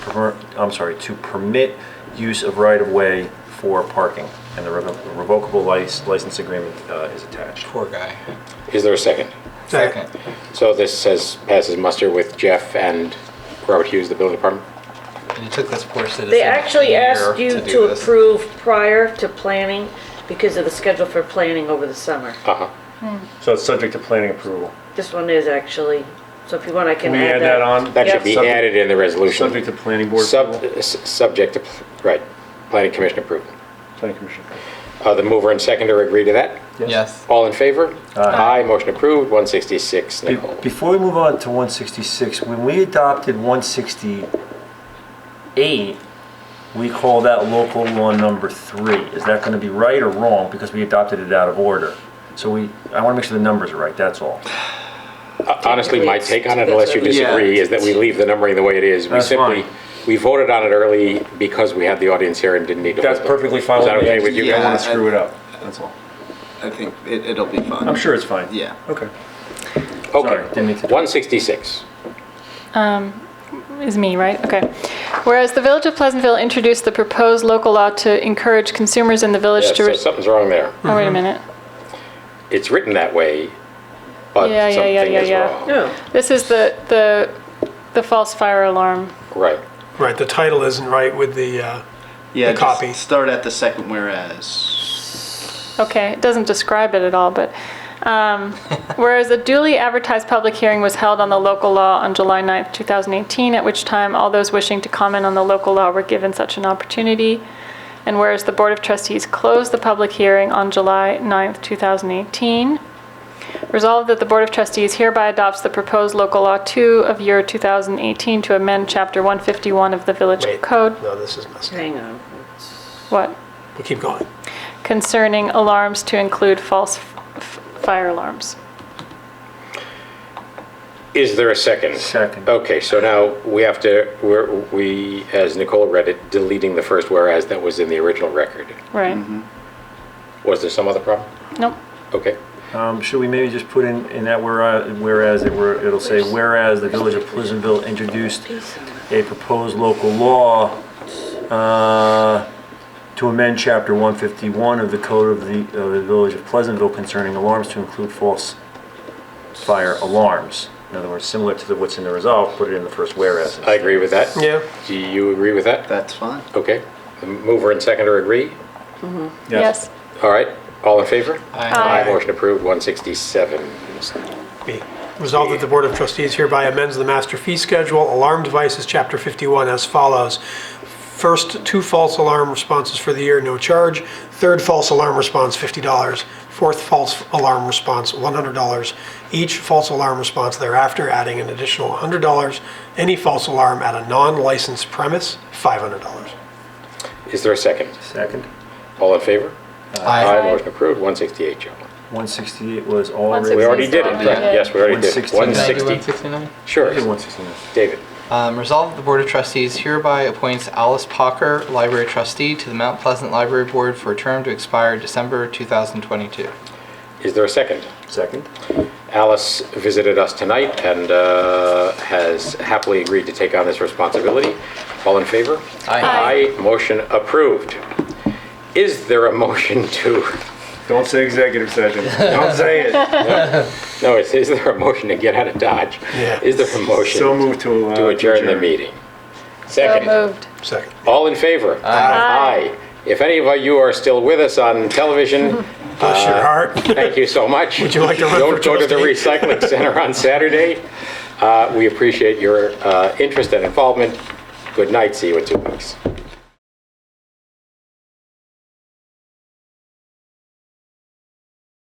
Speaker 7: permit use of right-of-way for parking. And the revocable license agreement is attached.
Speaker 5: Poor guy.
Speaker 2: Is there a second?
Speaker 5: Second.
Speaker 2: So this passes muster with Jeff and Robert Hughes, the building department?
Speaker 5: And it took this poor citizen
Speaker 16: They actually
Speaker 5: a year
Speaker 16: asked you
Speaker 5: do
Speaker 16: to
Speaker 5: this.
Speaker 16: approve prior to planning because of the schedule for planning over the summer.
Speaker 2: Uh-huh.
Speaker 7: So it's subject to planning approval.
Speaker 16: This one is actually, so if you want, I can
Speaker 7: Can we
Speaker 16: add
Speaker 7: add that on?
Speaker 2: That
Speaker 16: Yep.
Speaker 2: should be
Speaker 7: Subject-
Speaker 2: added in the resolution.
Speaker 7: Subject to planning board approval?
Speaker 2: Subject to, right, planning commission approval.
Speaker 7: Planning commission.
Speaker 2: The mover and seconder agree to that?
Speaker 5: Yes.
Speaker 2: All in favor?
Speaker 7: Aye.
Speaker 2: Motion approved. 166, Nicole.
Speaker 7: Before we move on to 166, when we adopted 168, we call that local law number 3. Is that going to be right or wrong? Because we adopted it out of order. So I want to make sure the numbers are right, that's all.
Speaker 2: Honestly, my take on it, unless you disagree, is that we leave the numbering the way it is.
Speaker 7: That's fine.
Speaker 2: We voted on it early because we had the audience here and didn't need to.
Speaker 7: That's
Speaker 2: hold them.
Speaker 7: perfectly fine
Speaker 2: Is
Speaker 7: with
Speaker 2: that
Speaker 7: me.
Speaker 2: okay with you
Speaker 7: I don't
Speaker 2: guys?
Speaker 7: want to screw it up, that's all.
Speaker 15: I think it'll be fun.
Speaker 7: I'm sure it's fine.
Speaker 15: Yeah.
Speaker 7: Okay.
Speaker 2: Okay.
Speaker 7: Sorry, didn't mean to.
Speaker 2: 166.
Speaker 12: Is me, right? Okay. Whereas the Village of Pleasantville introduced the proposed local law to encourage consumers in the village
Speaker 2: Yeah,
Speaker 12: to...
Speaker 2: so something's wrong there.
Speaker 12: Oh, wait a minute.
Speaker 2: It's written that way, but
Speaker 12: Yeah.
Speaker 2: something is wrong.
Speaker 16: No.
Speaker 12: This is the false fire alarm.
Speaker 2: Right.
Speaker 3: Right, the title isn't right with the
Speaker 15: Yeah,
Speaker 3: copy.
Speaker 15: just start at the second whereas.
Speaker 12: Okay, it doesn't describe it at all, but whereas a duly advertised public hearing was held on the local law on July 9th, 2018, at which time all those wishing to comment on the local law were given such an opportunity, and whereas the Board of Trustees closed the public hearing on July 9th, 2018, resolved that the Board of Trustees hereby adopts the proposed local law 2 of year 2018 to amend Chapter 151 of the Village Code.
Speaker 3: No, this is messed up.
Speaker 16: Hang on.
Speaker 12: What?
Speaker 3: We'll keep going.
Speaker 12: Concerning alarms to include false fire alarms.
Speaker 2: Is there a second?
Speaker 18: Second.
Speaker 2: Okay, so now we have to, we, as Nicole read it, deleting the first whereas that was in the original record.
Speaker 12: Right.
Speaker 2: Was there some other problem?
Speaker 12: Nope.
Speaker 2: Okay.
Speaker 18: Should we maybe just put in that whereas it'll say, whereas the Village of Pleasantville introduced a proposed local law to amend Chapter 151 of the Code of the Village of Pleasantville concerning alarms to include false fire alarms. In other words, similar to what's in the resolve, put it in the first whereas.
Speaker 2: I agree with that.
Speaker 3: Yeah.
Speaker 2: Do you agree with that?
Speaker 15: That's fine.
Speaker 2: Okay. The mover and seconder agree?
Speaker 12: Yes.
Speaker 2: All right. All in favor?
Speaker 12: Aye.
Speaker 2: Motion approved. 167.
Speaker 3: B. Resolved that the Board of Trustees hereby amends the master fee schedule, alarm devices, Chapter 51 as follows. First, 2 false alarm responses for the year, no charge. Third false alarm response, $50. Fourth false alarm response, $100. Each false alarm response thereafter adding an additional $100. Any false alarm at a non-licensed premise, $500.
Speaker 2: Is there a second?
Speaker 18: Second.
Speaker 2: All in favor?
Speaker 5: Aye.
Speaker 2: Motion approved. 168, Joe.
Speaker 18: 168 was already.
Speaker 2: We already did it.
Speaker 12: Yeah.
Speaker 2: Yes, we already did.
Speaker 18: 169.
Speaker 5: 169?
Speaker 2: Sure.
Speaker 18: 169.
Speaker 2: David.
Speaker 5: Resolved that the Board of Trustees hereby appoints Alice Pocker, Library Trustee, to the Mount Pleasant Library Board for a term to expire December 2022.
Speaker 2: Is there a second?
Speaker 18: Second.
Speaker 2: Alice visited us tonight and has happily agreed to take on this responsibility. All in favor?
Speaker 5: Aye.
Speaker 2: Motion approved. Is there a motion to...
Speaker 7: Don't say executive session. Don't say it.
Speaker 2: No, is there a motion to get out of Dodge?
Speaker 3: Yeah.
Speaker 2: Is there a motion
Speaker 7: So moved to
Speaker 2: adjourn the meeting? Second.
Speaker 12: So moved.
Speaker 3: Second.
Speaker 2: All in favor? Aye. If any of you are still with us on television,
Speaker 3: Bless your heart.
Speaker 2: thank you so much.
Speaker 3: Would you like to run
Speaker 2: Don't
Speaker 3: for
Speaker 2: go to the
Speaker 3: trustee?
Speaker 2: recycling center on Saturday. We appreciate your interest and involvement. Good night. See you in 2 weeks.